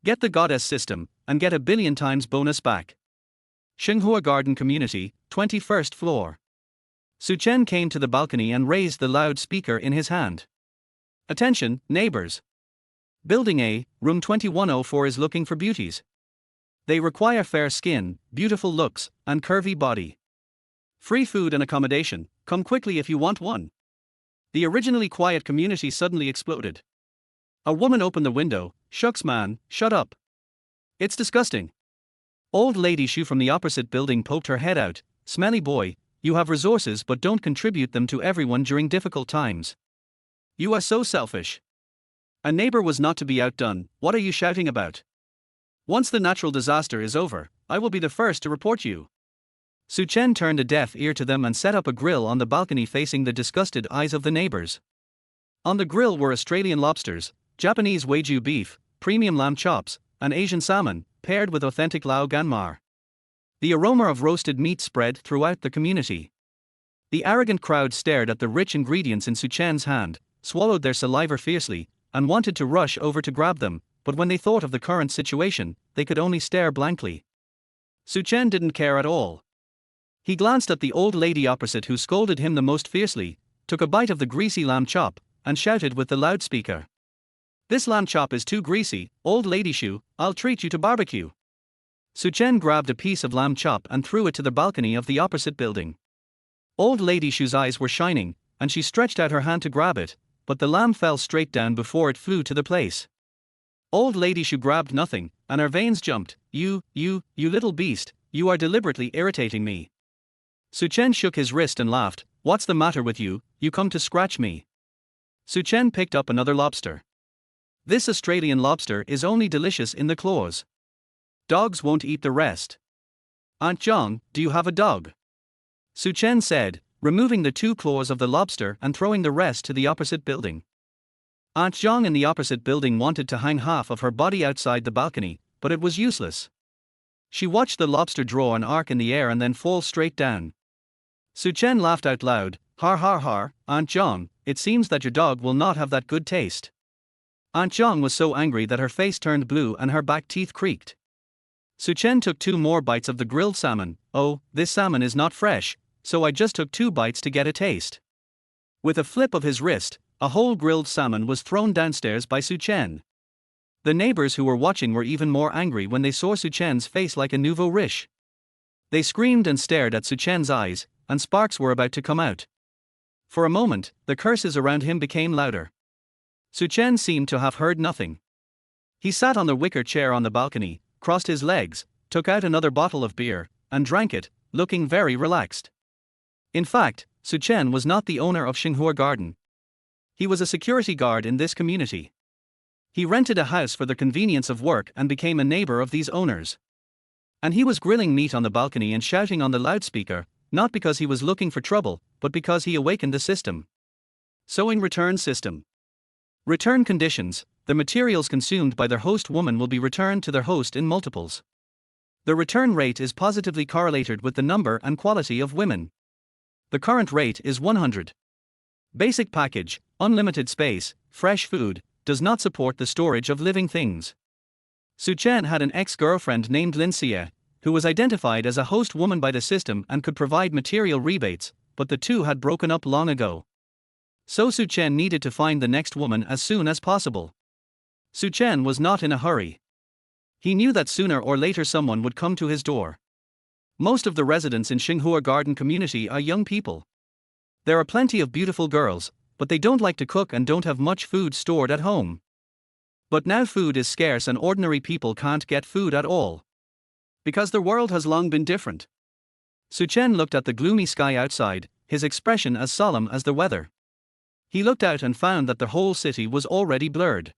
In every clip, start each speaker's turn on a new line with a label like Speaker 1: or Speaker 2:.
Speaker 1: Get the goddess system, and get a billion times bonus back. Xinghua Garden Community, 21st floor. Su Chen came to the balcony and raised the loudspeaker in his hand. Attention, neighbors. Building A, room 2104 is looking for beauties. They require fair skin, beautiful looks, and curvy body. Free food and accommodation, come quickly if you want one. The originally quiet community suddenly exploded. A woman opened the window. Shucks man, shut up. It's disgusting. Old lady Shu from the opposite building poked her head out. Smelly boy, you have resources but don't contribute them to everyone during difficult times. You are so selfish. A neighbor was not to be outdone. What are you shouting about? Once the natural disaster is over, I will be the first to report you. Su Chen turned a deaf ear to them and set up a grill on the balcony facing the disgusted eyes of the neighbors. On the grill were Australian lobsters, Japanese Wagyu beef, premium lamb chops, and Asian salmon, paired with authentic Lao Ganmar. The aroma of roasted meat spread throughout the community. The arrogant crowd stared at the rich ingredients in Su Chen's hand, swallowed their saliva fiercely, and wanted to rush over to grab them, but when they thought of the current situation, they could only stare blankly. Su Chen didn't care at all. He glanced at the old lady opposite who scolded him the most fiercely, took a bite of the greasy lamb chop, and shouted with the loudspeaker. This lamb chop is too greasy, old lady Shu, I'll treat you to barbecue. Su Chen grabbed a piece of lamb chop and threw it to the balcony of the opposite building. Old lady Shu's eyes were shining, and she stretched out her hand to grab it, but the lamb fell straight down before it flew to the place. Old lady Shu grabbed nothing, and her veins jumped. You little beast, you are deliberately irritating me. Su Chen shook his wrist and laughed. What's the matter with you, you come to scratch me. Su Chen picked up another lobster. This Australian lobster is only delicious in the claws. Dogs won't eat the rest. Aunt Zhang, do you have a dog? Su Chen said, removing the 2 claws of the lobster and throwing the rest to the opposite building. Aunt Zhang in the opposite building wanted to hang half of her body outside the balcony, but it was useless. She watched the lobster draw an arc in the air and then fall straight down. Su Chen laughed out loud. Har har har, Aunt Zhang, it seems that your dog will not have that good taste. Aunt Zhang was so angry that her face turned blue and her back teeth creaked. Su Chen took 2 more bites of the grilled salmon. Oh, this salmon is not fresh, so I just took 2 bites to get a taste. With a flip of his wrist, a whole grilled salmon was thrown downstairs by Su Chen. The neighbors who were watching were even more angry when they saw Su Chen's face like a nouveau riche. They screamed and stared at Su Chen's eyes, and sparks were about to come out. For a moment, the curses around him became louder. Su Chen seemed to have heard nothing. He sat on the wicker chair on the balcony, crossed his legs, took out another bottle of beer, and drank it, looking very relaxed. In fact, Su Chen was not the owner of Xinghua Garden. He was a security guard in this community. He rented a house for the convenience of work and became a neighbor of these owners. And he was grilling meat on the balcony and shouting on the loudspeaker, not because he was looking for trouble, but because he awakened the system. Sewing return system. Return conditions: the materials consumed by their host woman will be returned to their host in multiples. The return rate is positively correlated with the number and quality of women. The current rate is 100. Basic package, unlimited space, fresh food, does not support the storage of living things. Su Chen had an ex-girlfriend named Linxie, who was identified as a host woman by the system and could provide material rebates, but the two had broken up long ago. So Su Chen needed to find the next woman as soon as possible. Su Chen was not in a hurry. He knew that sooner or later someone would come to his door. Most of the residents in Xinghua Garden community are young people. There are plenty of beautiful girls, but they don't like to cook and don't have much food stored at home. But now food is scarce and ordinary people can't get food at all. Because the world has long been different. Su Chen looked at the gloomy sky outside, his expression as solemn as the weather. He looked out and found that the whole city was already blurred.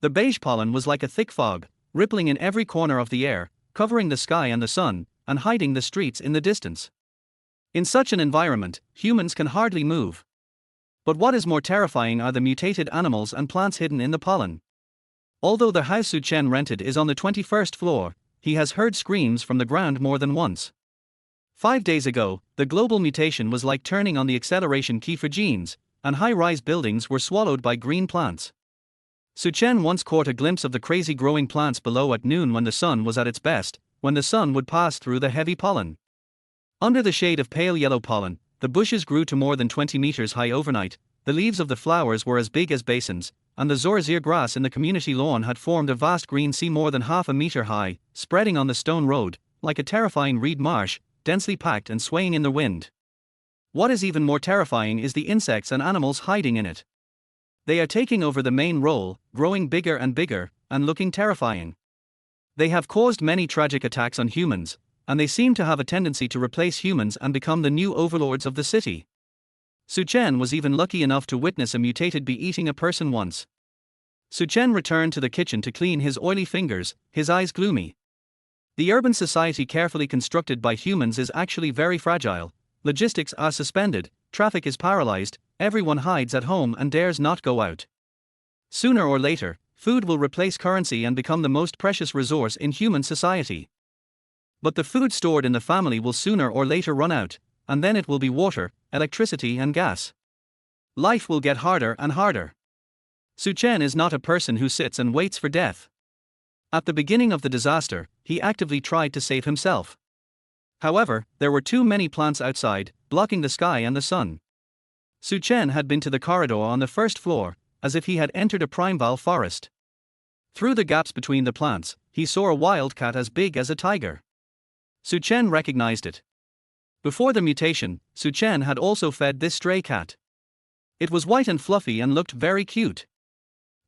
Speaker 1: The beige pollen was like a thick fog, rippling in every corner of the air, covering the sky and the sun, and hiding the streets in the distance. In such an environment, humans can hardly move. But what is more terrifying are the mutated animals and plants hidden in the pollen. Although the house Su Chen rented is on the 21st floor, he has heard screams from the ground more than once. 5 days ago, the global mutation was like turning on the acceleration key for genes, and high-rise buildings were swallowed by green plants. Su Chen once caught a glimpse of the crazy growing plants below at noon when the sun was at its best, when the sun would pass through the heavy pollen. Under the shade of pale yellow pollen, the bushes grew to more than 20 meters high overnight, the leaves of the flowers were as big as basins, and the zorzir grass in the community lawn had formed a vast green sea more than half a meter high, spreading on the stone road, like a terrifying reed marsh, densely packed and swaying in the wind. What is even more terrifying is the insects and animals hiding in it. They are taking over the main role, growing bigger and bigger, and looking terrifying. They have caused many tragic attacks on humans, and they seem to have a tendency to replace humans and become the new overlords of the city. Su Chen was even lucky enough to witness a mutated bee eating a person once. Su Chen returned to the kitchen to clean his oily fingers, his eyes gloomy. The urban society carefully constructed by humans is actually very fragile. Logistics are suspended, traffic is paralyzed, everyone hides at home and dares not go out. Sooner or later, food will replace currency and become the most precious resource in human society. But the food stored in the family will sooner or later run out, and then it will be water, electricity and gas. Life will get harder and harder. Su Chen is not a person who sits and waits for death. At the beginning of the disaster, he actively tried to save himself. However, there were too many plants outside, blocking the sky and the sun. Su Chen had been to the corridor on the first floor, as if he had entered a primeval forest. Through the gaps between the plants, he saw a wild cat as big as a tiger. Su Chen recognized it. Before the mutation, Su Chen had also fed this stray cat. It was white and fluffy and looked very cute.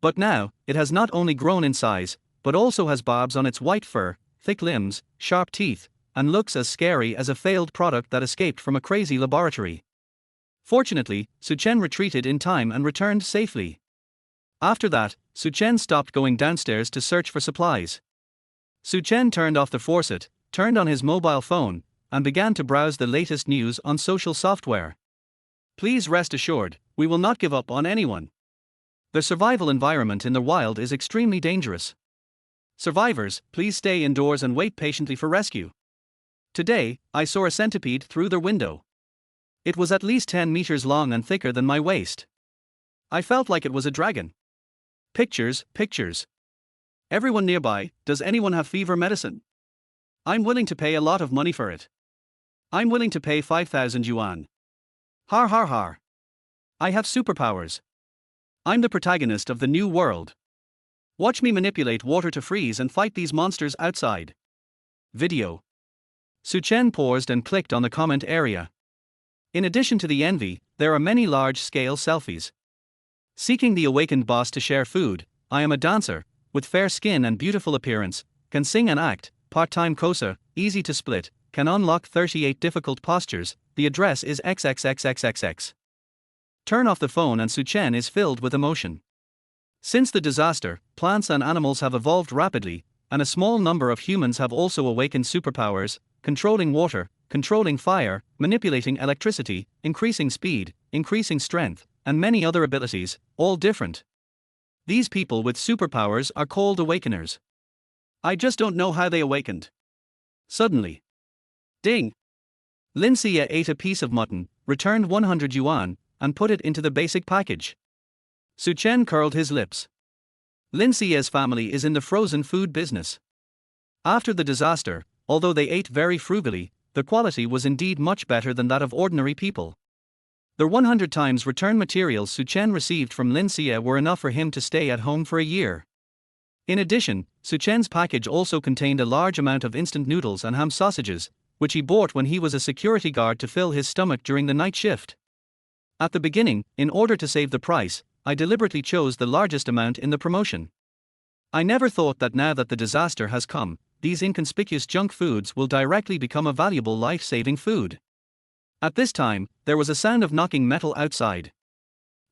Speaker 1: But now, it has not only grown in size, but also has barbs on its white fur, thick limbs, sharp teeth, and looks as scary as a failed product that escaped from a crazy laboratory. Fortunately, Su Chen retreated in time and returned safely. After that, Su Chen stopped going downstairs to search for supplies. Su Chen turned off the faucet, turned on his mobile phone, and began to browse the latest news on social software. Please rest assured, we will not give up on anyone. The survival environment in the wild is extremely dangerous. Survivors, please stay indoors and wait patiently for rescue. Today, I saw a centipede through the window. It was at least 10 meters long and thicker than my waist. I felt like it was a dragon. Pictures, pictures. Everyone nearby, does anyone have fever medicine? I'm willing to pay a lot of money for it. I'm willing to pay 5,000 yuan. Har har har. I have superpowers. I'm the protagonist of the new world. Watch me manipulate water to freeze and fight these monsters outside. Video. Su Chen paused and clicked on the comment area. In addition to the envy, there are many large-scale selfies. Seeking the awakened boss to share food, I am a dancer, with fair skin and beautiful appearance, can sing and act, part-time kosa, easy to split, can unlock 38 difficult postures, the address is XXXXXX. Turn off the phone and Su Chen is filled with emotion. Since the disaster, plants and animals have evolved rapidly, and a small number of humans have also awakened superpowers, controlling water, controlling fire, manipulating electricity, increasing speed, increasing strength, and many other abilities, all different. These people with superpowers are called awakeners. I just don't know how they awakened. Suddenly. Ding! Lin Xie ate a piece of mutton, returned 100 yuan, and put it into the basic package. Su Chen curled his lips. Lin Xie's family is in the frozen food business. After the disaster, although they ate very frugally, the quality was indeed much better than that of ordinary people. The 100 times return materials Su Chen received from Lin Xie were enough for him to stay at home for a year. In addition, Su Chen's package also contained a large amount of instant noodles and ham sausages, which he bought when he was a security guard to fill his stomach during the night shift. At the beginning, in order to save the price, I deliberately chose the largest amount in the promotion. I never thought that now that the disaster has come, these inconspicuous junk foods will directly become a valuable life-saving food. At this time, there was a sound of knocking metal outside.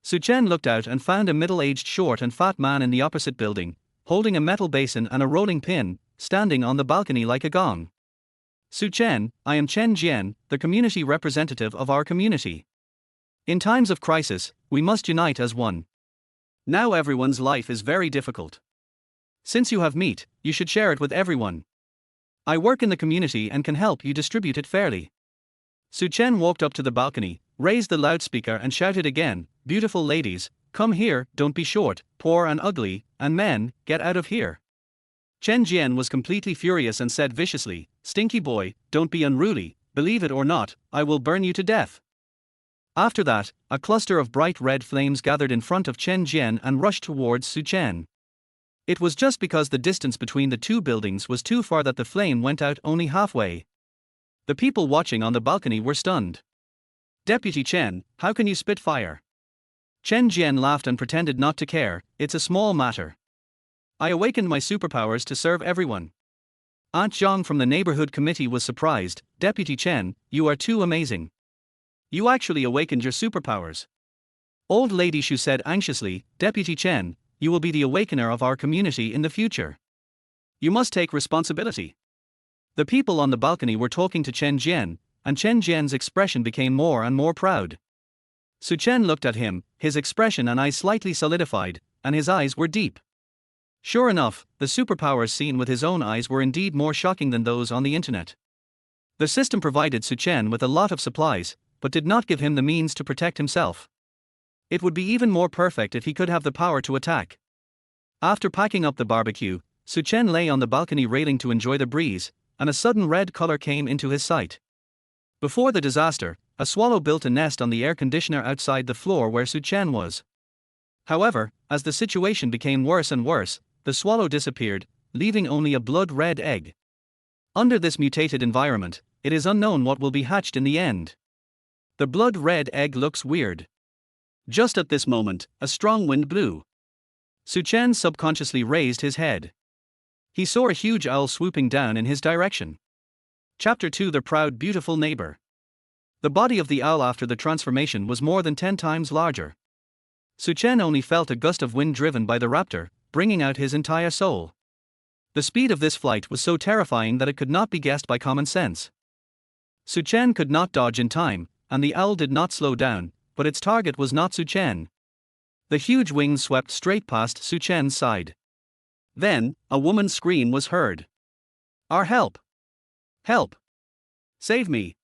Speaker 1: Su Chen looked out and found a middle-aged short and fat man in the opposite building, holding a metal basin and a rolling pin, standing on the balcony like a gong. Su Chen, I am Chen Jian, the community representative of our community. In times of crisis, we must unite as one. Now everyone's life is very difficult. Since you have meat, you should share it with everyone. I work in the community and can help you distribute it fairly. Su Chen walked up to the balcony, raised the loudspeaker and shouted again, "Beautiful ladies, come here, don't be short, poor and ugly, and men, get out of here. Chen Jian was completely furious and said viciously, stinky boy, don't be unruly, believe it or not, I will burn you to death. After that, a cluster of bright red flames gathered in front of Chen Jian and rushed towards Su Chen. It was just because the distance between the two buildings was too far that the flame went out only halfway. The people watching on the balcony were stunned. Deputy Chen, how can you spit fire? Chen Jian laughed and pretended not to care, it's a small matter. I awakened my superpowers to serve everyone. Aunt Zhang from the neighborhood committee was surprised, Deputy Chen, you are too amazing. You actually awakened your superpowers. Old Lady Shu said anxiously, Deputy Chen, you will be the awakener of our community in the future. You must take responsibility. The people on the balcony were talking to Chen Jian, and Chen Jian's expression became more and more proud. Su Chen looked at him, his expression and eyes slightly solidified, and his eyes were deep. Sure enough, the superpowers seen with his own eyes were indeed more shocking than those on the internet. The system provided Su Chen with a lot of supplies, but did not give him the means to protect himself. It would be even more perfect if he could have the power to attack. After packing up the barbecue, Su Chen lay on the balcony railing to enjoy the breeze, and a sudden red color came into his sight. Before the disaster, a swallow built a nest on the air conditioner outside the floor where Su Chen was. However, as the situation became worse and worse, the swallow disappeared, leaving only a blood-red egg. Under this mutated environment, it is unknown what will be hatched in the end. The blood-red egg looks weird. Just at this moment, a strong wind blew. Su Chen subconsciously raised his head. He saw a huge owl swooping down in his direction. Chapter 2: The Proud Beautiful Neighbor. The body of the owl after the transformation was more than 10 times larger. Su Chen only felt a gust of wind driven by the raptor, bringing out his entire soul. The speed of this flight was so terrifying that it could not be guessed by common sense. Su Chen could not dodge in time, and the owl did not slow down, but its target was not Su Chen. The huge wings swept straight past Su Chen's side. Then, a woman's scream was heard. Our help! Help! Save me!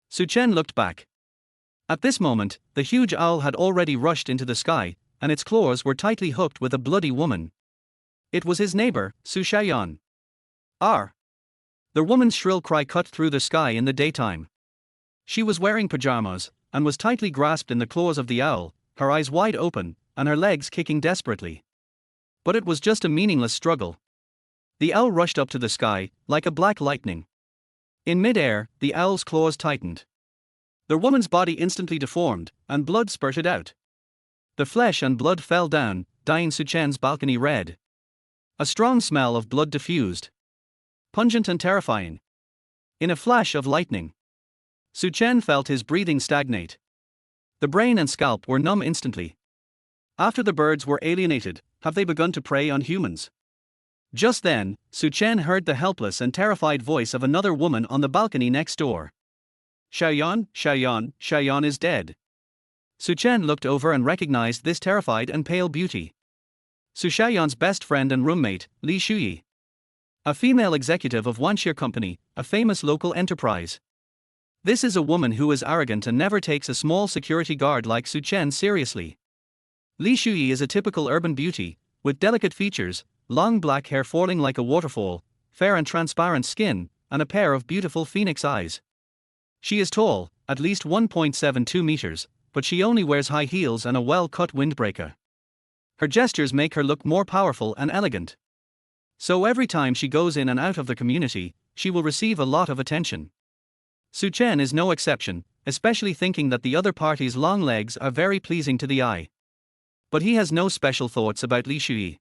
Speaker 1: Su Chen looked back. At this moment, the huge owl had already rushed into the sky, and its claws were tightly hooked with a bloody woman. It was his neighbor, Su Shaoyan. R. The woman's shrill cry cut through the sky in the daytime. She was wearing pajamas, and was tightly grasped in the claws of the owl, her eyes wide open, and her legs kicking desperately. But it was just a meaningless struggle. The owl rushed up to the sky, like a black lightning. In mid-air, the owl's claws tightened. The woman's body instantly deformed, and blood spurted out. The flesh and blood fell down, dyeing Su Chen's balcony red. A strong smell of blood diffused. Pungent and terrifying. In a flash of lightning, Su Chen felt his breathing stagnate. The brain and scalp were numb instantly. After the birds were alienated, have they begun to prey on humans? Just then, Su Chen heard the helpless and terrified voice of another woman on the balcony next door. Shaoyan, Shaoyan, Shaoyan is dead. Su Chen looked over and recognized this terrified and pale beauty. Su Shaoyan's best friend and roommate, Li Shuyi. A female executive of Wanxia Company, a famous local enterprise. This is a woman who is arrogant and never takes a small security guard like Su Chen seriously. Li Shuyi is a typical urban beauty, with delicate features, long black hair falling like a waterfall, fair and transparent skin, and a pair of beautiful phoenix eyes. She is tall, at least 1.72 meters, but she only wears high heels and a well-cut windbreaker. Her gestures make her look more powerful and elegant. So every time she goes in and out of the community, she will receive a lot of attention. Su Chen is no exception, especially thinking that the other party's long legs are very pleasing to the eye. But he has no special thoughts about Li Shuyi.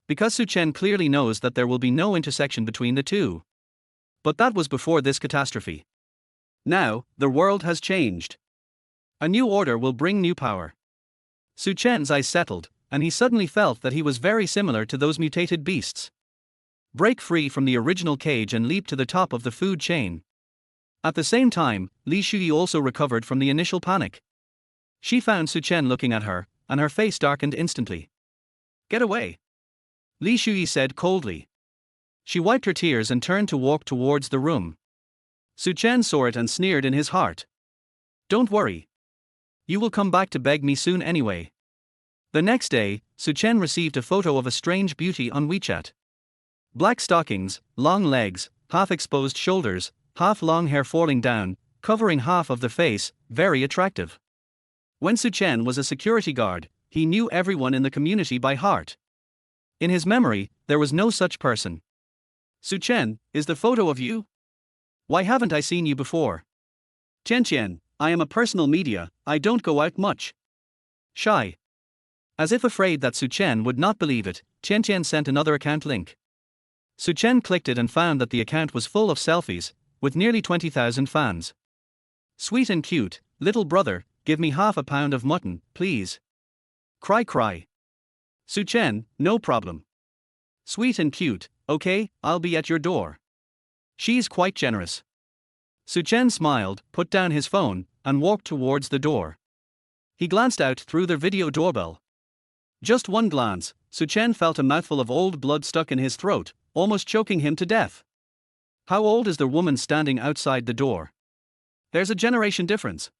Speaker 1: Because Su Chen clearly knows that there will be no intersection between the two. But that was before this catastrophe. Now, the world has changed. A new order will bring new power. Su Chen's eyes settled, and he suddenly felt that he was very similar to those mutated beasts. Break free from the original cage and leap to the top of the food chain. At the same time, Li Shuyi also recovered from the initial panic. She found Su Chen looking at her, and her face darkened instantly. Get away! Li Shuyi said coldly. She wiped her tears and turned to walk towards the room. Su Chen saw it and sneered in his heart. Don't worry. You will come back to beg me soon anyway. The next day, Suchen received a photo of a strange beauty on WeChat. Black stockings, long legs, half-exposed shoulders, half-long hair falling down, covering half of the face, very attractive. When Suchen was a security guard, he knew everyone in the community by heart. In his memory, there was no such person. Suchen, is the photo of you? Why haven't I seen you before? Chen, I am a personal media, I don't go out much. Shy. As if afraid that Suchen would not believe it, Chen sent another account link. Suchen clicked it and found that the account was full of selfies, with nearly 20,000 fans. Sweet and cute, little brother, give me half a pound of mutton, please. Cry. Suchen, no problem. Sweet and cute, okay, I'll be at your door. She's quite generous. Suchen smiled, put down his phone, and walked towards the door. He glanced out through the video doorbell. Just one glance, Suchen felt a mouthful of old blood stuck in his throat, almost choking him to death. How old is the woman standing outside the door? There's a generation difference.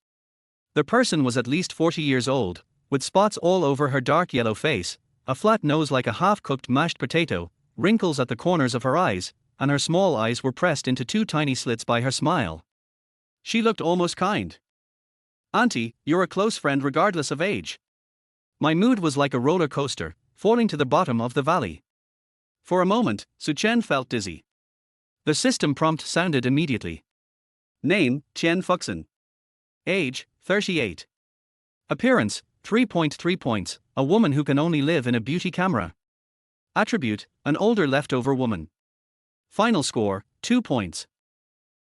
Speaker 1: The person was at least 40 years old, with spots all over her dark yellow face, a flat nose like a half-cooked mashed potato, wrinkles at the corners of her eyes, and her small eyes were pressed into two tiny slits by her smile. She looked almost kind. Auntie, you're a close friend regardless of age. My mood was like a roller coaster, falling to the bottom of the valley. For a moment, Suchen felt dizzy. The system prompt sounded immediately. Name, Chen Fuxin. Age, 38. Appearance, 3.3 points, a woman who can only live in a beauty camera. Attribute, an older leftover woman. Final score, 2 points.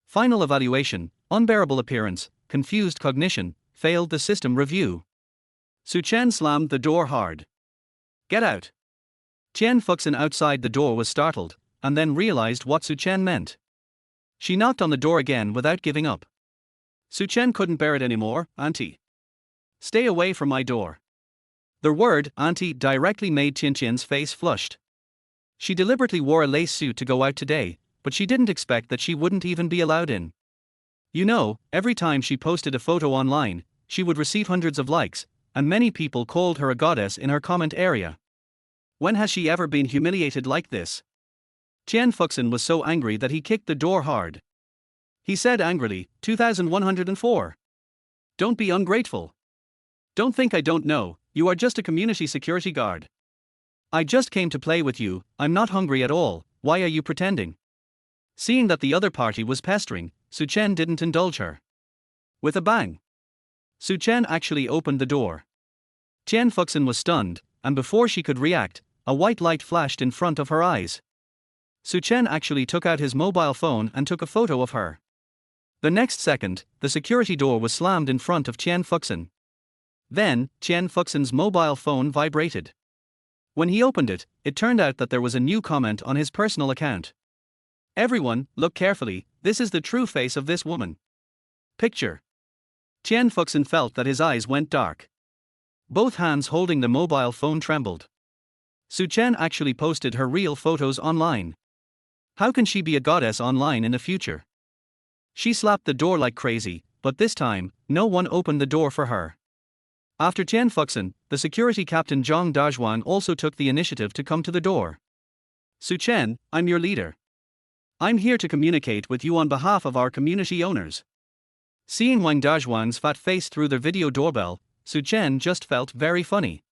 Speaker 1: Final evaluation, unbearable appearance, confused cognition, failed the system review. Suchen slammed the door hard. Get out. Chen Fuxin outside the door was startled, and then realized what Suchen meant. She knocked on the door again without giving up. Suchen couldn't bear it anymore, Auntie. Stay away from my door. The word, Auntie, directly made Chen's face flushed. She deliberately wore a lace suit to go out today, but she didn't expect that she wouldn't even be allowed in. You know, every time she posted a photo online, she would receive hundreds of likes, and many people called her a goddess in her comment area. When has she ever been humiliated like this? Chen Fuxin was so angry that he kicked the door hard. He said angrily, 2104. Don't be ungrateful. Don't think I don't know, you are just a community security guard. I just came to play with you, I'm not hungry at all, why are you pretending? Seeing that the other party was pestering, Suchen didn't indulge her. With a bang. Suchen actually opened the door. Chen Fuxin was stunned, and before she could react, a white light flashed in front of her eyes. Suchen actually took out his mobile phone and took a photo of her. The next second, the security door was slammed in front of Chen Fuxin. Then, Chen Fuxin's mobile phone vibrated. When he opened it, it turned out that there was a new comment on his personal account. Everyone, look carefully, this is the true face of this woman. Picture. Chen Fuxin felt that his eyes went dark. Both hands holding the mobile phone trembled. Suchen actually posted her real photos online. How can she be a goddess online in the future? She slapped the door like crazy, but this time, no one opened the door for her. After Chen Fuxin, the security captain Zhang Dazhuan also took the initiative to come to the door. Suchen, I'm your leader. I'm here to communicate with you on behalf of our community owners. Seeing Wang Dazhuan's fat face through the video doorbell, Suchen just felt very funny.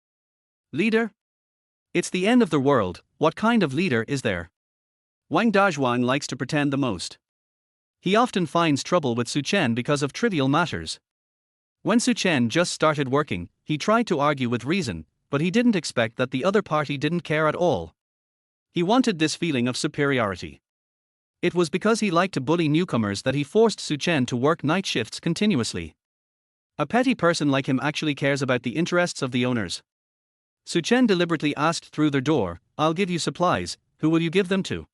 Speaker 1: Leader? It's the end of the world, what kind of leader is there? Wang Dazhuan likes to pretend the most. He often finds trouble with Suchen because of trivial matters. When Suchen just started working, he tried to argue with reason, but he didn't expect that the other party didn't care at all. He wanted this feeling of superiority. It was because he liked to bully newcomers that he forced Suchen to work night shifts continuously. A petty person like him actually cares about the interests of the owners. Suchen deliberately asked through their door, I'll give you supplies, who will you give them to?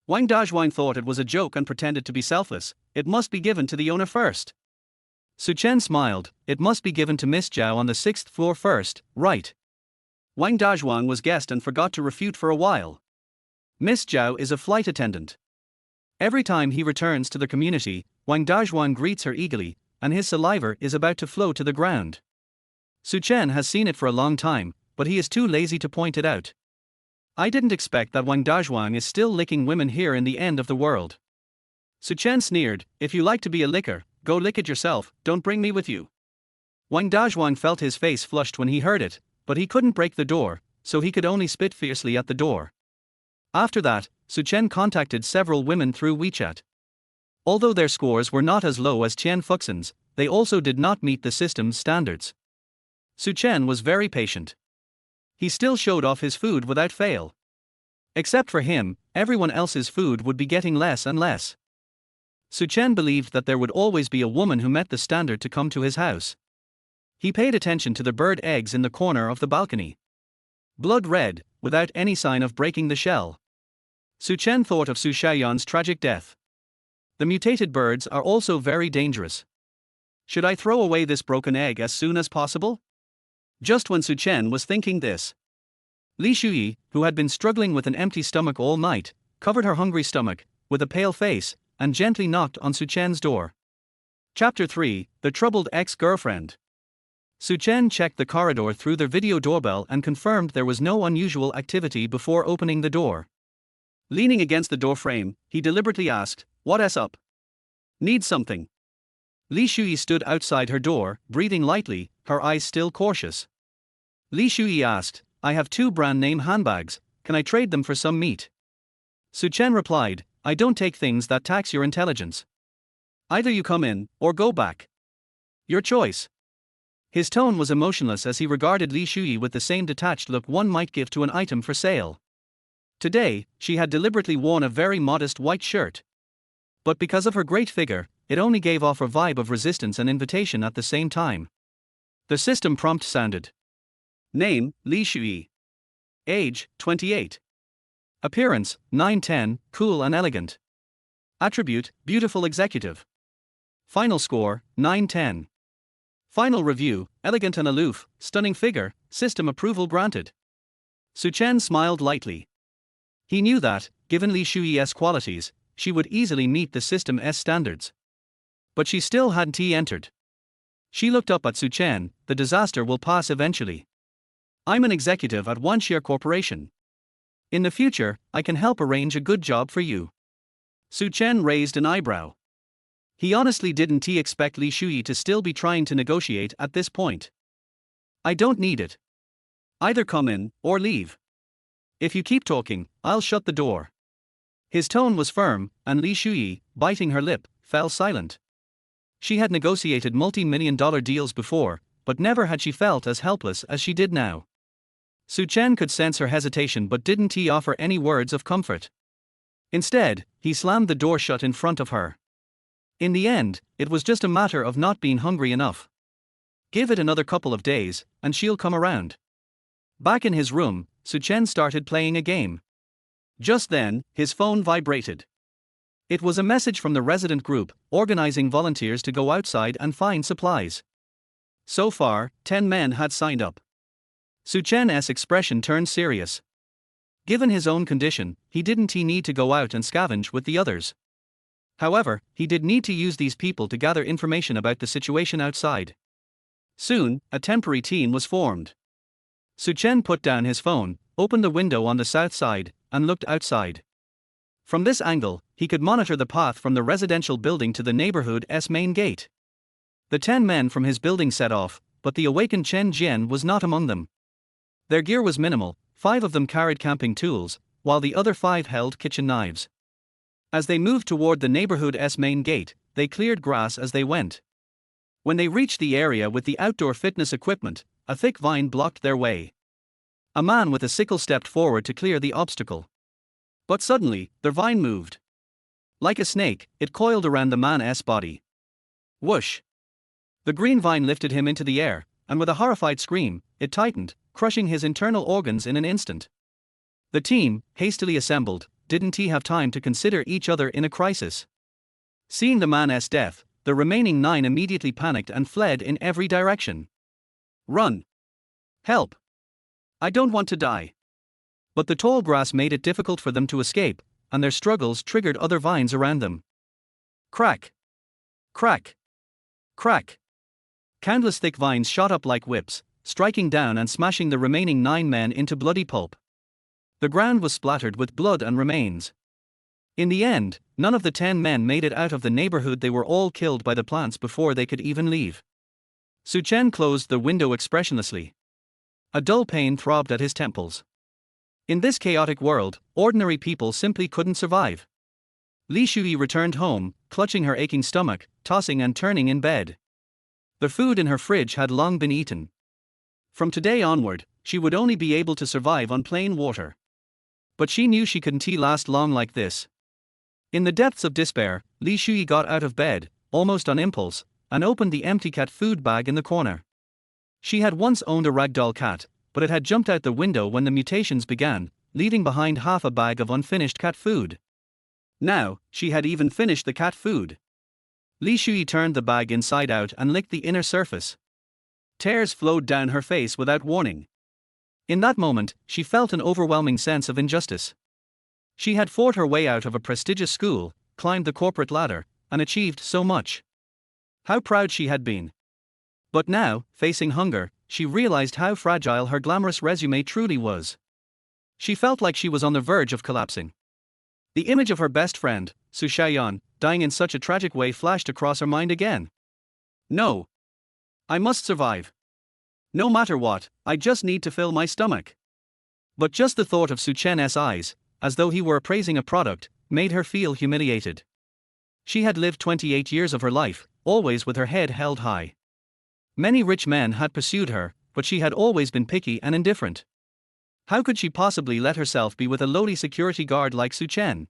Speaker 1: Wang Dazhuan thought it was a joke and pretended to be selfless, it must be given to the owner first. Suchen smiled, it must be given to Miss Zhao on the 6th floor first, right? Wang Dazhuan was guessed and forgot to refute for a while. Miss Zhao is a flight attendant. Every time he returns to the community, Wang Dazhuan greets her eagerly, and his saliva is about to flow to the ground. Suchen has seen it for a long time, but he is too lazy to point it out. I didn't expect that Wang Dazhuang is still licking women here in the end of the world. Su Chen sneered, if you like to be a licker, go lick it yourself, don't bring me with you. Wang Dazhuang felt his face flushed when he heard it, but he couldn't break the door, so he could only spit fiercely at the door. After that, Su Chen contacted several women through WeChat. Although their scores were not as low as Qian Fuxin's, they also did not meet the system's standards. Su Chen was very patient. He still showed off his food without fail. Except for him, everyone else's food would be getting less and less. Su Chen believed that there would always be a woman who met the standard to come to his house. He paid attention to the bird eggs in the corner of the balcony. Blood red, without any sign of breaking the shell. Su Chen thought of Su Shaoyan's tragic death. The mutated birds are also very dangerous. Should I throw away this broken egg as soon as possible? Just when Su Chen was thinking this, Li Shuyi, who had been struggling with an empty stomach all night, covered her hungry stomach with a pale face and gently knocked on Su Chen's door. Chapter 3: The Troubled Ex-Girlfriend. Su Chen checked the corridor through the video doorbell and confirmed there was no unusual activity before opening the door. Leaning against the door frame, he deliberately asked, "What's up? Need something?" Li Shuyi stood outside her door, breathing lightly, her eyes still cautious. Li Shuyi asked, "I have 2 brand name handbags, can I trade them for some meat?" Su Chen replied, "I don't take things that tax your intelligence. Either you come in, or go back. Your choice." His tone was emotionless as he regarded Li Shuyi with the same detached look one might give to an item for sale. Today, she had deliberately worn a very modest white shirt. But because of her great figure, it only gave off a vibe of resistance and invitation at the same time. The system prompt sounded. Name, Li Shuyi. Age, 28. Appearance, 9-10, cool and elegant. Attribute, beautiful executive. Final score, 9-10. Final review, elegant and aloof, stunning figure, system approval granted. Su Chen smiled lightly. He knew that, given Li Shuyi's qualities, she would easily meet the system's standards. But she still hadn't entered. She looked up at Su Chen, the disaster will pass eventually. I'm an executive at One Share Corporation. In the future, I can help arrange a good job for you. Su Chen raised an eyebrow. He honestly didn't expect Li Shuyi to still be trying to negotiate at this point. I don't need it. Either come in, or leave. If you keep talking, I'll shut the door. His tone was firm, and Li Shuyi, biting her lip, fell silent. She had negotiated multi-million-dollar deals before, but never had she felt as helpless as she did now. Su Chen could sense her hesitation but didn't offer any words of comfort. Instead, he slammed the door shut in front of her. In the end, it was just a matter of not being hungry enough. Give it another couple of days, and she'll come around. Back in his room, Su Chen started playing a game. Just then, his phone vibrated. It was a message from the resident group, organizing volunteers to go outside and find supplies. So far, 10 men had signed up. Su Chen's expression turned serious. Given his own condition, he didn't need to go out and scavenge with the others. However, he did need to use these people to gather information about the situation outside. Soon, a temporary team was formed. Su Chen put down his phone, opened the window on the south side, and looked outside. From this angle, he could monitor the path from the residential building to the neighborhood's main gate. The 10 men from his building set off, but the awakened Chen Jian was not among them. Their gear was minimal, 5 of them carried camping tools, while the other 5 held kitchen knives. As they moved toward the neighborhood's main gate, they cleared grass as they went. When they reached the area with the outdoor fitness equipment, a thick vine blocked their way. A man with a sickle stepped forward to clear the obstacle. But suddenly, the vine moved. Like a snake, it coiled around the man's body. Whoosh! The green vine lifted him into the air, and with a horrified scream, it tightened, crushing his internal organs in an instant. The team, hastily assembled, didn't have time to consider each other in a crisis. Seeing the man's death, the remaining 9 immediately panicked and fled in every direction. Run! Help! I don't want to die. But the tall grass made it difficult for them to escape, and their struggles triggered other vines around them. Crack! Crack! Crack! Countless thick vines shot up like whips, striking down and smashing the remaining 9 men into bloody pulp. The ground was splattered with blood and remains. In the end, none of the 10 men made it out of the neighborhood. They were all killed by the plants before they could even leave. Suchen closed the window expressionlessly. A dull pain throbbed at his temples. In this chaotic world, ordinary people simply couldn't survive. Li Shui returned home, clutching her aching stomach, tossing and turning in bed. The food in her fridge had long been eaten. From today onward, she would only be able to survive on plain water. But she knew she couldn't last long like this. In the depths of despair, Li Shui got out of bed, almost on impulse, and opened the empty cat food bag in the corner. She had once owned a ragdoll cat, but it had jumped out the window when the mutations began, leaving behind half a bag of unfinished cat food. Now, she had even finished the cat food. Li Shui turned the bag inside out and licked the inner surface. Tears flowed down her face without warning. In that moment, she felt an overwhelming sense of injustice. She had fought her way out of a prestigious school, climbed the corporate ladder, and achieved so much. How proud she had been. But now, facing hunger, she realized how fragile her glamorous resume truly was. She felt like she was on the verge of collapsing. The image of her best friend, Su Xiaoyan, dying in such a tragic way flashed across her mind again. No. I must survive. No matter what, I just need to fill my stomach. But just the thought of Su Chen's eyes, as though he were appraising a product, made her feel humiliated. She had lived 28 years of her life, always with her head held high. Many rich men had pursued her, but she had always been picky and indifferent. How could she possibly let herself be with a lowly security guard like Su Chen?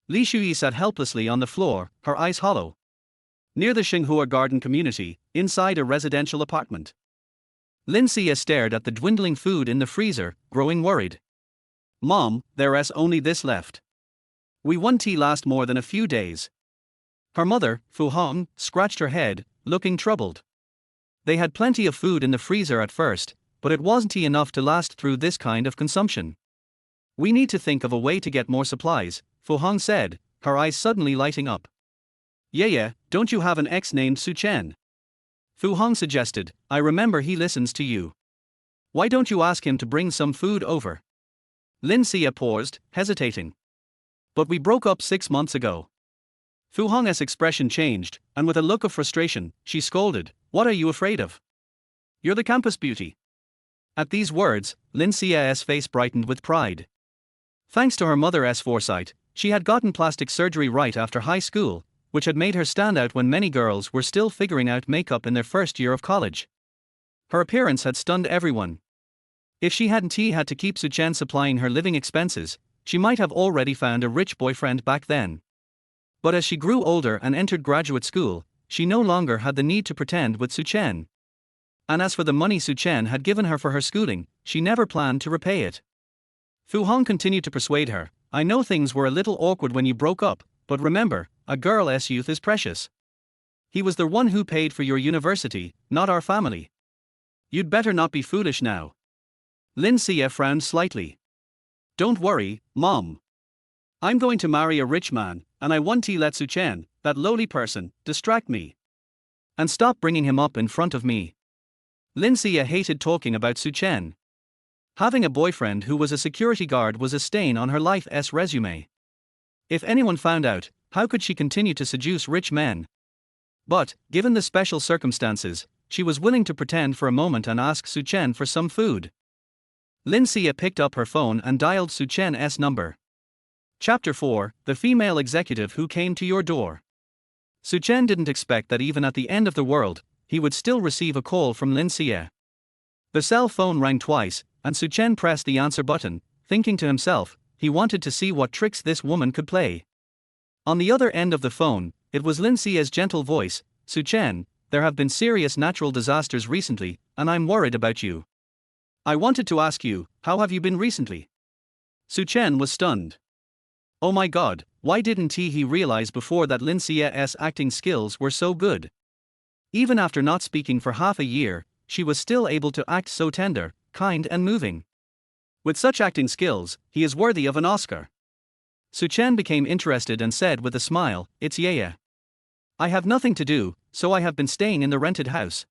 Speaker 1: Li Shui sat helplessly on the floor, her eyes hollow. Near the Xinghua garden community, inside a residential apartment. Lin Xia stared at the dwindling food in the freezer, growing worried. Mom, there's only this left. We won't last more than a few days. Her mother, Fu Hong, scratched her head, looking troubled. They had plenty of food in the freezer at first, but it wasn't enough to last through this kind of consumption. We need to think of a way to get more supplies, Fu Hong said, her eyes suddenly lighting up. Yeah, don't you have an ex named Su Chen? Fu Hong suggested, I remember he listens to you. Why don't you ask him to bring some food over? Lin Xia paused, hesitating. But we broke up 6 months ago. Fu Hong's expression changed, and with a look of frustration, she scolded, What are you afraid of? You're the campus beauty. At these words, Lin Xia's face brightened with pride. Thanks to her mother's foresight, she had gotten plastic surgery right after high school, which had made her stand out when many girls were still figuring out makeup in their first year of college. Her appearance had stunned everyone. If she hadn't had to keep Su Chen supplying her living expenses, she might have already found a rich boyfriend back then. But as she grew older and entered graduate school, she no longer had the need to pretend with Su Chen. And as for the money Su Chen had given her for her schooling, she never planned to repay it. Fu Hong continued to persuade her, I know things were a little awkward when you broke up, but remember, a girl's youth is precious. He was the one who paid for your university, not our family. You'd better not be foolish now. Lin Xia frowned slightly. Don't worry, Mom. I'm going to marry a rich man, and I won't let Su Chen, that lowly person, distract me. And stop bringing him up in front of me. Lin Xia hated talking about Su Chen. Having a boyfriend who was a security guard was a stain on her life's resume. If anyone found out, how could she continue to seduce rich men? But, given the special circumstances, she was willing to pretend for a moment and ask Su Chen for some food. Lin Xia picked up her phone and dialed Su Chen's number. Chapter 4, The Female Executive Who Came to Your Door. Su Chen didn't expect that even at the end of the world, he would still receive a call from Lin Xia. The cell phone rang twice, and Su Chen pressed the answer button, thinking to himself, he wanted to see what tricks this woman could play. On the other end of the phone, it was Lin Xia's gentle voice, Su Chen, there have been serious natural disasters recently, and I'm worried about you. I wanted to ask you, how have you been recently? Su Chen was stunned. Oh my god, why didn't he realize before that Lin Xia's acting skills were so good? Even after not speaking for half a year, she was still able to act so tender, kind and moving. With such acting skills, he is worthy of an Oscar. Su Chen became interested and said with a smile, It's Yaya. I have nothing to do, so I have been staying in the rented house.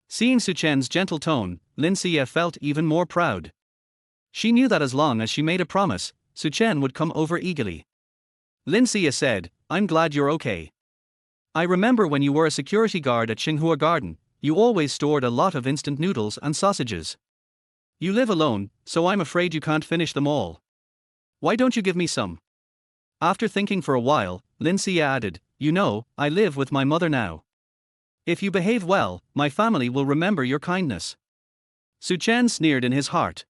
Speaker 1: Seeing Suchen's gentle tone, Lin Xie felt even more proud. She knew that as long as she made a promise, Suchen would come over eagerly. Lin Xie said, "I'm glad you're okay. I remember when you were a security guard at Xinghua Garden, you always stored a lot of instant noodles and sausages. You live alone, so I'm afraid you can't finish them all. Why don't you give me some?" After thinking for a while, Lin Xie added, "You know, I live with my mother now. If you behave well, my family will remember your kindness." Suchen sneered in his heart.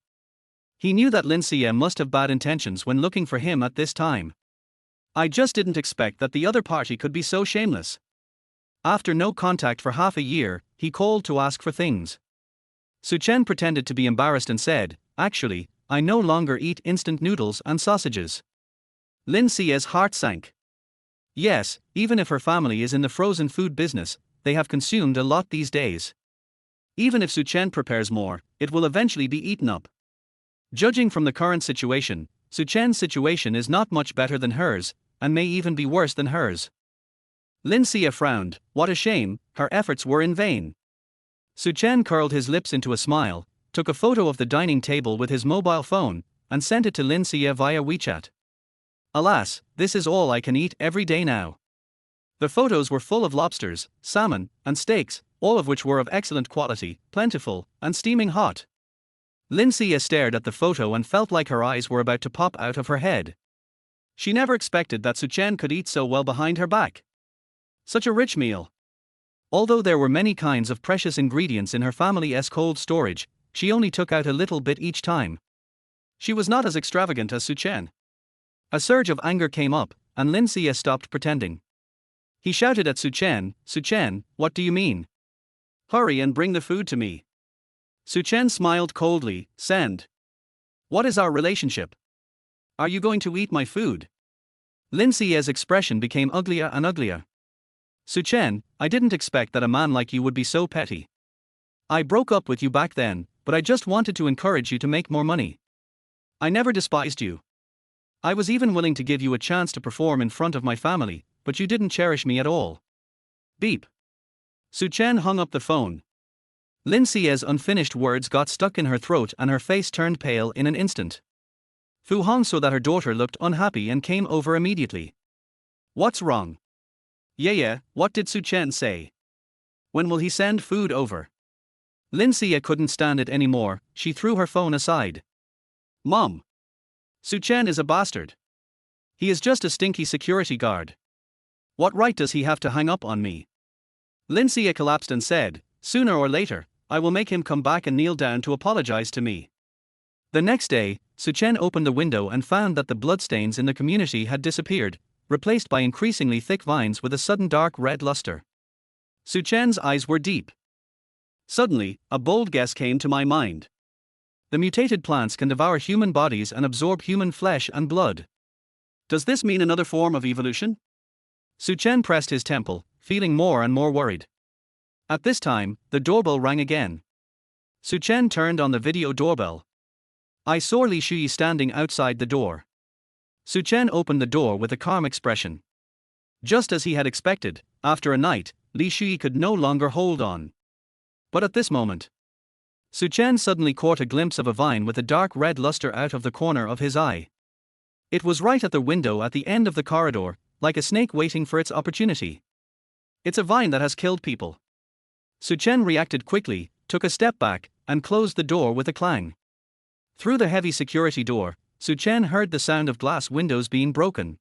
Speaker 1: He knew that Lin Xie must have bad intentions when looking for him at this time. "I just didn't expect that the other party could be so shameless." After no contact for half a year, he called to ask for things. Suchen pretended to be embarrassed and said, "Actually, I no longer eat instant noodles and sausages." Lin Xie's heart sank. Yes, even if her family is in the frozen food business, they have consumed a lot these days. Even if Suchen prepares more, it will eventually be eaten up. Judging from the current situation, Suchen's situation is not much better than hers, and may even be worse than hers. Lin Xie frowned. What a shame, her efforts were in vain. Suchen curled his lips into a smile, took a photo of the dining table with his mobile phone, and sent it to Lin Xie via WeChat. "Alas, this is all I can eat every day now." The photos were full of lobsters, salmon, and steaks, all of which were of excellent quality, plentiful, and steaming hot. Lin Xie stared at the photo and felt like her eyes were about to pop out of her head. She never expected that Suchen could eat so well behind her back. Such a rich meal. Although there were many kinds of precious ingredients in her family's cold storage, she only took out a little bit each time. She was not as extravagant as Suchen. A surge of anger came up, and Lin Xie stopped pretending. He shouted at Suchen, "Suchen, what do you mean? Hurry and bring the food to me." Suchen smiled coldly, "Send. What is our relationship? Are you going to eat my food?" Lin Xie's expression became uglier and uglier. "Suchen, I didn't expect that a man like you would be so petty. I broke up with you back then, but I just wanted to encourage you to make more money. I never despised you. I was even willing to give you a chance to perform in front of my family, but you didn't cherish me at all." Beep. Suchen hung up the phone. Lin Xie's unfinished words got stuck in her throat and her face turned pale in an instant. Fu Hong saw that her daughter looked unhappy and came over immediately. "What's wrong? Yeah, what did Suchen say? When will he send food over?" Lin Xie couldn't stand it anymore, she threw her phone aside. "Mom! Suchen is a bastard. He is just a stinky security guard. What right does he have to hang up on me?" Lin Xie collapsed and said, "Sooner or later, I will make him come back and kneel down to apologize to me." The next day, Suchen opened the window and found that the bloodstains in the community had disappeared, replaced by increasingly thick vines with a sudden dark red luster. Suchen's eyes were deep. Suddenly, a bold guess came to my mind. The mutated plants can devour human bodies and absorb human flesh and blood. Does this mean another form of evolution? Suchen pressed his temple, feeling more and more worried. At this time, the doorbell rang again. Suchen turned on the video doorbell. I saw Li Shui standing outside the door. Suchen opened the door with a calm expression. Just as he had expected, after a night, Li Shui could no longer hold on. But at this moment, Suchen suddenly caught a glimpse of a vine with a dark red luster out of the corner of his eye. It was right at the window at the end of the corridor, like a snake waiting for its opportunity. "It's a vine that has killed people." Suchen reacted quickly, took a step back, and closed the door with a clang. Through the heavy security door, Suchen heard the sound of glass windows being broken.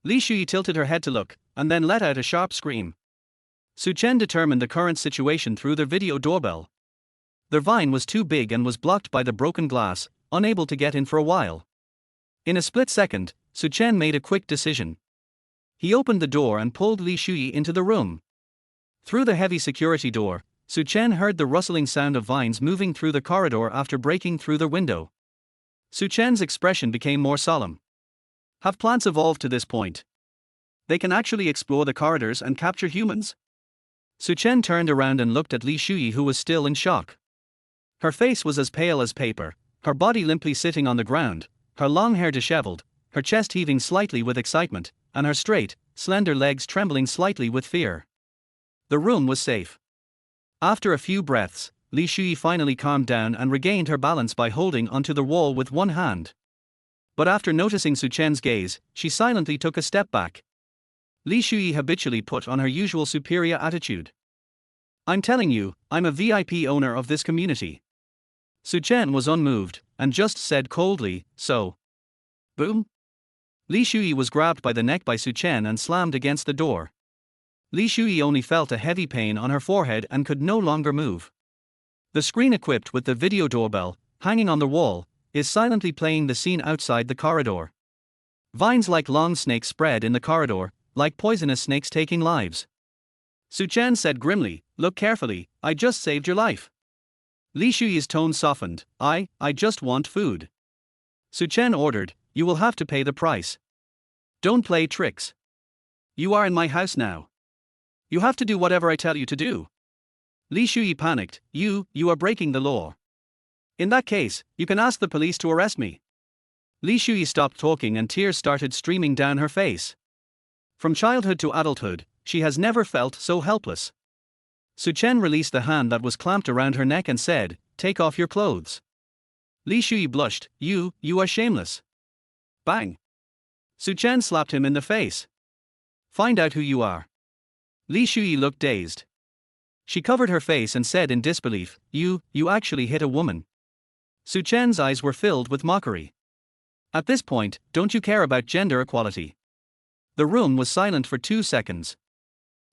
Speaker 1: Li Shui tilted her head to look, and then let out a sharp scream. Suchen determined the current situation through their video doorbell. Their vine was too big and was blocked by the broken glass, unable to get in for a while. In a split second, Suchen made a quick decision. He opened the door and pulled Li Shui into the room. Through the heavy security door, Suchen heard the rustling sound of vines moving through the corridor after breaking through the window. Suchen's expression became more solemn. Have plants evolved to this point? They can actually explore the corridors and capture humans? Suchen turned around and looked at Li Shui, who was still in shock. Her face was as pale as paper, her body limply sitting on the ground, her long hair disheveled, her chest heaving slightly with excitement, and her straight, slender legs trembling slightly with fear. The room was safe. After a few breaths, Li Shui finally calmed down and regained her balance by holding onto the wall with one hand. But after noticing Su Chen's gaze, she silently took a step back. Li Shui habitually put on her usual superior attitude. "I'm telling you, I'm a VIP owner of this community." Su Chen was unmoved, and just said coldly, "So?" Boom! Li Shui was grabbed by the neck by Su Chen and slammed against the door. Li Shui only felt a heavy pain on her forehead and could no longer move. The screen equipped with the video doorbell, hanging on the wall, is silently playing the scene outside the corridor. Vines like long snakes spread in the corridor, like poisonous snakes taking lives. Su Chen said grimly, "Look carefully, I just saved your life." Li Shui's tone softened, I just want food." Su Chen ordered, "You will have to pay the price. Don't play tricks. You are in my house now. You have to do whatever I tell you to do." Li Shui panicked, You are breaking the law. In that case, you can ask the police to arrest me." Li Shui stopped talking and tears started streaming down her face. From childhood to adulthood, she has never felt so helpless. Su Chen released the hand that was clamped around her neck and said, "Take off your clothes." Li Shui blushed, You are shameless." Bang! Su Chen slapped him in the face. "Find out who you are." Li Shui looked dazed. She covered her face and said in disbelief, You actually hit a woman." Su Chen's eyes were filled with mockery. "At this point, don't you care about gender equality?" The room was silent for 2 seconds.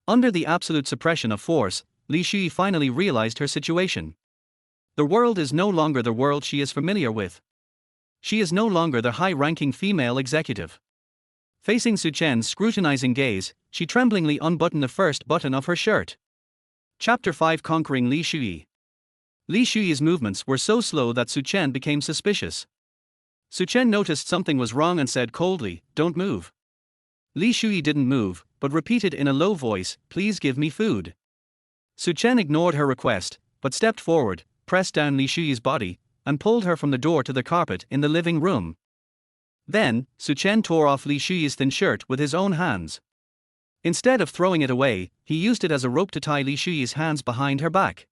Speaker 1: Under the absolute suppression of force, Li Shui finally realized her situation. The world is no longer the world she is familiar with. She is no longer the high-ranking female executive. Facing Su Chen's scrutinizing gaze, she tremblingly unbuttoned the first button of her shirt. Chapter 5: Conquering Li Shui. Li Shui's movements were so slow that Su Chen became suspicious. Su Chen noticed something was wrong and said coldly, "Don't move." Li Shui didn't move, but repeated in a low voice, "Please give me food." Su Chen ignored her request, but stepped forward, pressed down Li Shui's body, and pulled her from the door to the carpet in the living room. Then, Su Chen tore off Li Shui's thin shirt with his own hands. Instead of throwing it away, he used it as a rope to tie Li Shui's hands behind her back.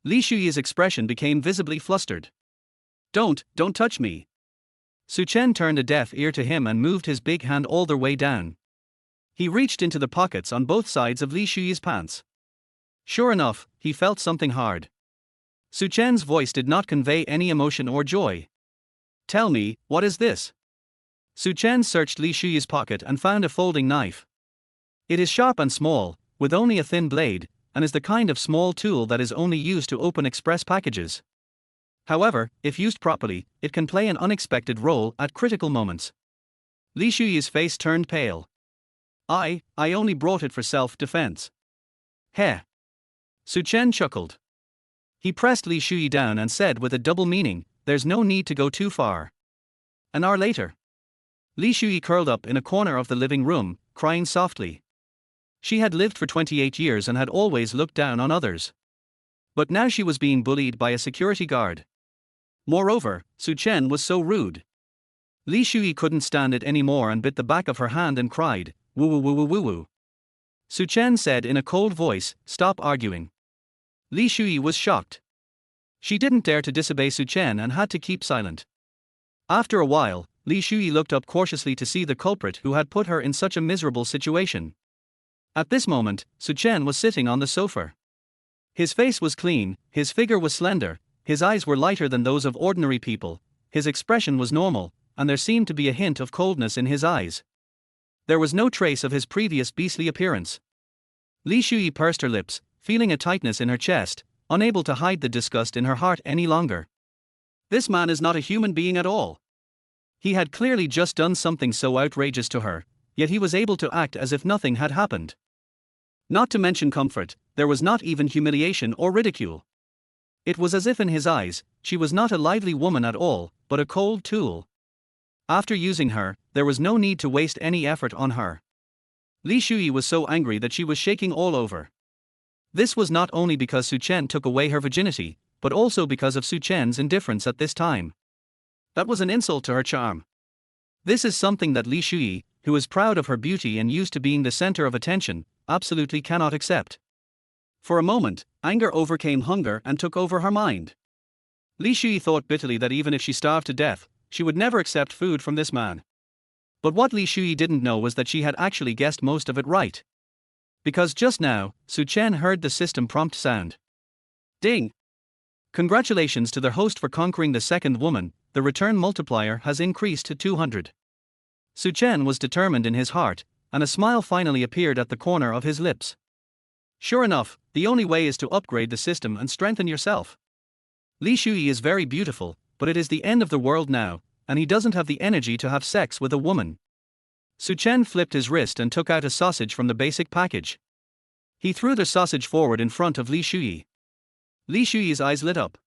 Speaker 1: Li Shui's expression became visibly flustered. Don't touch me." Su Chen turned a deaf ear to him and moved his big hand all the way down. He reached into the pockets on both sides of Li Shui's pants. Sure enough, he felt something hard. Su Chen's voice did not convey any emotion or joy. "Tell me, what is this?" Su Chen searched Li Shui's pocket and found a folding knife. It is sharp and small, with only a thin blade, and is the kind of small tool that is only used to open express packages. However, if used properly, it can play an unexpected role at critical moments. Li Shui's face turned pale. I only brought it for self-defense." "Heh." Su Chen chuckled. He pressed Li Shui down and said with a double meaning, "There's no need to go too far." An hour later, Li Shui curled up in a corner of the living room, crying softly. She had lived for 28 years and had always looked down on others. But now she was being bullied by a security guard. Moreover, Su Chen was so rude. Li Shui couldn't stand it anymore and bit the back of her hand and cried, "Woo woo woo woo woo woo." Su Chen said in a cold voice, "Stop arguing." Li Shui was shocked. She didn't dare to disobey Su Chen and had to keep silent. After a while, Li Shui looked up cautiously to see the culprit who had put her in such a miserable situation. At this moment, Su Chen was sitting on the sofa. His face was clean, his figure was slender, his eyes were lighter than those of ordinary people, his expression was normal, and there seemed to be a hint of coldness in his eyes. There was no trace of his previous beastly appearance. Li Shui pursed her lips, feeling a tightness in her chest, unable to hide the disgust in her heart any longer. This man is not a human being at all. He had clearly just done something so outrageous to her, yet he was able to act as if nothing had happened. Not to mention comfort, there was not even humiliation or ridicule. It was as if in his eyes, she was not a lively woman at all, but a cold tool. After using her, there was no need to waste any effort on her. Li Shui was so angry that she was shaking all over. This was not only because Su Chen took away her virginity, but also because of Su Chen's indifference at this time. That was an insult to her charm. This is something that Li Shui, who is proud of her beauty and used to being the center of attention, absolutely cannot accept. For a moment, anger overcame hunger and took over her mind. Li Shui thought bitterly that even if she starved to death, she would never accept food from this man. But what Li Shui didn't know was that she had actually guessed most of it right. Because just now, Su Chen heard the system prompt sound. Ding! Congratulations to their host for conquering the second woman, the return multiplier has increased to 200. Su Chen was determined in his heart, and a smile finally appeared at the corner of his lips. Sure enough, the only way is to upgrade the system and strengthen yourself. Li Shui is very beautiful, but it is the end of the world now, and he doesn't have the energy to have sex with a woman. Su Chen flipped his wrist and took out a sausage from the basic package. He threw the sausage forward in front of Li Shui. Li Shui's eyes lit up.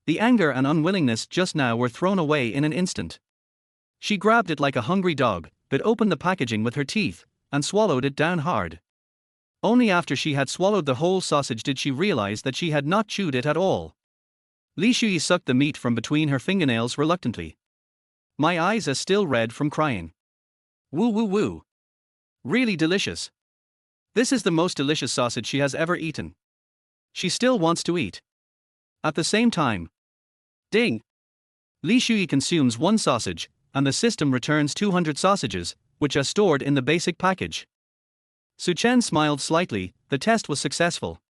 Speaker 1: The anger and unwillingness just now were thrown away in an instant. She grabbed it like a hungry dog, bit open the packaging with her teeth, and swallowed it down hard. Only after she had swallowed the whole sausage did she realize that she had not chewed it at all. Li Shui sucked the meat from between her fingernails reluctantly. My eyes are still red from crying. Woo woo woo. Really delicious. This is the most delicious sausage she has ever eaten. She still wants to eat. At the same time. Ding! Li Shui consumes one sausage, and the system returns 200 sausages, which are stored in the basic package. Su Chen smiled slightly, the test was successful.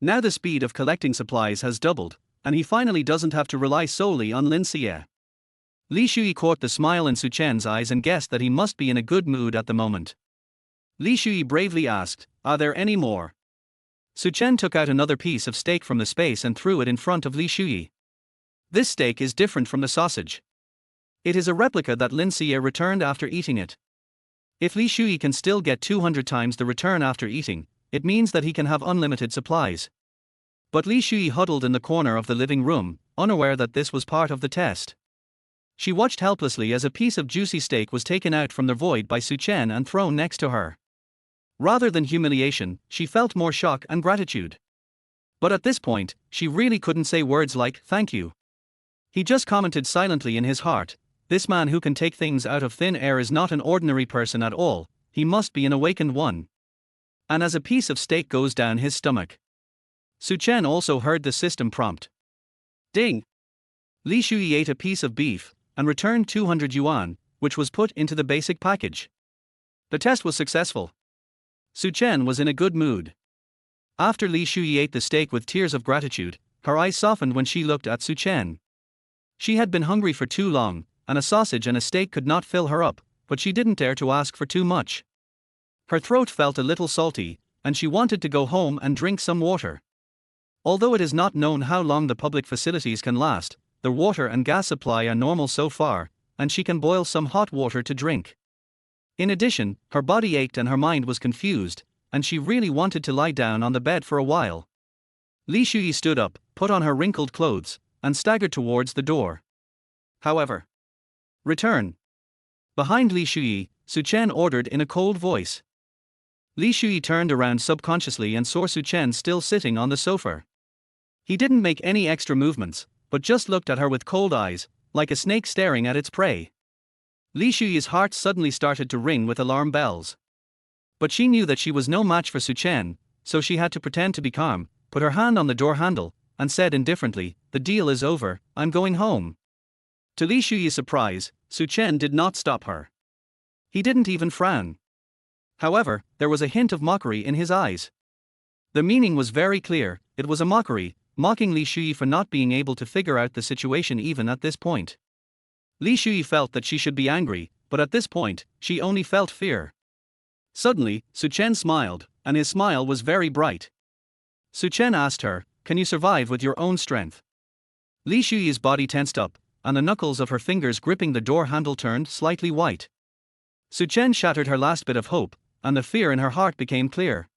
Speaker 1: Now the speed of collecting supplies has doubled, and he finally doesn't have to rely solely on Lin Xie. Li Shui caught the smile in Su Chen's eyes and guessed that he must be in a good mood at the moment. Li Shui bravely asked, "Are there any more?" Su Chen took out another piece of steak from the space and threw it in front of Li Shui. This steak is different from the sausage. It is a replica that Lin Xie returned after eating it. If Li Shui can still get 200 times the return after eating, it means that he can have unlimited supplies. But Li Shui huddled in the corner of the living room, unaware that this was part of the test. She watched helplessly as a piece of juicy steak was taken out from the void by Su Chen and thrown next to her. Rather than humiliation, she felt more shock and gratitude. But at this point, she really couldn't say words like, "thank you." He just commented silently in his heart, "This man who can take things out of thin air is not an ordinary person at all, he must be an awakened one." And as a piece of steak goes down his stomach, Su Chen also heard the system prompt. Ding! Li Shui ate a piece of beef, and returned 200 yuan, which was put into the basic package. The test was successful. Su Chen was in a good mood. After Li Shui ate the steak with tears of gratitude, her eyes softened when she looked at Su Chen. She had been hungry for too long, and a sausage and a steak could not fill her up, but she didn't dare to ask for too much. Her throat felt a little salty, and she wanted to go home and drink some water. Although it is not known how long the public facilities can last, the water and gas supply are normal so far, and she can boil some hot water to drink. In addition, her body ached and her mind was confused, and she really wanted to lie down on the bed for a while. Li Shui stood up, put on her wrinkled clothes, and staggered towards the door. However, return. Behind Li Shui, Su Chen ordered in a cold voice. Li Shui turned around subconsciously and saw Su Chen still sitting on the sofa. He didn't make any extra movements, but just looked at her with cold eyes, like a snake staring at its prey. Li Shui's heart suddenly started to ring with alarm bells. But she knew that she was no match for Su Chen, so she had to pretend to be calm, put her hand on the door handle, and said indifferently, "The deal is over, I'm going home." To Li Shui's surprise, Su Chen did not stop her. He didn't even frown. However, there was a hint of mockery in his eyes. The meaning was very clear, it was a mockery, mocking Li Shui for not being able to figure out the situation even at this point. Li Shui felt that she should be angry, but at this point, she only felt fear. Suddenly, Su Chen smiled, and his smile was very bright. Su Chen asked her, "Can you survive with your own strength?" Li Shui's body tensed up, and the knuckles of her fingers gripping the door handle turned slightly white. Su Chen shattered her last bit of hope, and the fear in her heart became clear.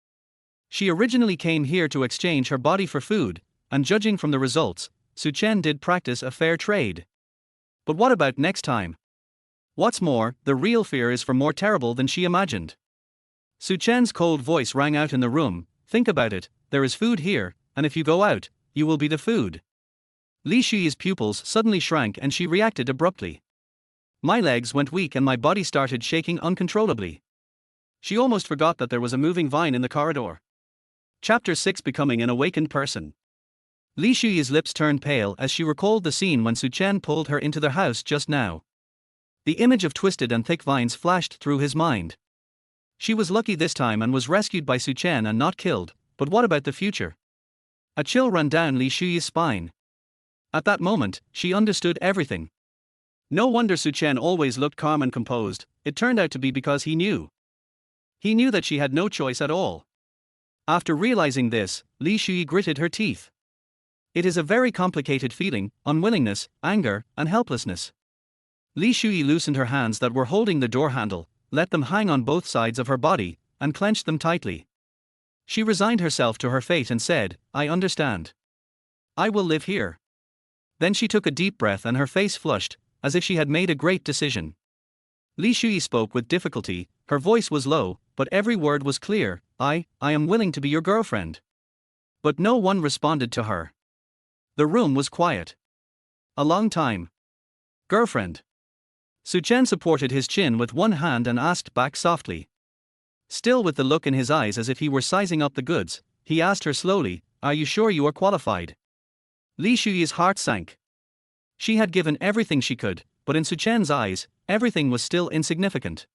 Speaker 1: She originally came here to exchange her body for food, and judging from the results, Su Chen did practice a fair trade. But what about next time? What's more, the real fear is far more terrible than she imagined. Su Chen's cold voice rang out in the room, "Think about it, there is food here, and if you go out, you will be the food." Li Shui's pupils suddenly shrank and she reacted abruptly. My legs went weak and my body started shaking uncontrollably. She almost forgot that there was a moving vine in the corridor. Chapter 6: Becoming an Awakened Person. Li Shuyi's lips turned pale as she recalled the scene when Su Chen pulled her into their house just now. The image of twisted and thick vines flashed through his mind. She was lucky this time and was rescued by Su Chen and not killed, but what about the future? A chill ran down Li Shuyi's spine. At that moment, she understood everything. No wonder Su Chen always looked calm and composed. It turned out to be because he knew. He knew that she had no choice at all. After realizing this, Li Shuyi gritted her teeth. It is a very complicated feeling: unwillingness, anger, and helplessness. Li Shuyi loosened her hands that were holding the door handle, let them hang on both sides of her body, and clenched them tightly. She resigned herself to her fate and said, "I understand. I will live here." Then she took a deep breath and her face flushed, as if she had made a great decision. Li Shuyi spoke with difficulty. Her voice was low, but every word was clear. I am willing to be your girlfriend." But no one responded to her. The room was quiet. A long time. "Girlfriend?" Su Chen supported his chin with one hand and asked back softly. Still with the look in his eyes as if he were sizing up the goods, he asked her slowly, "Are you sure you are qualified?" Li Shuyi's heart sank. She had given everything she could, but in Su Chen's eyes, everything was still insignificant.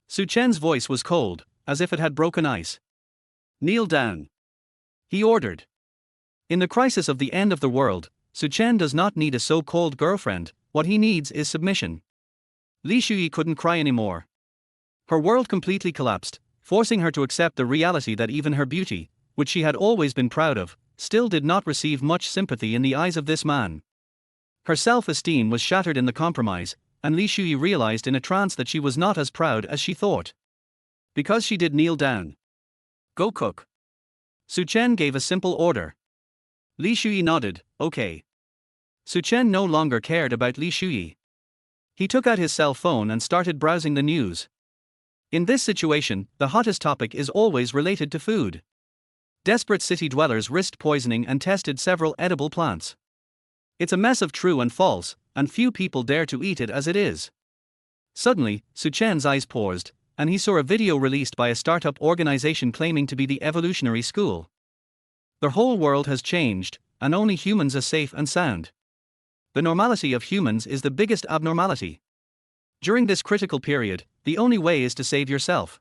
Speaker 1: Su Chen's voice was cold, as if it had broken ice. "Kneel down," he ordered. In the crisis of the end of the world, Su Chen does not need a so-called girlfriend. What he needs is submission. Li Shuyi couldn't cry anymore. Her world completely collapsed, forcing her to accept the reality that even her beauty, which she had always been proud of, still did not receive much sympathy in the eyes of this man. Her self-esteem was shattered in the compromise, and Li Shuyi realized in a trance that she was not as proud as she thought. Because she did kneel down. "Go cook." Su Chen gave a simple order. Li Shuyi nodded, "Okay." Su Chen no longer cared about Li Shuyi. He took out his cell phone and started browsing the news. In this situation, the hottest topic is always related to food. Desperate city dwellers risked poisoning and tested several edible plants. It's a mess of true and false, and few people dare to eat it as it is. Suddenly, Su Chen's eyes paused, and he saw a video released by a startup organization claiming to be the evolutionary school. The whole world has changed, and only humans are safe and sound. The normality of humans is the biggest abnormality. During this critical period, the only way is to save yourself.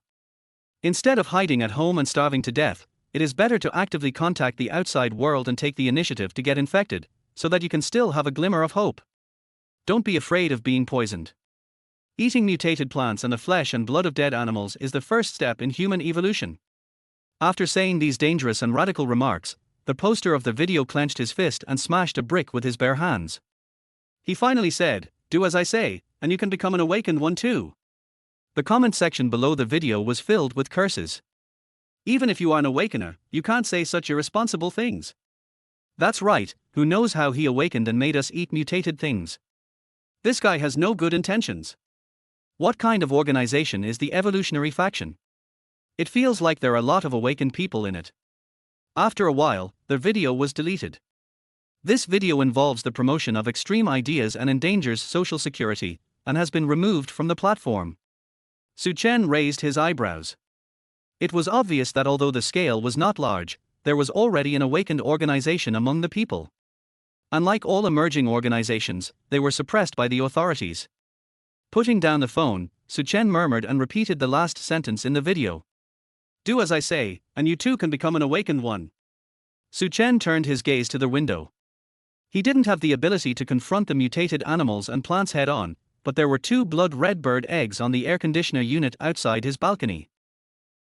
Speaker 1: Instead of hiding at home and starving to death, it is better to actively contact the outside world and take the initiative to get infected, so that you can still have a glimmer of hope. Don't be afraid of being poisoned. Eating mutated plants and the flesh and blood of dead animals is the first step in human evolution. After saying these dangerous and radical remarks, the poster of the video clenched his fist and smashed a brick with his bare hands. He finally said, "Do as I say, and you can become an awakened one too." The comment section below the video was filled with curses. "Even if you are an awakener, you can't say such irresponsible things." "That's right, who knows how he awakened and made us eat mutated things? This guy has no good intentions. What kind of organization is the evolutionary faction? It feels like there are a lot of awakened people in it." After a while, the video was deleted. This video involves the promotion of extreme ideas and endangers social security, and has been removed from the platform. Su Chen raised his eyebrows. It was obvious that although the scale was not large, there was already an awakened organization among the people. Unlike all emerging organizations, they were suppressed by the authorities. Putting down the phone, Su Chen murmured and repeated the last sentence in the video. "Do as I say, and you too can become an awakened one." Su Chen turned his gaze to the window. He didn't have the ability to confront the mutated animals and plants head on, but there were 2 blood-red bird eggs on the air conditioner unit outside his balcony.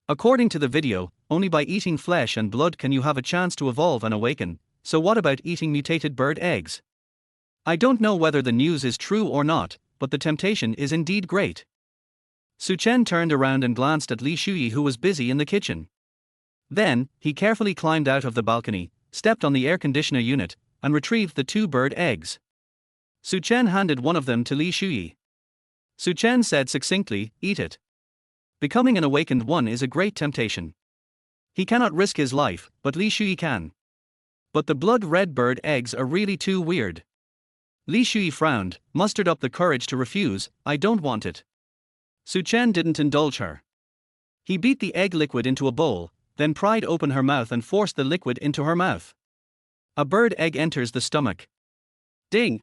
Speaker 1: According to the video, only by eating flesh and blood can you have a chance to evolve and awaken, so what about eating mutated bird eggs? I don't know whether the news is true or not, but the temptation is indeed great. Su Chen turned around and glanced at Li Shuyi, who was busy in the kitchen. Then, he carefully climbed out of the balcony, stepped on the air conditioner unit, and retrieved the 2 bird eggs. Su Chen handed one of them to Li Shuyi. Su Chen said succinctly, "Eat it." Becoming an awakened one is a great temptation. He cannot risk his life, but Li Shuyi can. But the blood-red bird eggs are really too weird. Li Shuyi frowned, mustered up the courage to refuse. "I don't want it." Su Chen didn't indulge her. He beat the egg liquid into a bowl, then pried open her mouth and forced the liquid into her mouth. A bird egg enters the stomach. Ding!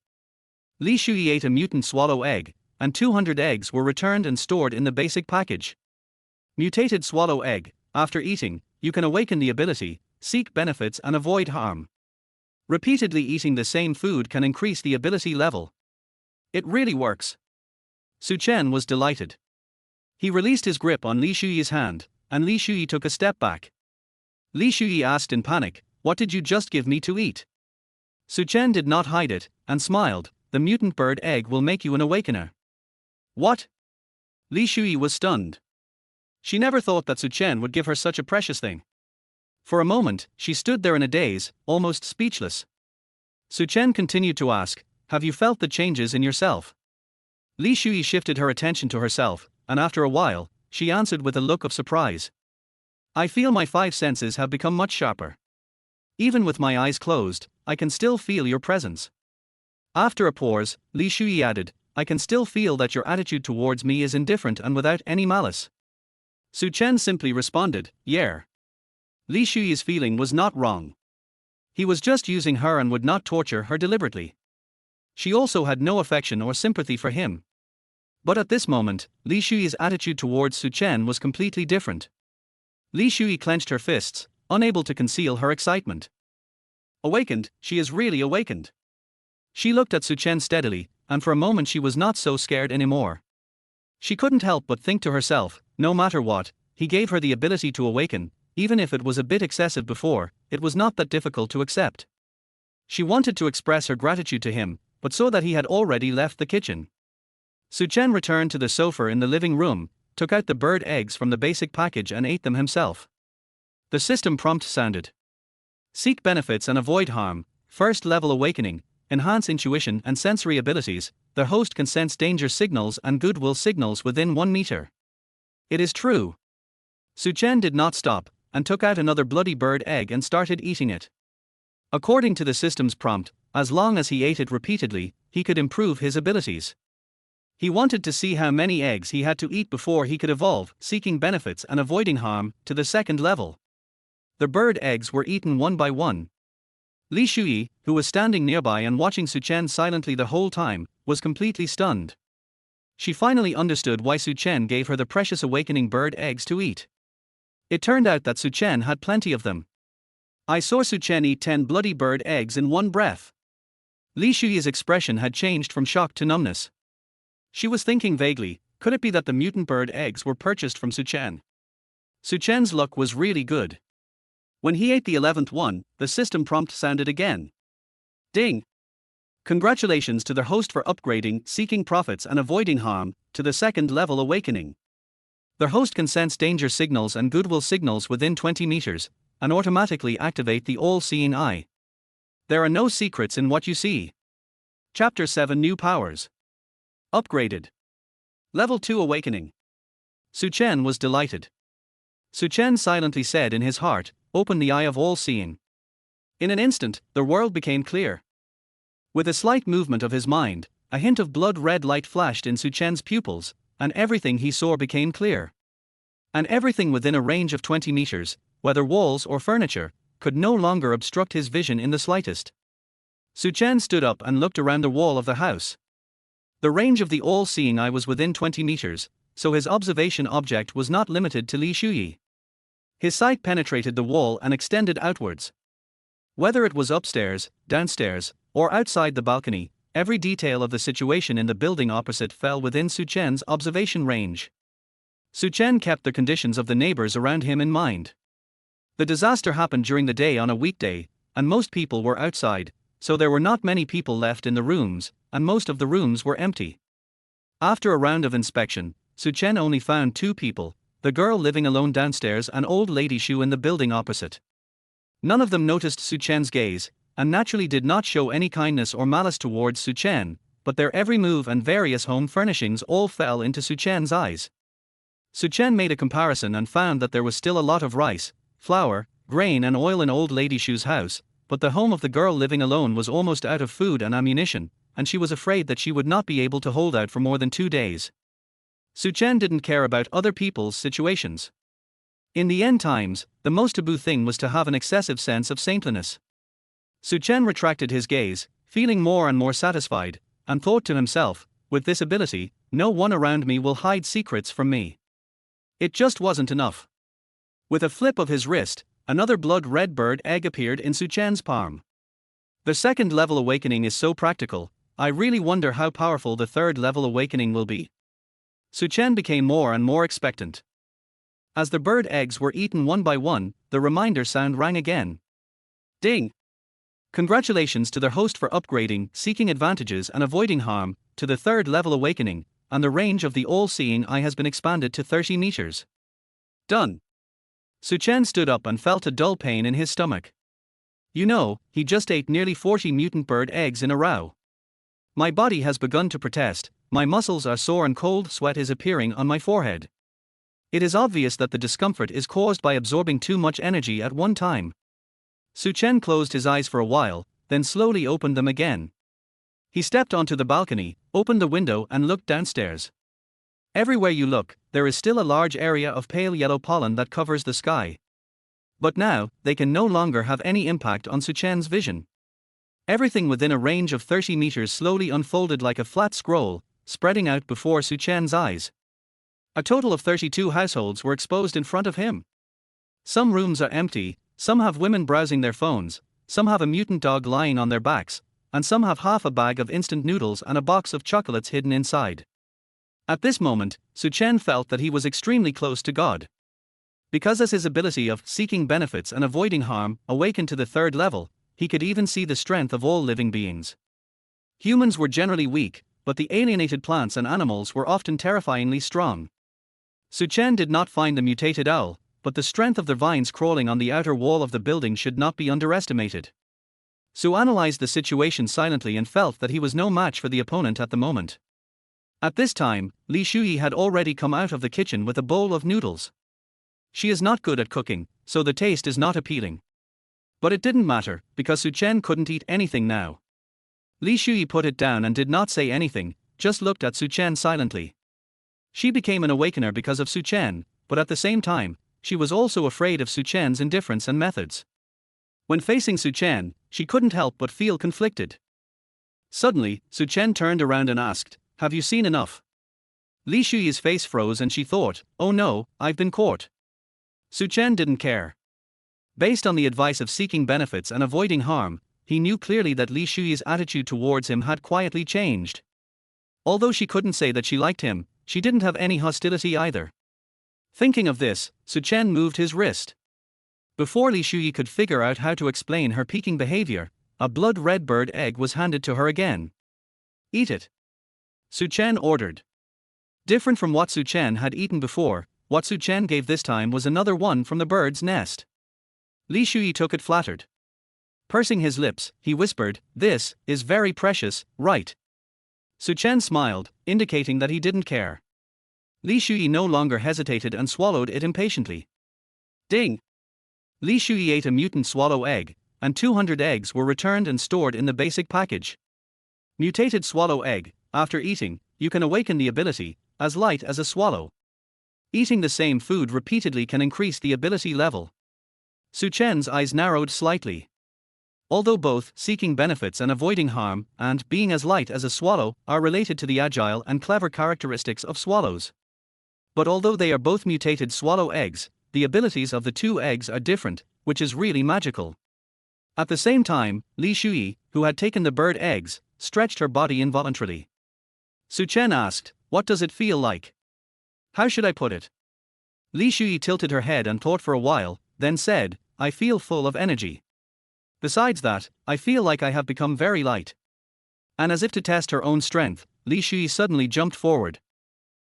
Speaker 1: Li Shuyi ate a mutant swallow egg, and 200 eggs were returned and stored in the basic package. Mutated swallow egg. After eating, you can awaken the ability, seek benefits and avoid harm. Repeatedly eating the same food can increase the ability level. It really works. Su Chen was delighted. He released his grip on Li Shuyi's hand, and Li Shuyi took a step back. Li Shuyi asked in panic, "What did you just give me to eat?" Su Chen did not hide it, and smiled, "The mutant bird egg will make you an awakener." What? Li Shuyi was stunned. She never thought that Su Chen would give her such a precious thing. For a moment, she stood there in a daze, almost speechless. Su Chen continued to ask, "Have you felt the changes in yourself?" Li Shuyi shifted her attention to herself, and after a while, she answered with a look of surprise. "I feel my 5 senses have become much sharper. Even with my eyes closed, I can still feel your presence." After a pause, Li Shuyi added, "I can still feel that your attitude towards me is indifferent and without any malice." Su Chen simply responded, "Yeah." Li Shuyi's feeling was not wrong. He was just using her and would not torture her deliberately. She also had no affection or sympathy for him. But at this moment, Li Shuyi's attitude towards Su Chen was completely different. Li Shuyi clenched her fists, unable to conceal her excitement. Awakened, she is really awakened. She looked at Su Chen steadily, and for a moment she was not so scared anymore. She couldn't help but think to herself, no matter what, he gave her the ability to awaken, even if it was a bit excessive before, it was not that difficult to accept. She wanted to express her gratitude to him, but saw that he had already left the kitchen. Su Chen returned to the sofa in the living room, took out the bird eggs from the basic package and ate them himself. The system prompt sounded. Seek benefits and avoid harm, first level awakening, enhance intuition and sensory abilities, the host can sense danger signals and goodwill signals within 1 meter. It is true. Su Chen did not stop, and took out another bloody bird egg and started eating it. According to the system's prompt, as long as he ate it repeatedly, he could improve his abilities. He wanted to see how many eggs he had to eat before he could evolve, seeking benefits and avoiding harm, to the 2nd level. The bird eggs were eaten one by one. Li Shuyi, who was standing nearby and watching Su Chen silently the whole time, was completely stunned. She finally understood why Su Chen gave her the precious awakening bird eggs to eat. It turned out that Su Chen had plenty of them. "I saw Su Chen eat 10 bloody bird eggs in one breath." Li Shuyi's expression had changed from shock to numbness. She was thinking vaguely, could it be that the mutant bird eggs were purchased from Su Chen? Su Chen's luck was really good. When he ate the 11th one, the system prompt sounded again. Ding! Congratulations to the host for upgrading, seeking profits and avoiding harm, to the 2nd level awakening. The host can sense danger signals and goodwill signals within 20 meters, and automatically activate the all-seeing eye. There are no secrets in what you see. Chapter 7 New Powers. Upgraded. Level 2 Awakening. Su Chen was delighted. Su Chen silently said in his heart, "Open the eye of all-seeing." In an instant, the world became clear. With a slight movement of his mind, a hint of blood-red light flashed in Su Chen's pupils, and everything he saw became clear. And everything within a range of 20 meters, whether walls or furniture, could no longer obstruct his vision in the slightest. Su Chen stood up and looked around the wall of the house. The range of the all-seeing eye was within 20 meters, so his observation object was not limited to Li Shuyi. His sight penetrated the wall and extended outwards. Whether it was upstairs, downstairs, or outside the balcony, every detail of the situation in the building opposite fell within Su Chen's observation range. Su Chen kept the conditions of the neighbors around him in mind. The disaster happened during the day on a weekday, and most people were outside, so there were not many people left in the rooms, and most of the rooms were empty. After a round of inspection, Su Chen only found 2 people, the girl living alone downstairs and old lady Shu in the building opposite. None of them noticed Su Chen's gaze, and naturally did not show any kindness or malice towards Su Chen, but their every move and various home furnishings all fell into Su Chen's eyes. Su Chen made a comparison and found that there was still a lot of rice, flour, grain and oil in old lady Shu's house, but the home of the girl living alone was almost out of food and ammunition, and she was afraid that she would not be able to hold out for more than 2 days. Su Chen didn't care about other people's situations. In the end times, the most taboo thing was to have an excessive sense of saintliness. Suchen retracted his gaze, feeling more and more satisfied, and thought to himself, with this ability, no one around me will hide secrets from me. It just wasn't enough. With a flip of his wrist, another blood-red bird egg appeared in Suchen's palm. The second level awakening is so practical, I really wonder how powerful the third level awakening will be. Suchen became more and more expectant. As the bird eggs were eaten one by one, the reminder sound rang again. Ding! Congratulations to their host for upgrading, seeking advantages and avoiding harm, to the third level awakening, and the range of the all-seeing eye has been expanded to 30 meters. Done. Suchen stood up and felt a dull pain in his stomach. You know, he just ate nearly 40 mutant bird eggs in a row. My body has begun to protest, my muscles are sore and cold sweat is appearing on my forehead. It is obvious that the discomfort is caused by absorbing too much energy at one time. Suchen closed his eyes for a while, then slowly opened them again. He stepped onto the balcony, opened the window and looked downstairs. Everywhere you look, there is still a large area of pale yellow pollen that covers the sky. But now, they can no longer have any impact on Suchen's vision. Everything within a range of 30 meters slowly unfolded like a flat scroll, spreading out before Suchen's eyes. A total of 32 households were exposed in front of him. Some rooms are empty, some have women browsing their phones, some have a mutant dog lying on their backs, and some have half a bag of instant noodles and a box of chocolates hidden inside. At this moment, Suchen felt that he was extremely close to God. Because as his ability of seeking benefits and avoiding harm awakened to the third level, he could even see the strength of all living beings. Humans were generally weak, but the alienated plants and animals were often terrifyingly strong. Suchen did not find the mutated owl, but the strength of the vines crawling on the outer wall of the building should not be underestimated. Su analyzed the situation silently and felt that he was no match for the opponent at the moment. At this time, Li Shuyi had already come out of the kitchen with a bowl of noodles. She is not good at cooking, so the taste is not appealing. But it didn't matter, because Suchen couldn't eat anything now. Li Shuyi put it down and did not say anything, just looked at Suchen silently. She became an awakener because of Suchen, but at the same time, she was also afraid of Suchen's indifference and methods. When facing Suchen, she couldn't help but feel conflicted. Suddenly, Suchen turned around and asked, "Have you seen enough?" Li Shuyi's face froze and she thought, "Oh no, I've been caught." Suchen didn't care. Based on the advice of seeking benefits and avoiding harm, he knew clearly that Li Shuyi's attitude towards him had quietly changed. Although she couldn't say that she liked him, she didn't have any hostility either. Thinking of this, Suchen moved his wrist. Before Li Shuyi could figure out how to explain her peeking behavior, a blood-red bird egg was handed to her again. "Eat it," Suchen ordered. Different from what Suchen had eaten before, what Suchen gave this time was another one from the bird's nest. Li Shuyi took it flattered. Pursing his lips, he whispered, "This is very precious, right?" Suchen smiled, indicating that he didn't care. Li Shuyi no longer hesitated and swallowed it impatiently. Ding! Li Shuyi ate a mutant swallow egg, and 200 eggs were returned and stored in the basic package. Mutated swallow egg, after eating, you can awaken the ability, as light as a swallow. Eating the same food repeatedly can increase the ability level. Suchen's eyes narrowed slightly. Although both seeking benefits and avoiding harm, and being as light as a swallow, are related to the agile and clever characteristics of swallows. But although they are both mutated swallow eggs, the abilities of the two eggs are different, which is really magical. At the same time, Li Shuyi, who had taken the bird eggs, stretched her body involuntarily. Suchen asked, "What does it feel like? How should I put it?" Li Shuyi tilted her head and thought for a while, then said, "I feel full of energy. Besides that, I feel like I have become very light." And as if to test her own strength, Li Shuyi suddenly jumped forward.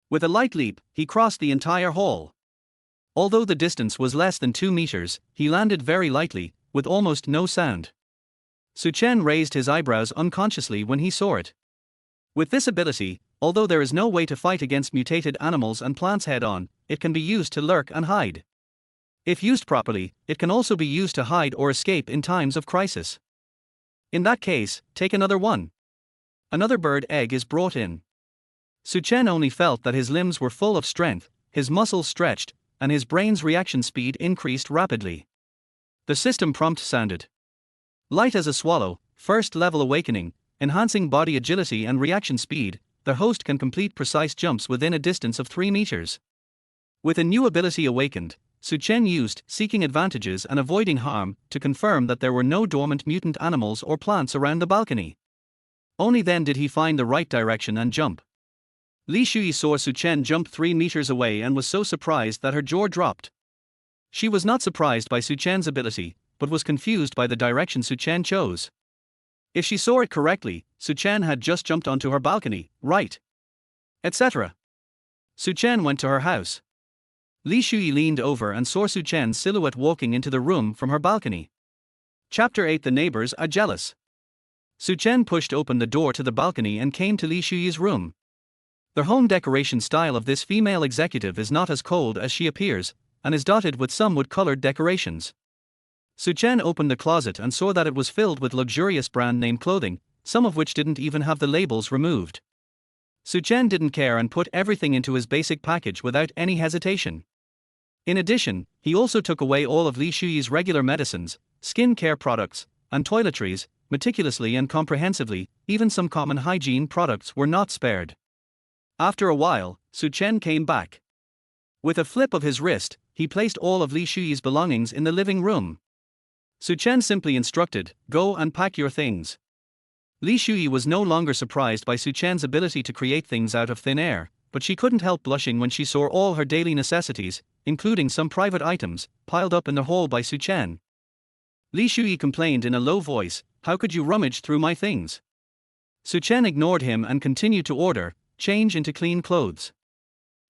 Speaker 1: With a light leap, he crossed the entire hall. Although the distance was less than 2 meters, he landed very lightly, with almost no sound. Suchen raised his eyebrows unconsciously when he saw it. With this ability, although there is no way to fight against mutated animals and plants head-on, it can be used to lurk and hide. If used properly, it can also be used to hide or escape in times of crisis. In that case, take another one. Another bird egg is brought in. Suchen only felt that his limbs were full of strength, his muscles stretched, and his brain's reaction speed increased rapidly. The system prompt sounded. Light as a swallow, first level awakening, enhancing body agility and reaction speed. The host can complete precise jumps within a distance of 3 meters. With a new ability awakened, Suchen used seeking advantages and avoiding harm to confirm that there were no dormant mutant animals or plants around the balcony. Only then did he find the right direction and jump. Li Shui saw Suchen jump 3 meters away and was so surprised that her jaw dropped. She was not surprised by Suchen's ability, but was confused by the direction Suchen chose. If she saw it correctly, Suchen had just jumped onto her balcony, right? Etc. Suchen went to her house. Li Shui leaned over and saw Suchen's silhouette walking into the room from her balcony. Chapter 8. The neighbors are jealous. Suchen pushed open the door to the balcony and came to Li Shui's room. The home decoration style of this female executive is not as cold as she appears, and is dotted with some wood-colored decorations. Suchen opened the closet and saw that it was filled with luxurious brand-name clothing, some of which didn't even have the labels removed. Suchen didn't care and put everything into his basic package without any hesitation. In addition, he also took away all of Li Shui's regular medicines, skin care products, and toiletries, meticulously and comprehensively. Even some common hygiene products were not spared. After a while, Suchen came back. With a flip of his wrist, he placed all of Li Shui's belongings in the living room. Suchen simply instructed, "Go and pack your things." Li Shui was no longer surprised by Suchen's ability to create things out of thin air, but she couldn't help blushing when she saw all her daily necessities, including some private items, piled up in the hall by Suchen. Li Shui complained in a low voice, "How could you rummage through my things?" Suchen ignored him and continued to order, "Change into clean clothes."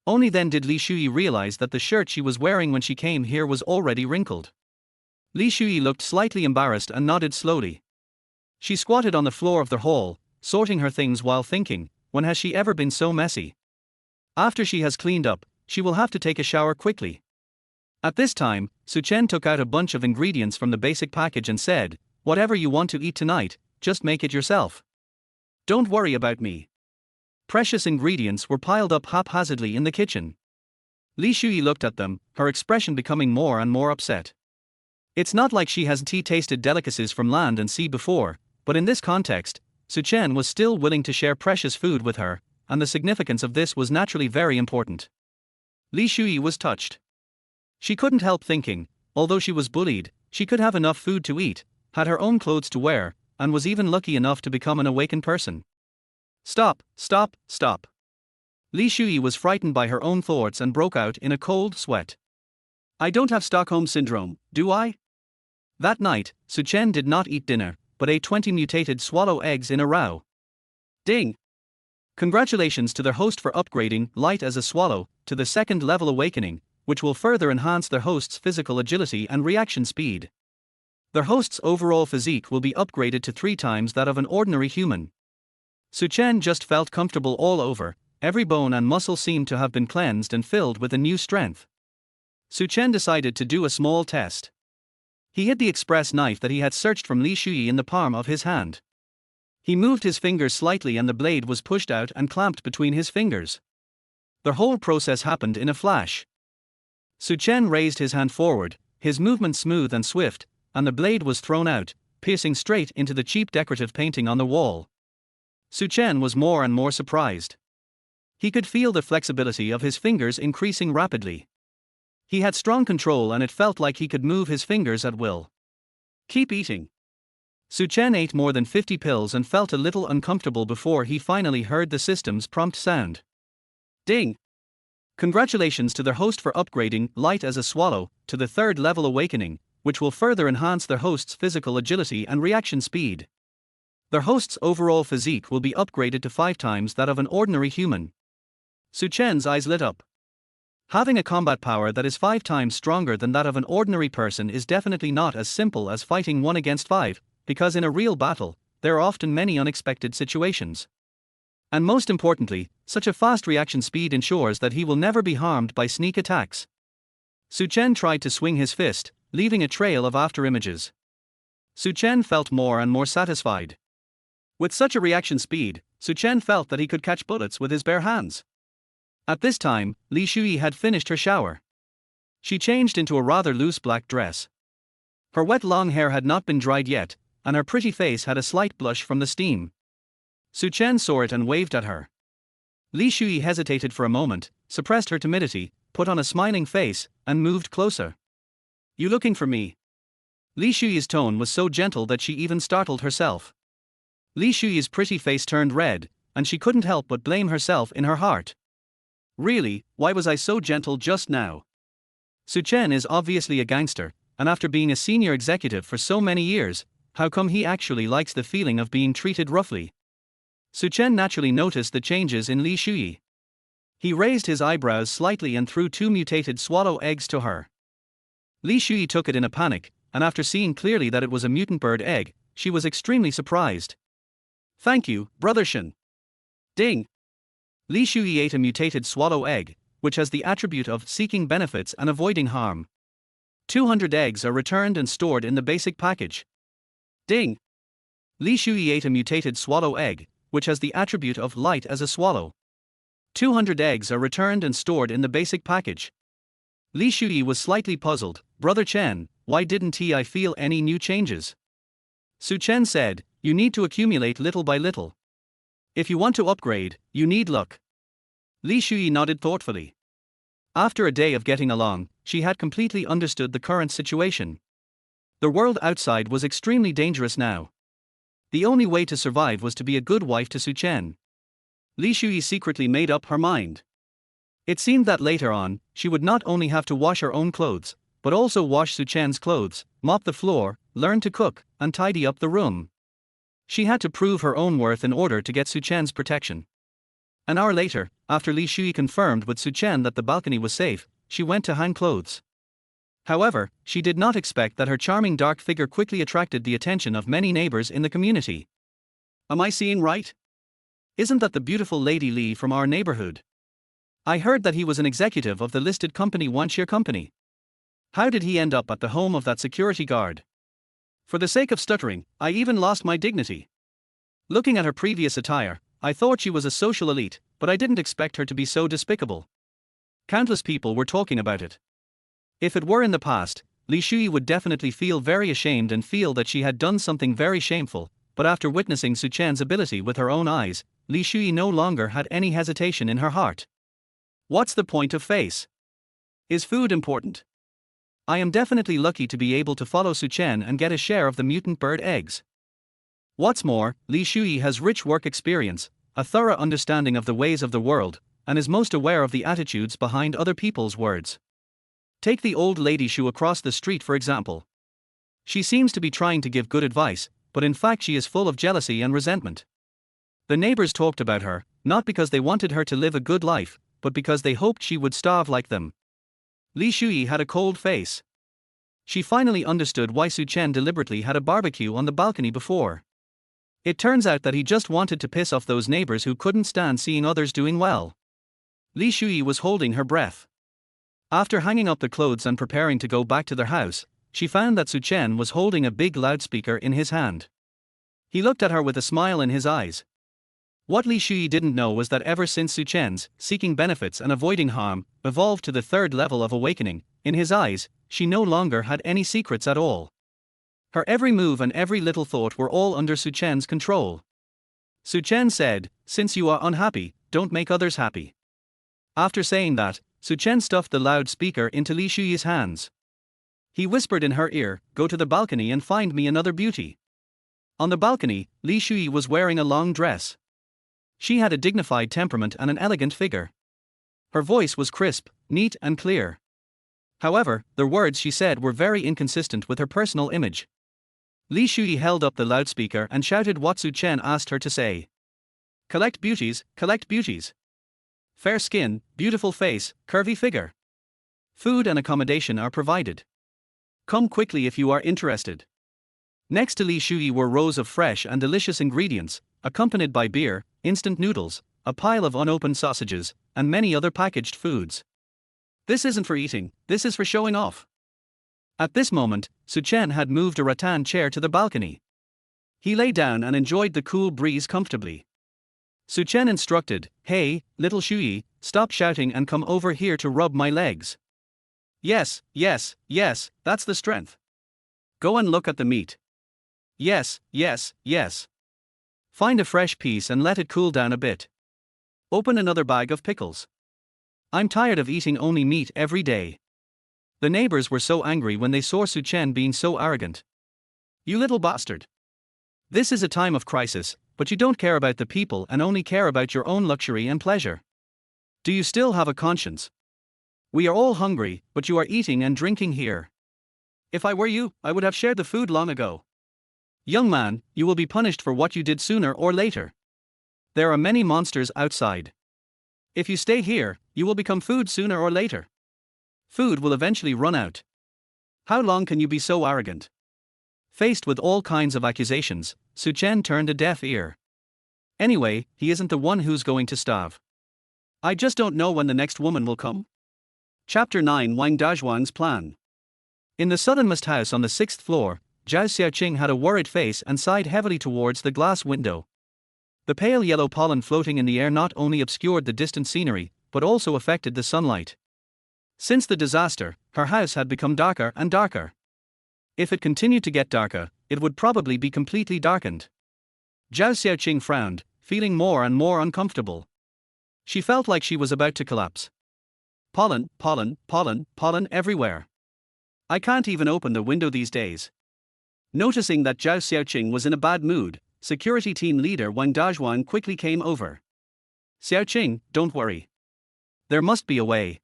Speaker 1: Only then did Li Shui realize that the shirt she was wearing when she came here was already wrinkled. Li Shui looked slightly embarrassed and nodded slowly. She squatted on the floor of the hall, sorting her things while thinking, when has she ever been so messy? After she has cleaned up, she will have to take a shower quickly. At this time, Suchen took out a bunch of ingredients from the basic package and said, "Whatever you want to eat tonight, just make it yourself. Don't worry about me." Precious ingredients were piled up haphazardly in the kitchen. Li Shui looked at them, her expression becoming more and more upset. It's not like she hasn't tasted delicacies from land and sea before, but in this context, Suchen was still willing to share precious food with her, and the significance of this was naturally very important. Li Shui was touched. She couldn't help thinking, although she was bullied, she could have enough food to eat, had her own clothes to wear, and was even lucky enough to become an awakened person. Stop, stop, stop. Li Shui was frightened by her own thoughts and broke out in a cold sweat. I don't have Stockholm Syndrome, do I? That night, Suchen did not eat dinner, but ate 20 mutated swallow eggs in a row. Ding! Congratulations to their host for upgrading Light as a Swallow to the 2nd level awakening, which will further enhance their host's physical agility and reaction speed. Their host's overall physique will be upgraded to 3 times that of an ordinary human. Suchen just felt comfortable all over, every bone and muscle seemed to have been cleansed and filled with a new strength. Suchen decided to do a small test. He hid the express knife that he had searched from Li Shui in the palm of his hand. He moved his fingers slightly and the blade was pushed out and clamped between his fingers. The whole process happened in a flash. Suchen raised his hand forward, his movement smooth and swift, and the blade was thrown out, piercing straight into the cheap decorative painting on the wall. Suchen was more and more surprised. He could feel the flexibility of his fingers increasing rapidly. He had strong control and it felt like he could move his fingers at will. Keep eating. Suchen ate more than 50 pills and felt a little uncomfortable before he finally heard the system's prompt sound. Ding! Congratulations to their host for upgrading Light as a Swallow to the 3rd level awakening, which will further enhance their host's physical agility and reaction speed. Their host's overall physique will be upgraded to 5 times that of an ordinary human. Suchen's eyes lit up. Having a combat power that is 5 times stronger than that of an ordinary person is definitely not as simple as fighting 1 against 5, because in a real battle, there are often many unexpected situations. And most importantly, such a fast reaction speed ensures that he will never be harmed by sneak attacks. Suchen tried to swing his fist, leaving a trail of afterimages. Suchen felt more and more satisfied. With such a reaction speed, Suchen felt that he could catch bullets with his bare hands. At this time, Li Shui had finished her shower. She changed into a rather loose black dress. Her wet long hair had not been dried yet, and her pretty face had a slight blush from the steam. Su Chen saw it and waved at her. Li Shui hesitated for a moment, suppressed her timidity, put on a smiling face, and moved closer. "You looking for me?" Li Shui's tone was so gentle that she even startled herself. Li Shui's pretty face turned red, and she couldn't help but blame herself in her heart. Really, why was I so gentle just now? Su Chen is obviously a gangster, and after being a senior executive for so many years, how come he actually likes the feeling of being treated roughly? Su Chen naturally noticed the changes in Li Shui. He raised his eyebrows slightly and threw 2 mutated swallow eggs to her. Li Shui took it in a panic, and after seeing clearly that it was a mutant bird egg, she was extremely surprised. "Thank you, Brother Shen." Ding! Li Shui ate a mutated swallow egg, which has the attribute of seeking benefits and avoiding harm. 200 eggs are returned and stored in the basic package. Ding! Li Shui ate a mutated swallow egg, which has the attribute of light as a swallow. 200 eggs are returned and stored in the basic package. Li Shui was slightly puzzled. "Brother Chen, why didn't I feel any new changes?" Su Chen said, "You need to accumulate little by little. If you want to upgrade, you need luck." Li Shui nodded thoughtfully. After a day of getting along, she had completely understood the current situation. The world outside was extremely dangerous now. The only way to survive was to be a good wife to Su Chen. Li Shui secretly made up her mind. It seemed that later on, she would not only have to wash her own clothes, but also wash Su Chen's clothes, mop the floor, learn to cook, and tidy up the room. She had to prove her own worth in order to get Su Chen's protection. An hour later, after Li Shui confirmed with Su Chen that the balcony was safe, she went to hang clothes. However, she did not expect that her charming dark figure quickly attracted the attention of many neighbors in the community. "Am I seeing right? Isn't that the beautiful Lady Li from our neighborhood? I heard that he was an executive of the listed company Wanshire Company. How did he end up at the home of that security guard? For the sake of stuttering, I even lost my dignity. Looking at her previous attire, I thought she was a social elite, but I didn't expect her to be so despicable." Countless people were talking about it. If it were in the past, Li Shui would definitely feel very ashamed and feel that she had done something very shameful, but after witnessing Su Chen's ability with her own eyes, Li Shui no longer had any hesitation in her heart. What's the point of face? Is food important? I am definitely lucky to be able to follow Su Chen and get a share of the mutant bird eggs. What's more, Li Shui has rich work experience, a thorough understanding of the ways of the world, and is most aware of the attitudes behind other people's words. Take the old lady Shu across the street for example. She seems to be trying to give good advice, but in fact she is full of jealousy and resentment. The neighbors talked about her, not because they wanted her to live a good life, but because they hoped she would starve like them. Li Shui had a cold face. She finally understood why Su Chen deliberately had a barbecue on the balcony before. It turns out that he just wanted to piss off those neighbors who couldn't stand seeing others doing well. Li Shui was holding her breath. After hanging up the clothes and preparing to go back to their house, she found that Su Chen was holding a big loudspeaker in his hand. He looked at her with a smile in his eyes. What Li Shui didn't know was that ever since Su Chen's seeking benefits and avoiding harm evolved to the 3rd level of awakening, in his eyes, she no longer had any secrets at all. Her every move and every little thought were all under Su Chen's control. Su Chen said, "Since you are unhappy, don't make others happy." After saying that, Su Chen stuffed the loudspeaker into Li Shui's hands. He whispered in her ear, "Go to the balcony and find me another beauty." On the balcony, Li Shui was wearing a long dress. She had a dignified temperament and an elegant figure. Her voice was crisp, neat and clear. However, the words she said were very inconsistent with her personal image. Li Shui held up the loudspeaker and shouted what Su Chen asked her to say. Collect beauties, collect beauties. Fair skin, beautiful face, curvy figure. Food and accommodation are provided. Come quickly if you are interested." Next to Li Shui were rows of fresh and delicious ingredients, accompanied by beer, instant noodles, a pile of unopened sausages, and many other packaged foods. "This isn't for eating, this is for showing off." At this moment, Su Chen had moved a rattan chair to the balcony. He lay down and enjoyed the cool breeze comfortably. Su Chen instructed, "Hey, little Shui, stop shouting and come over here to rub my legs." Yes, yes, yes, that's the strength. Go and look at the meat. Yes, yes, yes. Find a fresh piece and let it cool down a bit. Open another bag of pickles. I'm tired of eating only meat every day. The neighbors were so angry when they saw Suchen being so arrogant. You little bastard. This is a time of crisis, but you don't care about the people and only care about your own luxury and pleasure. Do you still have a conscience? We are all hungry, but you are eating and drinking here. If I were you, I would have shared the food long ago. Young man, you will be punished for what you did sooner or later. There are many monsters outside. If you stay here, you will become food sooner or later. Food will eventually run out. How long can you be so arrogant? Faced with all kinds of accusations, Suchen turned a deaf ear. Anyway, he isn't the one who's going to starve. I just don't know when the next woman will come. Chapter 9 Wang Dazhuang's Plan. In the southernmost house on the 6th floor, Zhao Xiaoqing had a worried face and sighed heavily towards the glass window. The pale yellow pollen floating in the air not only obscured the distant scenery, but also affected the sunlight. Since the disaster, her house had become darker and darker. If it continued to get darker, it would probably be completely darkened. Zhao Xiaoqing frowned, feeling more and more uncomfortable. She felt like she was about to collapse. Pollen, pollen, pollen, pollen everywhere. I can't even open the window these days. Noticing that Zhao Xiaoqing was in a bad mood, security team leader Wang Dazhuang quickly came over. Xiaoqing, don't worry. There must be a way.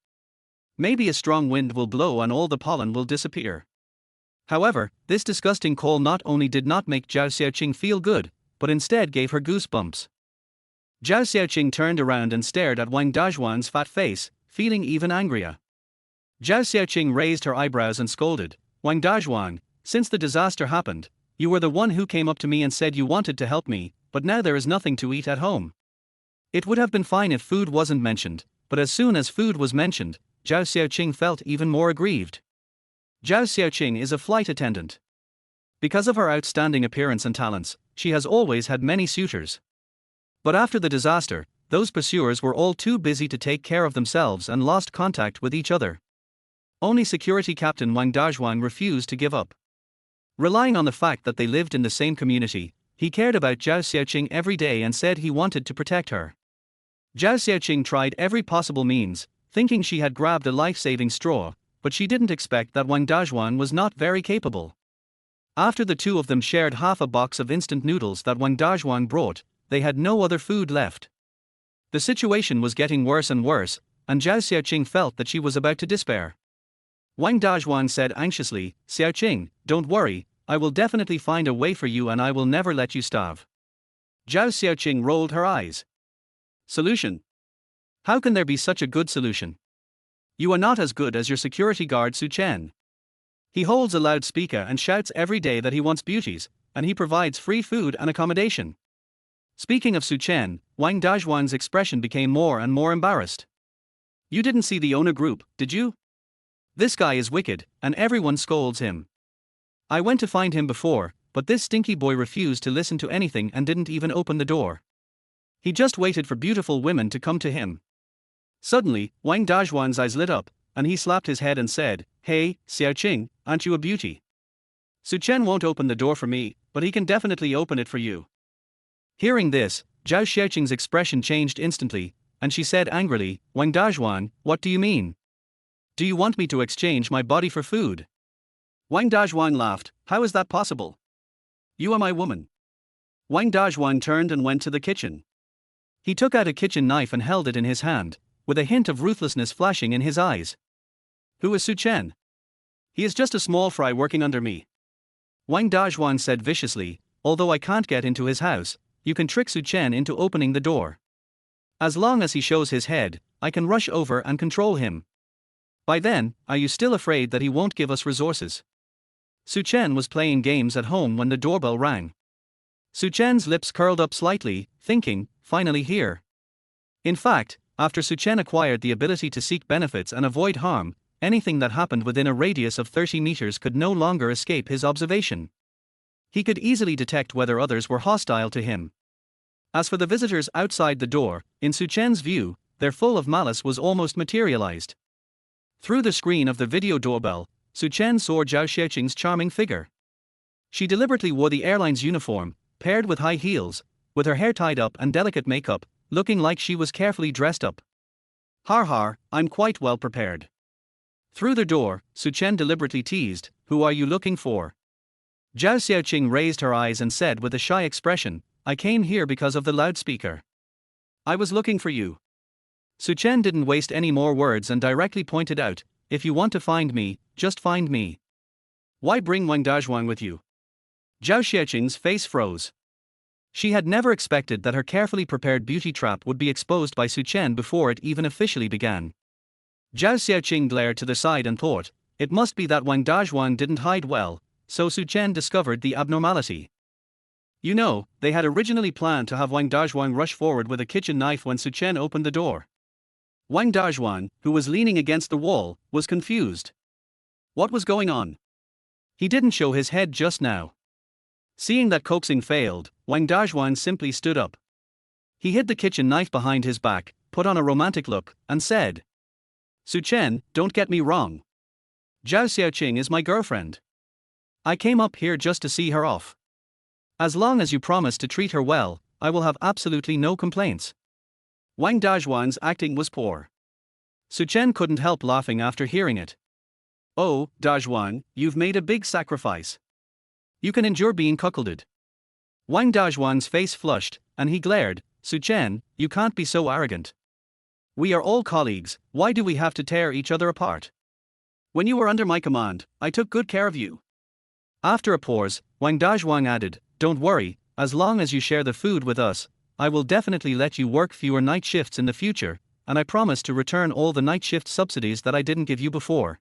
Speaker 1: Maybe a strong wind will blow and all the pollen will disappear. However, this disgusting call not only did not make Zhao Xiaoqing feel good, but instead gave her goosebumps. Zhao Xiaoqing turned around and stared at Wang Dazhuang's fat face, feeling even angrier. Zhao Xiaoqing raised her eyebrows and scolded, Wang Dazhuang, since the disaster happened, you were the one who came up to me and said you wanted to help me, but now there is nothing to eat at home. It would have been fine if food wasn't mentioned, but as soon as food was mentioned, Zhao Xiaoqing felt even more aggrieved. Zhao Xiaoqing is a flight attendant. Because of her outstanding appearance and talents, she has always had many suitors. But after the disaster, those pursuers were all too busy to take care of themselves and lost contact with each other. Only security captain Wang Dazhuang refused to give up. Relying on the fact that they lived in the same community, he cared about Zhao Xiaoqing every day and said he wanted to protect her. Zhao Xiaoqing tried every possible means, thinking she had grabbed a life-saving straw, but she didn't expect that Wang Dazhuang was not very capable. After the two of them shared half a box of instant noodles that Wang Dazhuang brought, they had no other food left. The situation was getting worse and worse, and Zhao Xiaoqing felt that she was about to despair. Wang Dazhuang said anxiously, Xiaoqing, don't worry, I will definitely find a way for you and I will never let you starve. Zhao Xiaoqing rolled her eyes. Solution? How can there be such a good solution? You are not as good as your security guard Suchen. He holds a loudspeaker and shouts every day that he wants beauties, and he provides free food and accommodation. Speaking of Suchen, Wang Dazhuang's expression became more and more embarrassed. You didn't see the owner group, did you? This guy is wicked, and everyone scolds him. I went to find him before, but this stinky boy refused to listen to anything and didn't even open the door. He just waited for beautiful women to come to him. Suddenly, Wang Dazhuang's eyes lit up, and he slapped his head and said, Hey, Xiaoqing, aren't you a beauty? Suchen won't open the door for me, but he can definitely open it for you. Hearing this, Zhao Xiaoqing's expression changed instantly, and she said angrily, Wang Dazhuang, what do you mean? Do you want me to exchange my body for food? Wang Dazhuang laughed, how is that possible? You are my woman. Wang Dazhuang turned and went to the kitchen. He took out a kitchen knife and held it in his hand, with a hint of ruthlessness flashing in his eyes. Who is Suchen? He is just a small fry working under me. Wang Dazhuang said viciously, although I can't get into his house, you can trick Suchen into opening the door. As long as he shows his head, I can rush over and control him. By then, are you still afraid that he won't give us resources? Suchen was playing games at home when the doorbell rang. Suchen's lips curled up slightly, thinking, finally here. In fact, after Suchen acquired the ability to seek benefits and avoid harm, anything that happened within a radius of 30 meters could no longer escape his observation. He could easily detect whether others were hostile to him. As for the visitors outside the door, in Suchen's view, their full of malice was almost materialized. Through the screen of the video doorbell, Su Chen saw Zhao Xiaoqing's charming figure. She deliberately wore the airline's uniform, paired with high heels, with her hair tied up and delicate makeup, looking like she was carefully dressed up. Har har, I'm quite well prepared. Through the door, Su Chen deliberately teased, "Who are you looking for?" Zhao Xiaoqing raised her eyes and said with a shy expression, "I came here because of the loudspeaker. I was looking for you." Su Chen didn't waste any more words and directly pointed out, "If you want to find me, just find me. Why bring Wang Dazhuang with you?" Zhao Xiaoqing's face froze. She had never expected that her carefully prepared beauty trap would be exposed by Su Chen before it even officially began. Zhao Xiaoqing glared to the side and thought, it must be that Wang Dazhuang didn't hide well, so Su Chen discovered the abnormality. You know, they had originally planned to have Wang Dazhuang rush forward with a kitchen knife when Su Chen opened the door. Wang Dazhuang, who was leaning against the wall, was confused. What was going on? He didn't show his head just now. Seeing that coaxing failed, Wang Dazhuang simply stood up. He hid the kitchen knife behind his back, put on a romantic look, and said, "Su Chen, don't get me wrong. Zhao Xiaoqing is my girlfriend. I came up here just to see her off. As long as you promise to treat her well, I will have absolutely no complaints." Wang Dazhuang's acting was poor. Su Chen couldn't help laughing after hearing it. "Oh, Dazhuang, you've made a big sacrifice. You can endure being cuckolded." Wang Dazhuang's face flushed, and he glared, "Su Chen, you can't be so arrogant. We are all colleagues, why do we have to tear each other apart? When you were under my command, I took good care of you." After a pause, Wang Dazhuang added, "Don't worry, as long as you share the food with us, I will definitely let you work fewer night shifts in the future, and I promise to return all the night shift subsidies that I didn't give you before."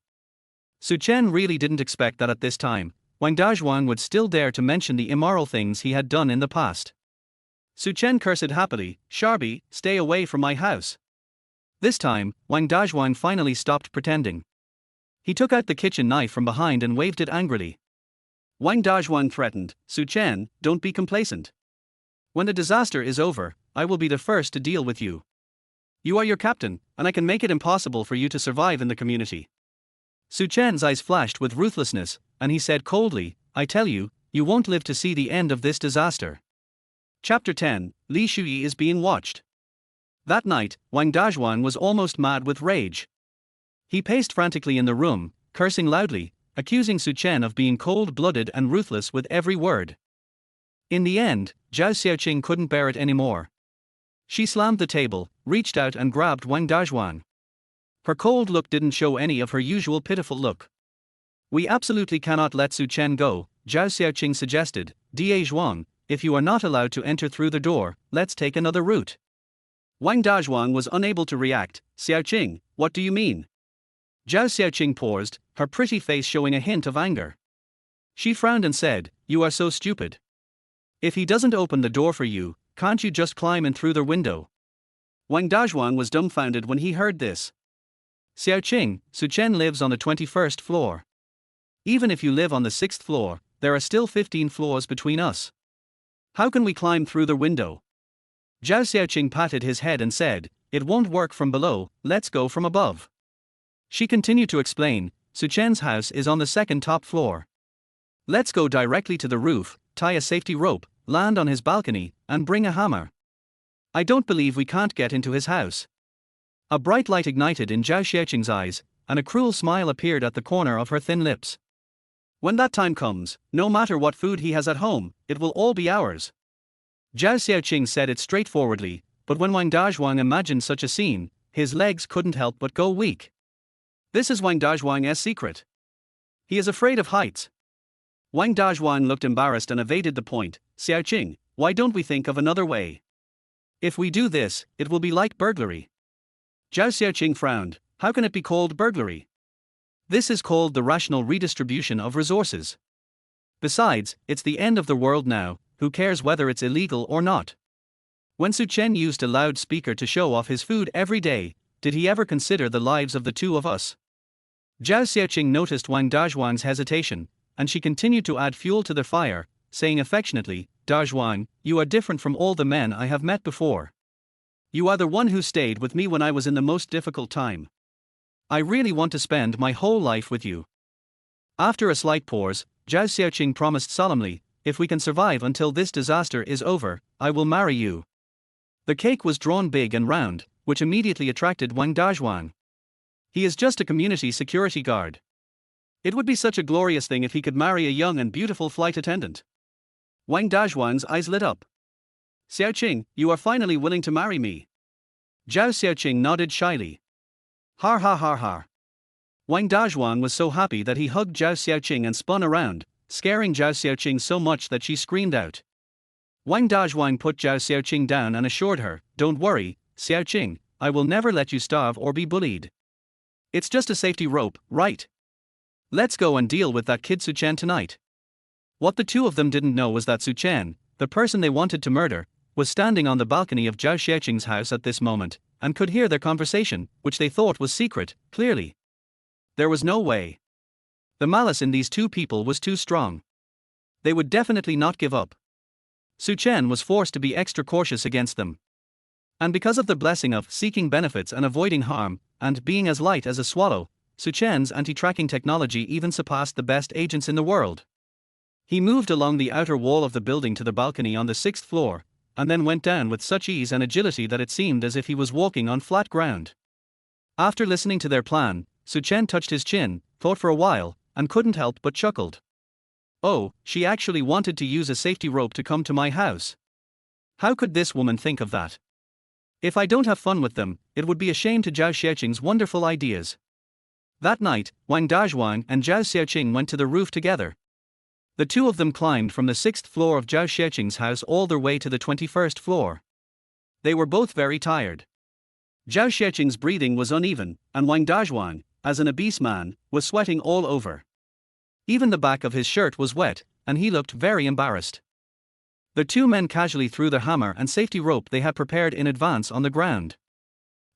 Speaker 1: Su Chen really didn't expect that at this time, Wang Dazhuang would still dare to mention the immoral things he had done in the past. Su Chen cursed happily, "Sharby, stay away from my house." This time, Wang Dazhuang finally stopped pretending. He took out the kitchen knife from behind and waved it angrily. Wang Dazhuang threatened, "Su Chen, don't be complacent. When the disaster is over, I will be the first to deal with you. You are your captain, and I can make it impossible for you to survive in the community." Su Chen's eyes flashed with ruthlessness, and he said coldly, "I tell you, you won't live to see the end of this disaster." Chapter 10, Li Shuyi is being watched. That night, Wang Dazhuang was almost mad with rage. He paced frantically in the room, cursing loudly, accusing Su Chen of being cold-blooded and ruthless with every word. In the end, Zhao Xiaoqing couldn't bear it anymore. She slammed the table, reached out and grabbed Wang Dazhuang. Her cold look didn't show any of her usual pitiful look. "We absolutely cannot let Su Chen go," Zhao Xiaoqing suggested. "Da Zhuang, if you are not allowed to enter through the door, let's take another route." Wang Dazhuang was unable to react. "Xiaoqing, what do you mean?" Zhao Xiaoqing paused, her pretty face showing a hint of anger. She frowned and said, "You are so stupid. If he doesn't open the door for you, can't you just climb in through the window?" Wang Dazhuang was dumbfounded when he heard this. "Xiaoqing, Su Chen lives on the 21st floor. Even if you live on the 6th floor, there are still 15 floors between us. How can we climb through the window?" Zhao Xiaoqing patted his head and said, "It won't work from below, let's go from above." She continued to explain, "Su Chen's house is on the second top floor. Let's go directly to the roof, tie a safety rope, land on his balcony, and bring a hammer. I don't believe we can't get into his house." A bright light ignited in Zhao Xiaoqing's eyes, and a cruel smile appeared at the corner of her thin lips. "When that time comes, no matter what food he has at home, it will all be ours." Zhao Xiaoqing said it straightforwardly, but when Wang Dazhuang imagined such a scene, his legs couldn't help but go weak. This is Wang Dazhuang's secret. He is afraid of heights. Wang Dazhuang looked embarrassed and evaded the point. "Xiaoqing, why don't we think of another way? If we do this, it will be like burglary." Zhao Xiaoqing frowned. "How can it be called burglary? This is called the rational redistribution of resources. Besides, it's the end of the world now, who cares whether it's illegal or not?" When Su Chen used a loudspeaker to show off his food every day, did he ever consider the lives of the two of us? Zhao Xiaoqing noticed Wang Dazhuang's hesitation, and she continued to add fuel to the fire, saying affectionately, "Dazhuang, you are different from all the men I have met before. You are the one who stayed with me when I was in the most difficult time. I really want to spend my whole life with you. After a slight pause, Zhao Xiaoqing promised solemnly, if we can survive until this disaster is over, I will marry you. The cake was drawn big and round, which immediately attracted Wang Dazhuang. He is just a community security guard. It would be such a glorious thing if he could marry a young and beautiful flight attendant. Wang Dazhuang's eyes lit up. Xiaoqing, you are finally willing to marry me. Zhao Xiaoqing nodded shyly. Har har har har. Wang Dazhuang was so happy that he hugged Zhao Xiaoqing and spun around, scaring Zhao Xiaoqing so much that she screamed out. Wang Dazhuang put Zhao Xiaoqing down and assured her, don't worry, Xiaoqing, I will never let you starve or be bullied. It's just a safety rope, right? Let's go and deal with that kid Suchen tonight. What the two of them didn't know was that Suchen, the person they wanted to murder, was standing on the balcony of Zhao Xiaoqing's house at this moment, and could hear their conversation, which they thought was secret, clearly. There was no way. The malice in these two people was too strong. They would definitely not give up. Suchen was forced to be extra cautious against them. And because of the blessing of seeking benefits and avoiding harm, and being as light as a swallow, Suchen's anti-tracking technology even surpassed the best agents in the world. He moved along the outer wall of the building to the balcony on the 6th floor, and then went down with such ease and agility that it seemed as if he was walking on flat ground. After listening to their plan, Suchen touched his chin, thought for a while, and couldn't help but chuckled. Oh, she actually wanted to use a safety rope to come to my house. How could this woman think of that? If I don't have fun with them, it would be a shame to Zhao Xiaoqing's wonderful ideas. That night, Wang Dazhuang and Zhao Xiaoqing went to the roof together. The two of them climbed from the 6th floor of Zhao Xiaoqing's house all their way to the 21st floor. They were both very tired. Zhao Xiaoqing's breathing was uneven, and Wang Dazhuang, as an obese man, was sweating all over. Even the back of his shirt was wet, and he looked very embarrassed. The two men casually threw the hammer and safety rope they had prepared in advance on the ground.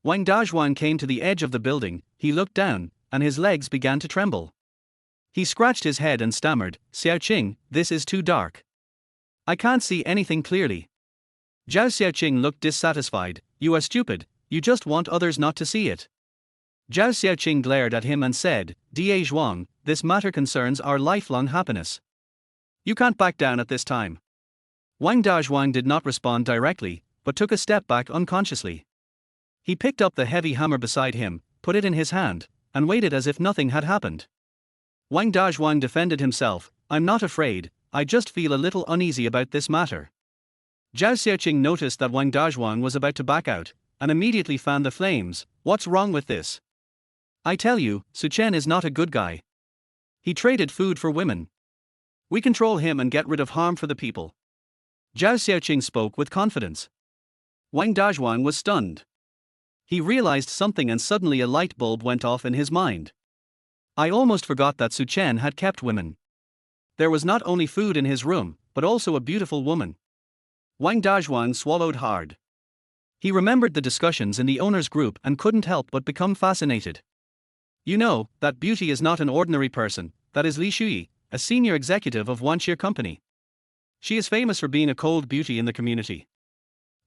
Speaker 1: Wang Dazhuang came to the edge of the building, he looked down, and his legs began to tremble. He scratched his head and stammered, Xiaoqing, this is too dark. I can't see anything clearly. Zhao Xiaoqing looked dissatisfied, you are stupid, you just want others not to see it. Zhao Xiaoqing glared at him and said, Da Zhuang, this matter concerns our lifelong happiness. You can't back down at this time. Wang Dazhuang did not respond directly, but took a step back unconsciously. He picked up the heavy hammer beside him, put it in his hand, and waited as if nothing had happened. Wang Dazhuang defended himself, I'm not afraid, I just feel a little uneasy about this matter. Zhao Xiaoqing noticed that Wang Dazhuang was about to back out, and immediately fanned the flames. What's wrong with this? I tell you, Suchen is not a good guy. He traded food for women. We control him and get rid of harm for the people. Zhao Xiaoqing spoke with confidence. Wang Dazhuang was stunned. He realized something and suddenly a light bulb went off in his mind. I almost forgot that Suchen had kept women. There was not only food in his room, but also a beautiful woman. Wang Dazhuang swallowed hard. He remembered the discussions in the owner's group and couldn't help but become fascinated. You know, that beauty is not an ordinary person, that is Li Shui, a senior executive of Wanxia Company. She is famous for being a cold beauty in the community.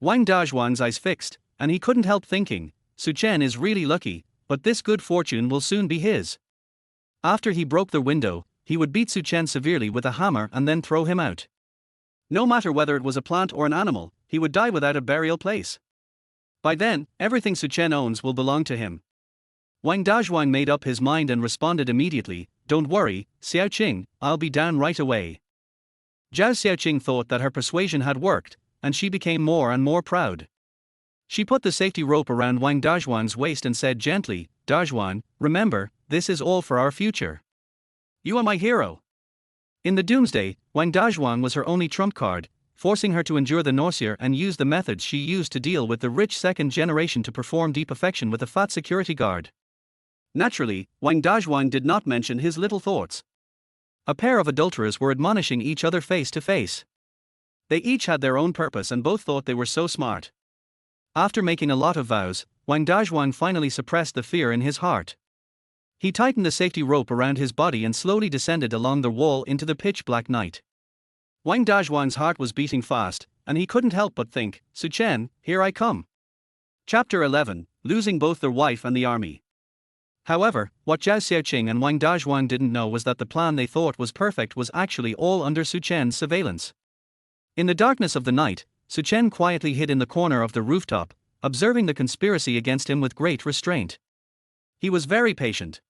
Speaker 1: Wang Dazhuang's eyes fixed, and he couldn't help thinking, Suchen is really lucky, but this good fortune will soon be his. After he broke the window, he would beat Suchen severely with a hammer and then throw him out. No matter whether it was a plant or an animal, he would die without a burial place. By then, everything Suchen owns will belong to him. Wang Dazhuang made up his mind and responded immediately, don't worry, Xiaoqing, I'll be down right away. Zhao Xiaoqing thought that her persuasion had worked, and she became more and more proud. She put the safety rope around Wang Dazhuang's waist and said gently, Dazhuang, remember, this is all for our future. You are my hero. In the doomsday, Wang Dazhuang was her only trump card, forcing her to endure the nausea and use the methods she used to deal with the rich second generation to perform deep affection with a fat security guard. Naturally, Wang Dazhuang did not mention his little thoughts. A pair of adulterers were admonishing each other face to face. They each had their own purpose and both thought they were so smart. After making a lot of vows, Wang Dazhuang finally suppressed the fear in his heart. He tightened the safety rope around his body and slowly descended along the wall into the pitch-black night. Wang Dazhuang's heart was beating fast, and he couldn't help but think, Suchen, here I come. Chapter 11, Losing Both the Wife and the Army. However, what Zhao Xiaoqing and Wang Dazhuang didn't know was that the plan they thought was perfect was actually all under Su Chen's surveillance. In the darkness of the night, Su Chen quietly hid in the corner of the rooftop, observing the conspiracy against him with great restraint. He was very patient.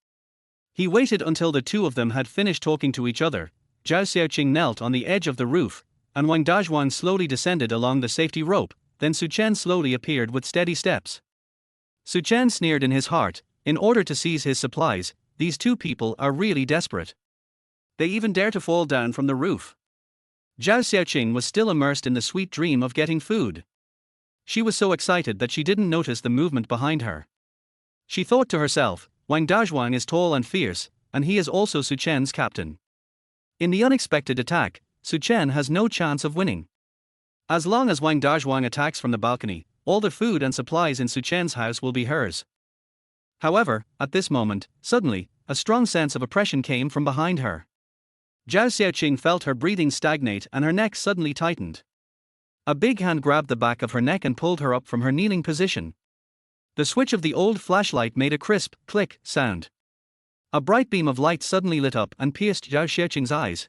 Speaker 1: He waited until the two of them had finished talking to each other. Zhao Xiaoqing knelt on the edge of the roof, and Wang Dazhuang slowly descended along the safety rope. Then Su Chen slowly appeared with steady steps. Su Chen sneered in his heart. In order to seize his supplies, these two people are really desperate. They even dare to fall down from the roof. Zhao Xiaoqing was still immersed in the sweet dream of getting food. She was so excited that she didn't notice the movement behind her. She thought to herself, Wang Dazhuang is tall and fierce, and he is also Su Chen's captain. In the unexpected attack, Su Chen has no chance of winning. As long as Wang Dazhuang attacks from the balcony, all the food and supplies in Su Chen's house will be hers. However, at this moment, suddenly, a strong sense of oppression came from behind her. Zhao Xiaoqing felt her breathing stagnate and her neck suddenly tightened. A big hand grabbed the back of her neck and pulled her up from her kneeling position. The switch of the old flashlight made a crisp, click sound. A bright beam of light suddenly lit up and pierced Zhao Xiaoqing's eyes.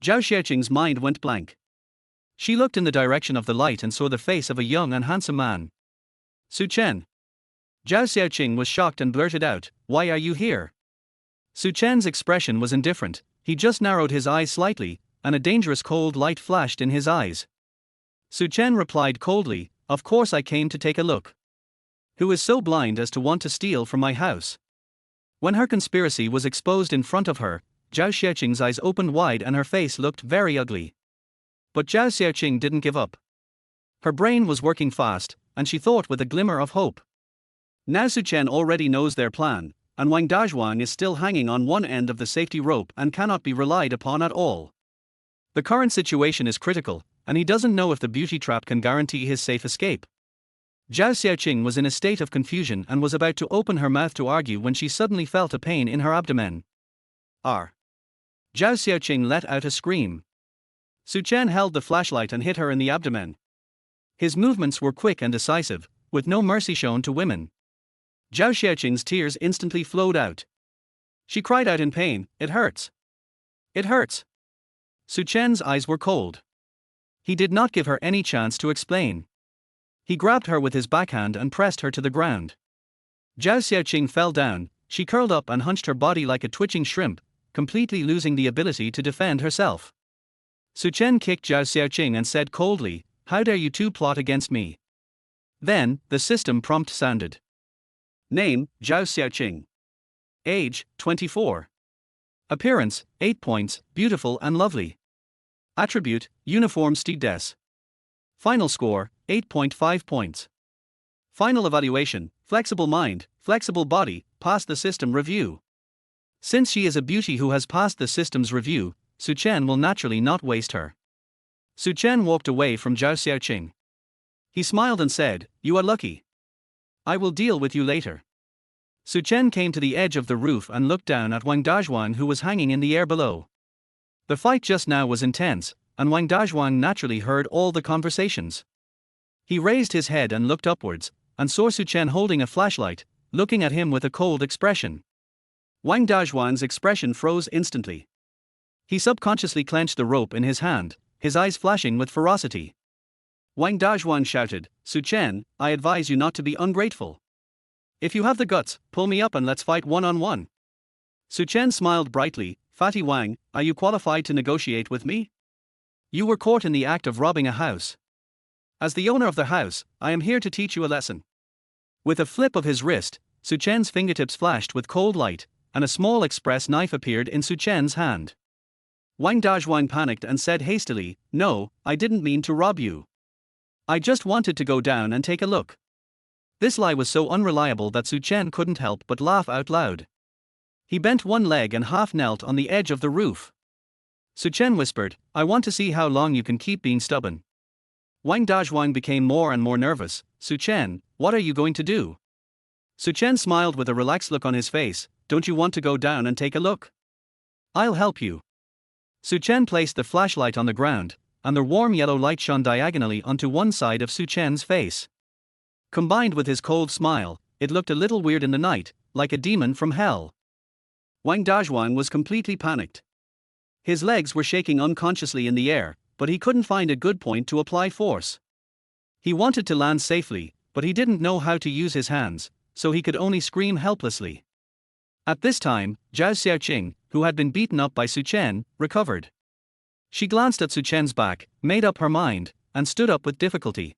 Speaker 1: Zhao Xiaoqing's mind went blank. She looked in the direction of the light and saw the face of a young and handsome man. Su Chen. Zhao Xiaoqing was shocked and blurted out, "Why are you here?" Su Chen's expression was indifferent. He just narrowed his eyes slightly, and a dangerous cold light flashed in his eyes. Su Chen replied coldly, "Of course I came to take a look. Who is so blind as to want to steal from my house?" When her conspiracy was exposed in front of her, Zhao Xiaoqing's eyes opened wide and her face looked very ugly. But Zhao Xiaoqing didn't give up. Her brain was working fast, and she thought with a glimmer of hope. Now Su Chen already knows their plan, and Wang Dazhuang is still hanging on one end of the safety rope and cannot be relied upon at all. The current situation is critical, and he doesn't know if the beauty trap can guarantee his safe escape. Zhao Xiaoqing was in a state of confusion and was about to open her mouth to argue when she suddenly felt a pain in her abdomen. R. Zhao Xiaoqing let out a scream. Su Chen held the flashlight and hit her in the abdomen. His movements were quick and decisive, with no mercy shown to women. Zhao Xiaoqing's tears instantly flowed out. She cried out in pain, "It hurts! It hurts!" Su Chen's eyes were cold. He did not give her any chance to explain. He grabbed her with his backhand and pressed her to the ground. Zhao Xiaoqing fell down. She curled up and hunched her body like a twitching shrimp, completely losing the ability to defend herself. Su Chen kicked Zhao Xiaoqing and said coldly, "How dare you two plot against me?" Then, the system prompt sounded. Name, Zhao Xiaoqing. Age, 24. Appearance, 8 points, beautiful and lovely. Attribute, uniform stewardess. Final score, 8.5 points. Final evaluation, flexible mind, flexible body, passed the system review. Since she is a beauty who has passed the system's review, Su Chen will naturally not waste her. Su Chen walked away from Zhao Xiaoqing. He smiled and said, "You are lucky. I will deal with you later." Su Chen came to the edge of the roof and looked down at Wang Dazhuang, who was hanging in the air below. The fight just now was intense, and Wang Dazhuang naturally heard all the conversations. He raised his head and looked upwards, and saw Su Chen holding a flashlight, looking at him with a cold expression. Wang Dazhuang's expression froze instantly. He subconsciously clenched the rope in his hand, his eyes flashing with ferocity. Wang Dazhuang shouted, "Su Chen, I advise you not to be ungrateful. If you have the guts, pull me up and let's fight one-on-one." Su Chen smiled brightly, "Fatty Wang, are you qualified to negotiate with me? You were caught in the act of robbing a house. As the owner of the house, I am here to teach you a lesson." With a flip of his wrist, Su Chen's fingertips flashed with cold light, and a small express knife appeared in Su Chen's hand. Wang Dazhuang panicked and said hastily, "No, I didn't mean to rob you. I just wanted to go down and take a look." This lie was so unreliable that Su Chen couldn't help but laugh out loud. He bent one leg and half knelt on the edge of the roof. Su Chen whispered, "I want to see how long you can keep being stubborn." Wang Dazhuang became more and more nervous. "Su Chen, what are you going to do?" Su Chen smiled with a relaxed look on his face. "Don't you want to go down and take a look? I'll help you." Su Chen placed the flashlight on the ground, and the warm yellow light shone diagonally onto one side of Su Chen's face. Combined with his cold smile, it looked a little weird in the night, like a demon from hell. Wang Dazhuang was completely panicked. His legs were shaking unconsciously in the air, but he couldn't find a good point to apply force. He wanted to land safely, but he didn't know how to use his hands, so he could only scream helplessly. At this time, Zhao Xiaoqing, who had been beaten up by Su Chen, recovered. She glanced at Su Chen's back, made up her mind, and stood up with difficulty.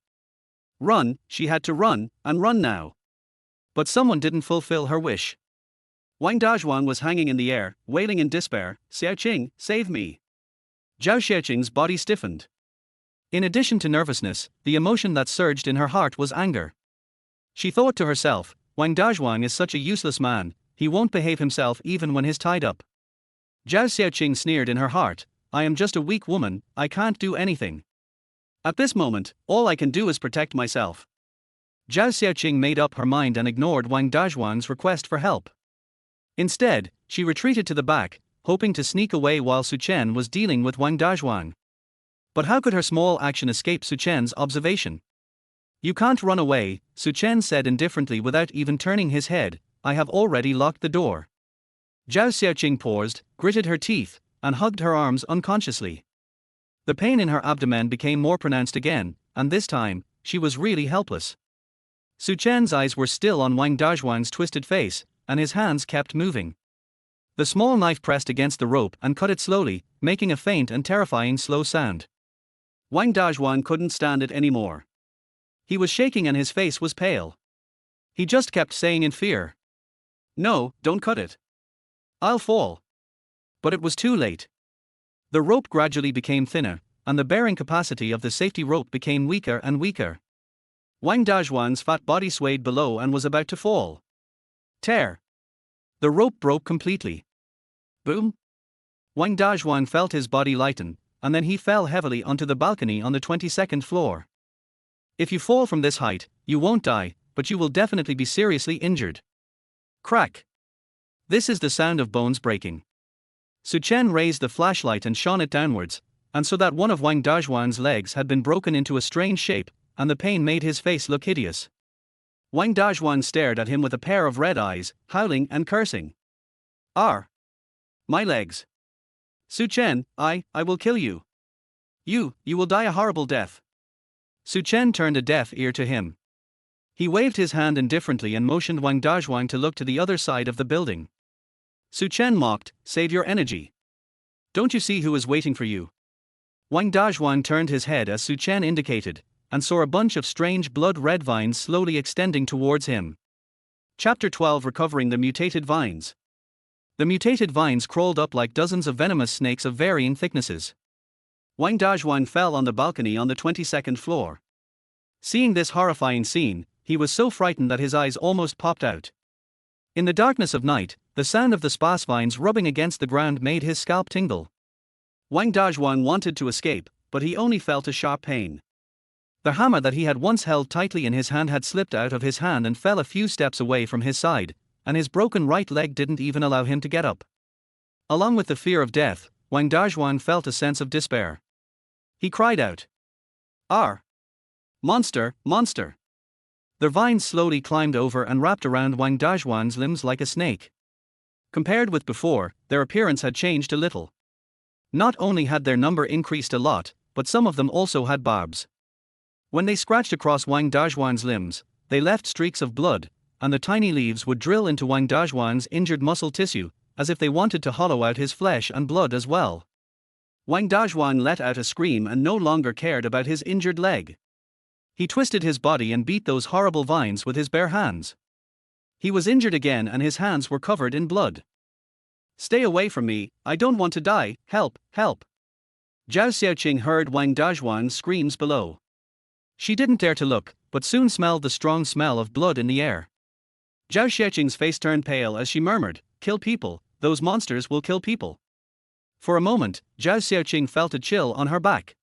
Speaker 1: Run, she had to run, and run now. But someone didn't fulfill her wish. Wang Dazhuang was hanging in the air, wailing in despair, "Xiaoqing, save me." Zhao Xiaoqing's body stiffened. In addition to nervousness, the emotion that surged in her heart was anger. She thought to herself, Wang Dazhuang is such a useless man, he won't behave himself even when he's tied up. Zhao Xiaoqing sneered in her heart, I am just a weak woman, I can't do anything. At this moment, all I can do is protect myself. Zhao Xiaoqing made up her mind and ignored Wang Dazhuang's request for help. Instead, she retreated to the back, hoping to sneak away while Su Chen was dealing with Wang Dazhuang. But how could her small action escape Su Chen's observation? You can't run away, Su Chen said indifferently without even turning his head, I have already locked the door. Zhao Xiaoqing paused, gritted her teeth, and hugged her arms unconsciously. The pain in her abdomen became more pronounced again, and this time, she was really helpless. Su Chen's eyes were still on Wang Dazhuang's twisted face, and his hands kept moving. The small knife pressed against the rope and cut it slowly, making a faint and terrifying slow sound. Wang Dazhuang couldn't stand it anymore. He was shaking and his face was pale. He just kept saying in fear, "No, don't cut it. I'll fall." But it was too late. The rope gradually became thinner, and the bearing capacity of the safety rope became weaker and weaker. Wang Dazhuang's fat body swayed below and was about to fall. Tear. The rope broke completely. Boom. Wang Dazhuang felt his body lighten, and then he fell heavily onto the balcony on the 22nd floor. If you fall from this height, you won't die, but you will definitely be seriously injured. Crack. This is the sound of bones breaking. Su Chen raised the flashlight and shone it downwards, and so that one of Wang Dazhuang's legs had been broken into a strange shape, and the pain made his face look hideous. Wang Dazhuang stared at him with a pair of red eyes, howling and cursing. My legs. Su Chen, I will kill you. You will die a horrible death. Su Chen turned a deaf ear to him. He waved his hand indifferently and motioned Wang Dazhuang to look to the other side of the building. Su Chen mocked, save your energy. Don't you see who is waiting for you? Wang Dazhuang turned his head as Su Chen indicated, and saw a bunch of strange blood-red vines slowly extending towards him. Chapter 12 Recovering the Mutated Vines. The mutated vines crawled up like dozens of venomous snakes of varying thicknesses. Wang Dazhuang fell on the balcony on the 22nd floor. Seeing this horrifying scene, he was so frightened that his eyes almost popped out. In the darkness of night, the sound of the sparse vines rubbing against the ground made his scalp tingle. Wang Dazhuang wanted to escape, but he only felt a sharp pain. The hammer that he had once held tightly in his hand had slipped out of his hand and fell a few steps away from his side, and his broken right leg didn't even allow him to get up. Along with the fear of death, Wang Dazhuang felt a sense of despair. He cried out, Monster, monster! The vines slowly climbed over and wrapped around Wang Dazhuang's limbs like a snake. Compared with before, their appearance had changed a little. Not only had their number increased a lot, but some of them also had barbs. When they scratched across Wang Dazhuang's limbs, they left streaks of blood, and the tiny leaves would drill into Wang Dazhuang's injured muscle tissue, as if they wanted to hollow out his flesh and blood as well. Wang Dazhuang let out a scream and no longer cared about his injured leg. He twisted his body and beat those horrible vines with his bare hands. He was injured again and his hands were covered in blood. Stay away from me, I don't want to die, help, help. Zhao Xiaoqing heard Wang Dazhuang's screams below. She didn't dare to look, but soon smelled the strong smell of blood in the air. Zhao Xiaoqing's face turned pale as she murmured, kill people, those monsters will kill people. For a moment, Zhao Xiaoqing felt a chill on her back.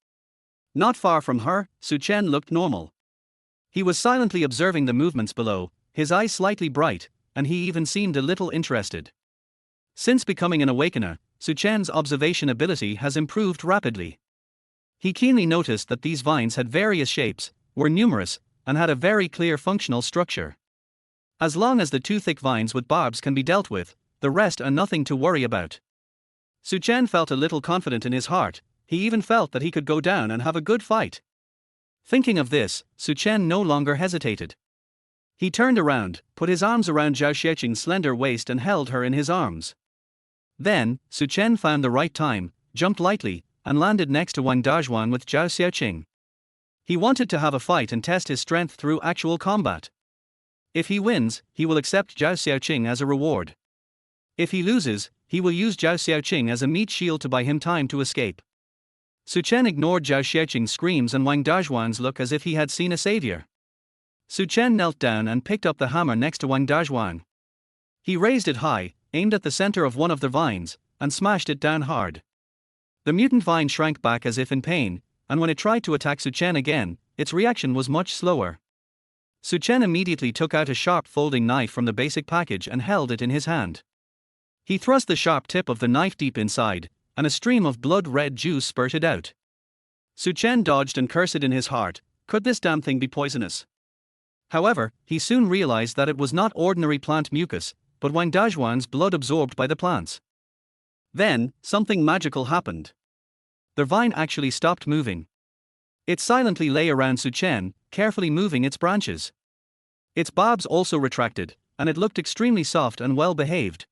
Speaker 1: Not far from her, Su Chen looked normal. He was silently observing the movements below, his eyes slightly bright, and he even seemed a little interested. Since becoming an awakener, Su Chen's observation ability has improved rapidly. He keenly noticed that these vines had various shapes, were numerous, and had a very clear functional structure. As long as the two thick vines with barbs can be dealt with, the rest are nothing to worry about. Suchen felt a little confident in his heart, he even felt that he could go down and have a good fight. Thinking of this, Suchen no longer hesitated. He turned around, put his arms around Zhao Xiaoqing's slender waist and held her in his arms. Then, Suchen found the right time, jumped lightly, and landed next to Wang Dazhuan with Zhao Xiaoqing. He wanted to have a fight and test his strength through actual combat. If he wins, he will accept Zhao Xiaoqing as a reward. If he loses, he will use Zhao Xiaoqing as a meat shield to buy him time to escape. Suchen ignored Zhao Xiaoqing's screams and Wang Dazhuan's look as if he had seen a savior. Suchen knelt down and picked up the hammer next to Wang Dazhuan. He raised it high, aimed at the center of one of the vines, and smashed it down hard. The mutant vine shrank back as if in pain, and when it tried to attack Suchen again, its reaction was much slower. Suchen immediately took out a sharp folding knife from the basic package and held it in his hand. He thrust the sharp tip of the knife deep inside, and a stream of blood-red juice spurted out. Suchen dodged and cursed in his heart, could this damn thing be poisonous? However, he soon realized that it was not ordinary plant mucus, but Wang Dazhuan's blood absorbed by the plants. Then, something magical happened. The vine actually stopped moving. It silently lay around Suchen, carefully moving its branches. Its barbs also retracted, and it looked extremely soft and well-behaved.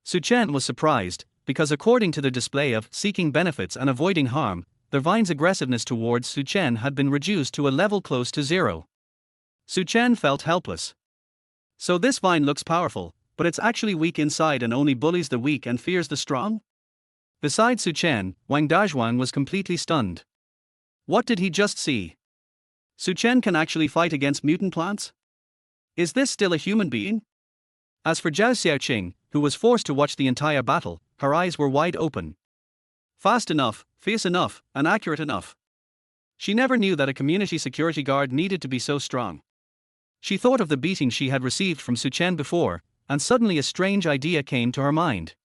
Speaker 1: Suchen was surprised, because according to the display of seeking benefits and avoiding harm, the vine's aggressiveness towards Suchen had been reduced to a level close to zero. Suchen felt helpless. So this vine looks powerful, but it's actually weak inside and only bullies the weak and fears the strong? Besides Suchen, Wang Dazhuan was completely stunned. What did he just see? Suchen can actually fight against mutant plants? Is this still a human being? As for Zhao Xiaoqing, who was forced to watch the entire battle, her eyes were wide open. Fast enough, fierce enough, and accurate enough. She never knew that a community security guard needed to be so strong. She thought of the beating she had received from Suchen before, and suddenly a strange idea came to her mind.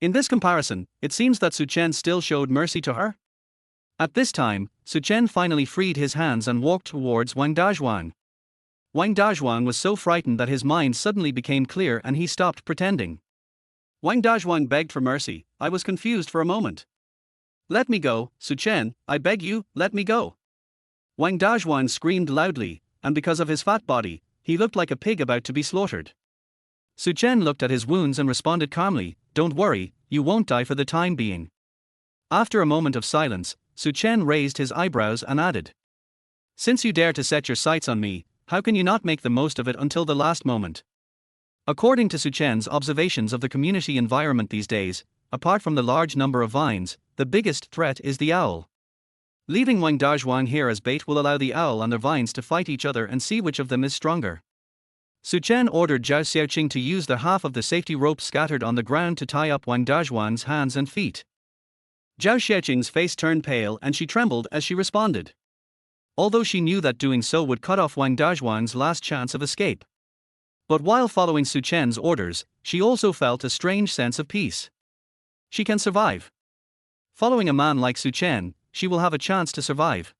Speaker 1: In this comparison, it seems that Suchen still showed mercy to her. At this time, Suchen finally freed his hands and walked towards Wang Dazhuan. Wang Dazhuan was so frightened that his mind suddenly became clear and he stopped pretending. Wang Dazhuan begged for mercy. I was confused for a moment. Let me go, Suchen, I beg you, let me go. Wang Dazhuan screamed loudly, and because of his fat body, he looked like a pig about to be slaughtered. Suchen looked at his wounds and responded calmly, don't worry, you won't die for the time being. After a moment of silence, Suchen raised his eyebrows and added, since you dare to set your sights on me, how can you not make the most of it until the last moment? According to Suchen's observations of the community environment these days, apart from the large number of vines, the biggest threat is the owl. Leaving Wang Dazhuan here as bait will allow the owl and the vines to fight each other and see which of them is stronger. Suchen ordered Zhao Xiaoqing to use the half of the safety rope scattered on the ground to tie up Wang Dazhuan's hands and feet. Zhao Xiaoqing's face turned pale and she trembled as she responded. Although she knew that doing so would cut off Wang Dazhuan's last chance of escape. But while following Suchen's orders, she also felt a strange sense of peace. She can survive. Following a man like Suchen, she will have a chance to survive.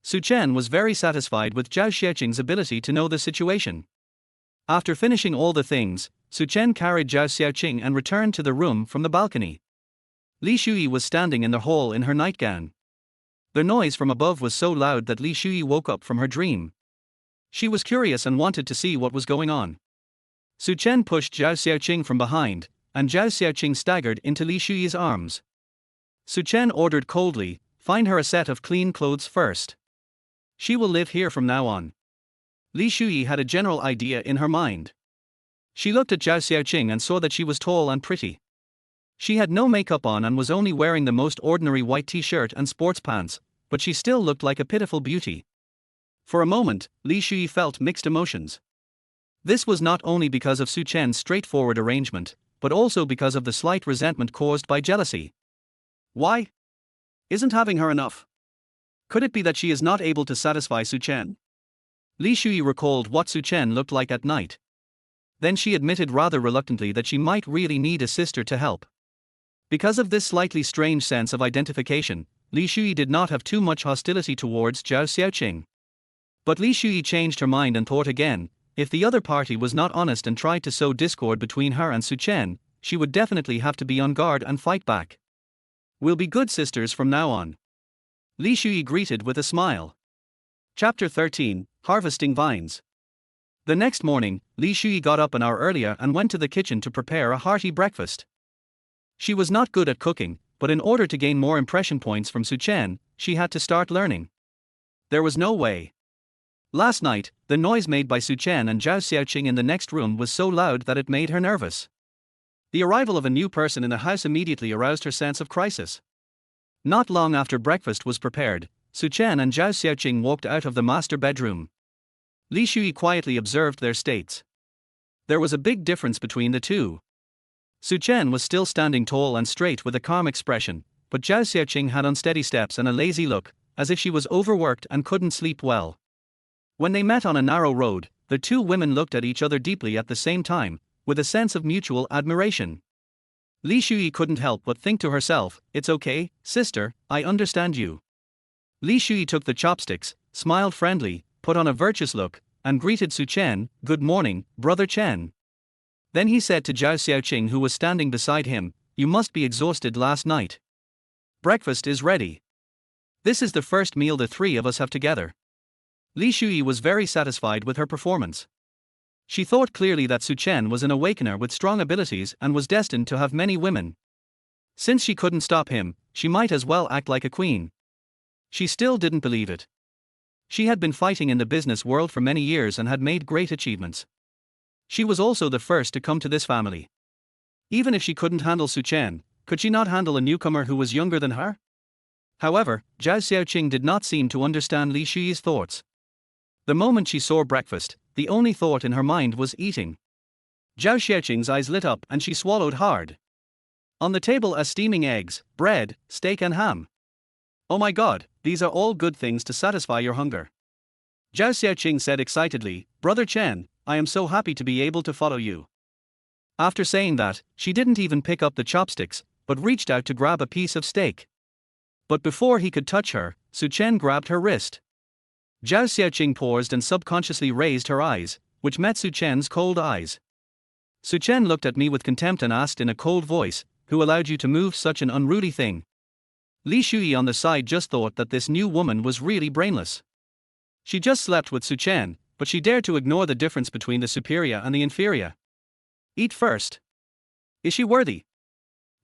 Speaker 1: Suchen was very satisfied with Zhao Xiaoqing's ability to know the situation. After finishing all the things, Suchen carried Zhao Xiaoqing and returned to the room from the balcony. Li Shuyi was standing in the hall in her nightgown. The noise from above was so loud that Li Shuyi woke up from her dream. She was curious and wanted to see what was going on. Suchen pushed Zhao Xiaoqing from behind, and Zhao Xiaoqing staggered into Li Shuyi's arms. Suchen ordered coldly, find her a set of clean clothes first. She will live here from now on. Li Shuyi had a general idea in her mind. She looked at Zhao Xiaoqing and saw that she was tall and pretty. She had no makeup on and was only wearing the most ordinary white t-shirt and sports pants, but she still looked like a pitiful beauty. For a moment, Li Shuyi felt mixed emotions. This was not only because of Suchen's straightforward arrangement, but also because of the slight resentment caused by jealousy. Why? Isn't having her enough? Could it be that she is not able to satisfy Suchen? Li Shuyi recalled what Suchen looked like at night. Then she admitted rather reluctantly that she might really need a sister to help. Because of this slightly strange sense of identification, Li Shuyi did not have too much hostility towards Zhao Xiaoqing. But Li Shuyi changed her mind and thought again, If the other party was not honest and tried to sow discord between her and Suchen, she would definitely have to be on guard and fight back. We'll be good sisters from now on. Li Shui greeted with a smile. Chapter 13, Harvesting Vines. The next morning, Li Shui got up an hour earlier and went to the kitchen to prepare a hearty breakfast. She was not good at cooking, but in order to gain more impression points from Suchen, she had to start learning. There was no way. Last night, the noise made by Suchen and Zhao Xiaoqing in the next room was so loud that it made her nervous. The arrival of a new person in the house immediately aroused her sense of crisis. Not long after breakfast was prepared, Suchen and Zhao Xiaoqing walked out of the master bedroom. Li Shui quietly observed their states. There was a big difference between the two. Suchen was still standing tall and straight with a calm expression, but Zhao Xiaoqing had unsteady steps and a lazy look, as if she was overworked and couldn't sleep well. When they met on a narrow road, the two women looked at each other deeply at the same time, with a sense of mutual admiration. Li Shui couldn't help but think to herself, "It's okay, sister, I understand you." Li Shui took the chopsticks, smiled friendly, put on a virtuous look, and greeted Suchen, "Good morning, Brother Chen." Then he said to Zhao Xiaoqing, who was standing beside him, "You must be exhausted last night. Breakfast is ready. This is the first meal the three of us have together." Li Shui was very satisfied with her performance. She thought clearly that Suchen was an awakener with strong abilities and was destined to have many women. Since she couldn't stop him, she might as well act like a queen. She still didn't believe it. She had been fighting in the business world for many years and had made great achievements. She was also the first to come to this family. Even if she couldn't handle Suchen, could she not handle a newcomer who was younger than her? However, Zhao Xiaoqing did not seem to understand Li Shui's thoughts. The moment she saw breakfast, the only thought in her mind was eating. Zhao Xiaoqing's eyes lit up and she swallowed hard. On the table are steaming eggs, bread, steak and ham. "Oh my god, these are all good things to satisfy your hunger." Zhao Xiaoqing said excitedly, "Brother Chen, I am so happy to be able to follow you." After saying that, she didn't even pick up the chopsticks, but reached out to grab a piece of steak. But before he could touch her, Suchen grabbed her wrist. Zhao Xiaoqing paused and subconsciously raised her eyes, which met Suchen's cold eyes. Suchen looked at me with contempt and asked in a cold voice, "Who allowed you to move such an unruly thing?" Li Shui on the side just thought that this new woman was really brainless. She just slept with Suchen, but she dared to ignore the difference between the superior and the inferior. Eat first. Is she worthy?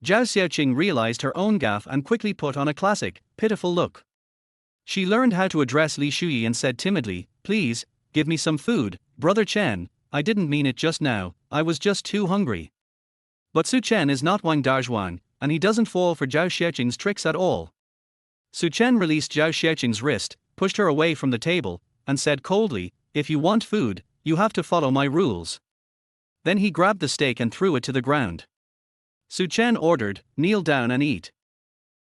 Speaker 1: Zhao Xiaoqing realized her own gaffe and quickly put on a classic, pitiful look. She learned how to address Li Shui and said timidly, "Please, give me some food, Brother Chen, I didn't mean it just now, I was just too hungry." But Suchen is not Wang Dazhuang, and he doesn't fall for Zhao Xiaoqing's tricks at all. Suchen released Zhao Xiaoqing's wrist, pushed her away from the table, and said coldly, "If you want food, you have to follow my rules." Then he grabbed the steak and threw it to the ground. Suchen ordered, "Kneel down and eat."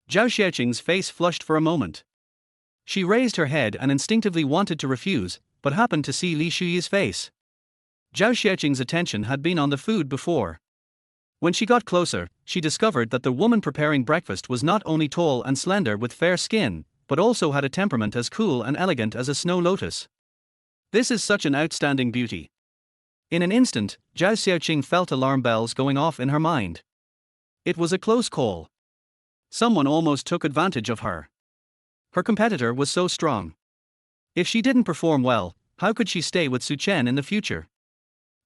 Speaker 1: Zhao Xiaoqing's face flushed for a moment. She raised her head and instinctively wanted to refuse, but happened to see Li Shui's face. Zhao Xiaoqing's attention had been on the food before. When she got closer, she discovered that the woman preparing breakfast was not only tall and slender with fair skin, but also had a temperament as cool and elegant as a snow lotus. This is such an outstanding beauty. In an instant, Zhao Xiaoqing felt alarm bells going off in her mind. It was a close call. Someone almost took advantage of her. Her competitor was so strong. If she didn't perform well, how could she stay with Suchen in the future?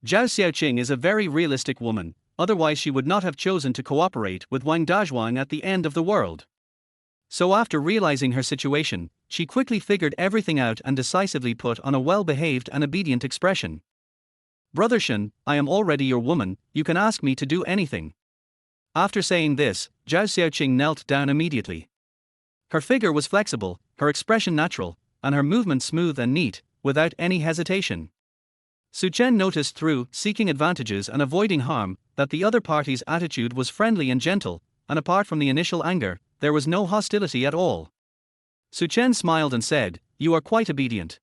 Speaker 1: Zhao Xiaoqing is a very realistic woman, otherwise she would not have chosen to cooperate with Wang Dazhuang at the end of the world. So after realizing her situation, she quickly figured everything out and decisively put on a well-behaved and obedient expression. "Brother Shen, I am already your woman, you can ask me to do anything." After saying this, Zhao Xiaoqing knelt down immediately. Her figure was flexible, her expression natural, and her movement smooth and neat, without any hesitation. Suchen noticed through seeking advantages and avoiding harm, that the other party's attitude was friendly and gentle, and apart from the initial anger, there was no hostility at all. Suchen smiled and said, "You are quite obedient."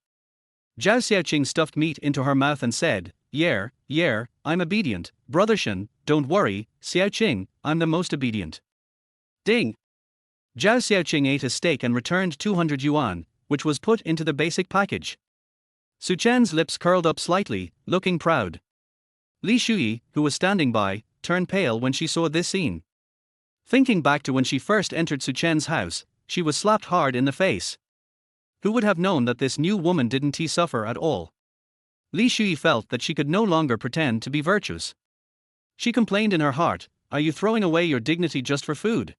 Speaker 1: Zhao Xiaoqing stuffed meat into her mouth and said, "Yeah, I'm obedient, Brother Shen, don't worry, Xiaoqing, I'm the most obedient." Ding! Zhao Xiaoqing ate a steak and returned 200 yuan, which was put into the basic package. Su Chen's lips curled up slightly, looking proud. Li Shuyi, who was standing by, turned pale when she saw this scene. Thinking back to when she first entered Su Chen's house, she was slapped hard in the face. Who would have known that this new woman didn't suffer at all? Li Shuyi felt that she could no longer pretend to be virtuous. She complained in her heart, "Are you throwing away your dignity just for food?"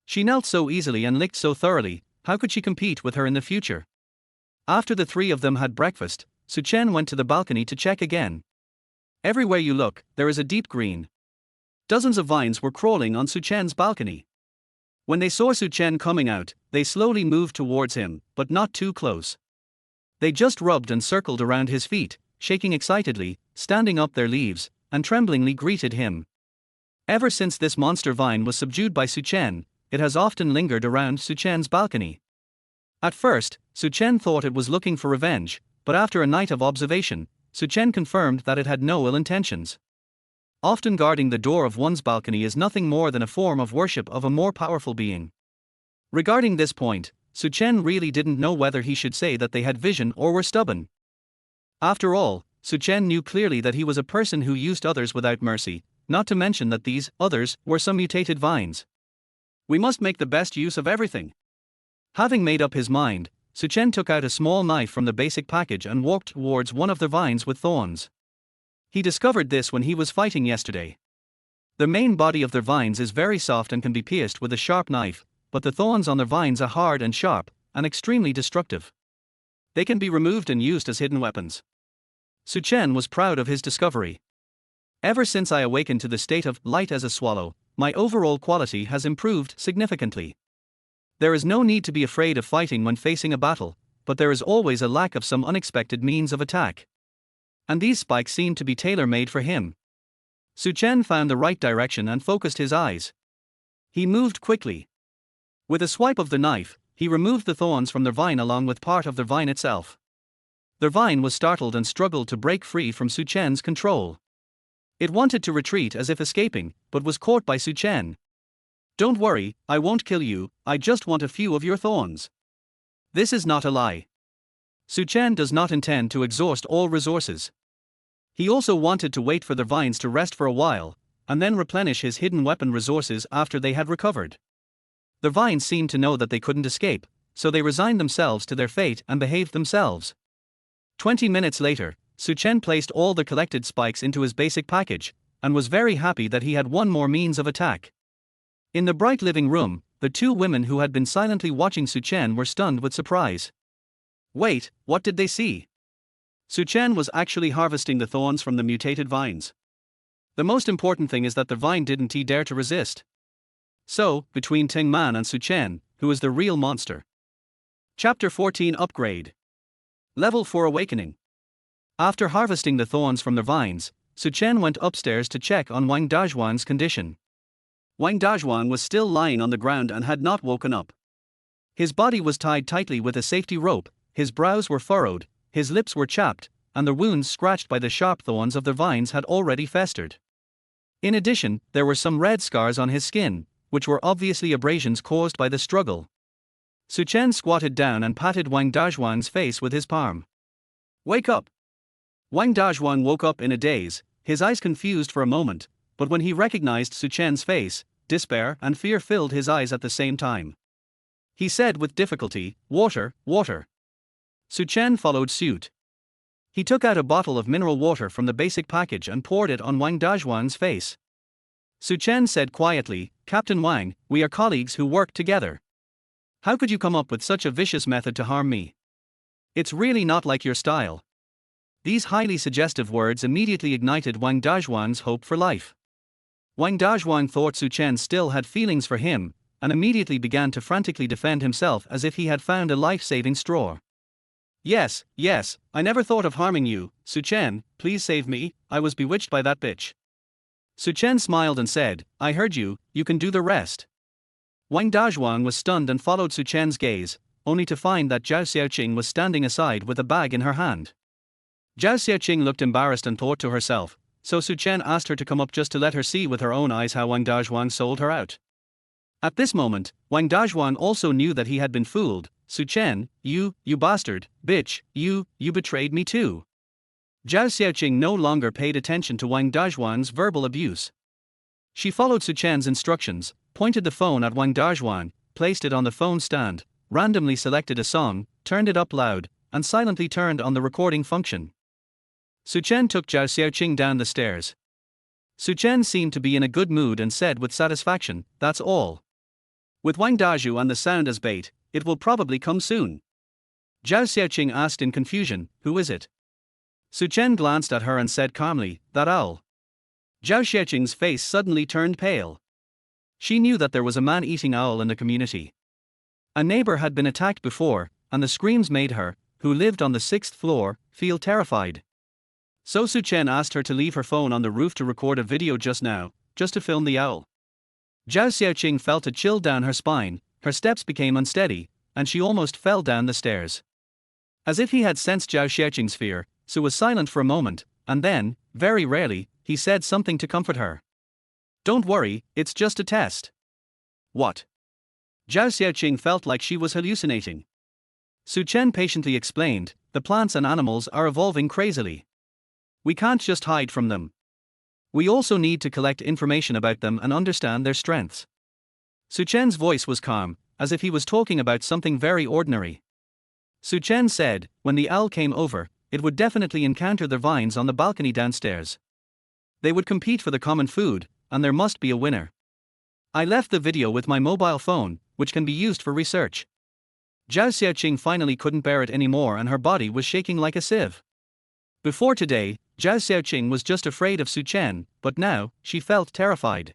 Speaker 1: She knelt so easily and licked so thoroughly, how could she compete with her in the future? After the three of them had breakfast, Su Chen went to the balcony to check again. Everywhere you look, there is a deep green. Dozens of vines were crawling on Su Chen's balcony. When they saw Su Chen coming out, they slowly moved towards him, but not too close. They just rubbed and circled around his feet, shaking excitedly, standing up their leaves, and tremblingly greeted him. Ever since this monster vine was subdued by Su Chen, it has often lingered around Su Chen's balcony. At first, Su Chen thought it was looking for revenge, but after a night of observation, Su Chen confirmed that it had no ill intentions. Often guarding the door of one's balcony is nothing more than a form of worship of a more powerful being. Regarding this point, Su Chen really didn't know whether he should say that they had vision or were stubborn. After all, Su Chen knew clearly that he was a person who used others without mercy, not to mention that these others were some mutated vines. We must make the best use of everything. Having made up his mind, Su Chen took out a small knife from the basic package and walked towards one of the vines with thorns. He discovered this when he was fighting yesterday. The main body of their vines is very soft and can be pierced with a sharp knife, but the thorns on their vines are hard and sharp, and extremely destructive. They can be removed and used as hidden weapons. Su Chen was proud of his discovery. Ever since I awakened to the state of light as a swallow, my overall quality has improved significantly. There is no need to be afraid of fighting when facing a battle, but there is always a lack of some unexpected means of attack. And these spikes seem to be tailor-made for him. Su Chen found the right direction and focused his eyes. He moved quickly. With a swipe of the knife, he removed the thorns from their vine along with part of the vine itself. Their vine was startled and struggled to break free from Su Chen's control. It wanted to retreat as if escaping, but was caught by Su Chen. "Don't worry, I won't kill you, I just want a few of your thorns." This is not a lie. Su Chen does not intend to exhaust all resources. He also wanted to wait for the vines to rest for a while, and then replenish his hidden weapon resources after they had recovered. The vines seemed to know that they couldn't escape, so they resigned themselves to their fate and behaved themselves. 20 minutes later, Su Chen placed all the collected spikes into his basic package, and was very happy that he had one more means of attack. In the bright living room, the two women who had been silently watching Su Chen were stunned with surprise. Wait, what did they see? Su Chen was actually harvesting the thorns from the mutated vines. The most important thing is that the vine didn't dare to resist. So, between Ting Man and Su Chen, who is the real monster? Chapter 14 Upgrade. Level 4 Awakening. After harvesting the thorns from the vines, Su Chen went upstairs to check on Wang Dazhuan's condition. Wang Dazhuan was still lying on the ground and had not woken up. His body was tied tightly with a safety rope, his brows were furrowed, his lips were chapped, and the wounds scratched by the sharp thorns of the vines had already festered. In addition, there were some red scars on his skin, which were obviously abrasions caused by the struggle. Su Chen squatted down and patted Wang Dazhuan's face with his palm. "Wake up!" Wang Dazhuan woke up in a daze, his eyes confused for a moment, but when he recognized Su Chen's face, despair and fear filled his eyes at the same time. He said with difficulty, "Water, water." Su Chen followed suit. He took out a bottle of mineral water from the basic package and poured it on Wang Dazhuan's face. Su Chen said quietly, "Captain Wang, we are colleagues who work together. How could you come up with such a vicious method to harm me? It's really not like your style." These highly suggestive words immediately ignited Wang Dazhuan's hope for life. Wang Dazhuan thought Su Chen still had feelings for him, and immediately began to frantically defend himself as if he had found a life-saving straw. Yes, I never thought of harming you, Su Chen, please save me, I was bewitched by that bitch." Su Chen smiled and said, "I heard you, you can do the rest." Wang Dazhuan was stunned and followed Su Chen's gaze, only to find that Zhao Xiaoqing was standing aside with a bag in her hand. Zhao Xiaoqing looked embarrassed and thought to herself, so Su Chen asked her to come up just to let her see with her own eyes how Wang Dazhuan sold her out. At this moment, Wang Dazhuan also knew that he had been fooled, Suchen, you bastard, bitch, you betrayed me too. Zhao Xiaoqing no longer paid attention to Wang Dazhuan's verbal abuse. She followed Suchen's instructions, pointed the phone at Wang Dazhuan, placed it on the phone stand, randomly selected a song, turned it up loud, and silently turned on the recording function. Suchen took Zhao Xiaoqing down the stairs. Suchen seemed to be in a good mood and said with satisfaction, "That's all. With Wang Dazhu and the sound as bait, it will probably come soon." Zhao Xiaoqing asked in confusion, "Who is it?" Suchen glanced at her and said calmly, "That owl." Zhao Xiaoqing's face suddenly turned pale. She knew that there was a man-eating owl in the community. A neighbor had been attacked before, and the screams made her, who lived on the 6th floor, feel terrified. So Suchen asked her to leave her phone on the roof to record a video just now, just to film the owl. Zhao Xiaoqing felt a chill down her spine, her steps became unsteady, and she almost fell down the stairs. As if he had sensed Zhao Xiaoqing's fear, Su was silent for a moment, and then, very rarely, he said something to comfort her. "Don't worry, it's just a test." "What?" Zhao Xiaoqing felt like she was hallucinating. Suchen patiently explained, "The plants and animals are evolving crazily. We can't just hide from them. We also need to collect information about them and understand their strengths." Suchen's voice was calm, as if he was talking about something very ordinary. Suchen said, "When the owl came over, it would definitely encounter the vines on the balcony downstairs. They would compete for the common food, and there must be a winner. I left the video with my mobile phone, which can be used for research." Zhao Xiaoqing finally couldn't bear it anymore and her body was shaking like a sieve. Before today, Zhao Xiaoqing was just afraid of Suchen, but now, she felt terrified.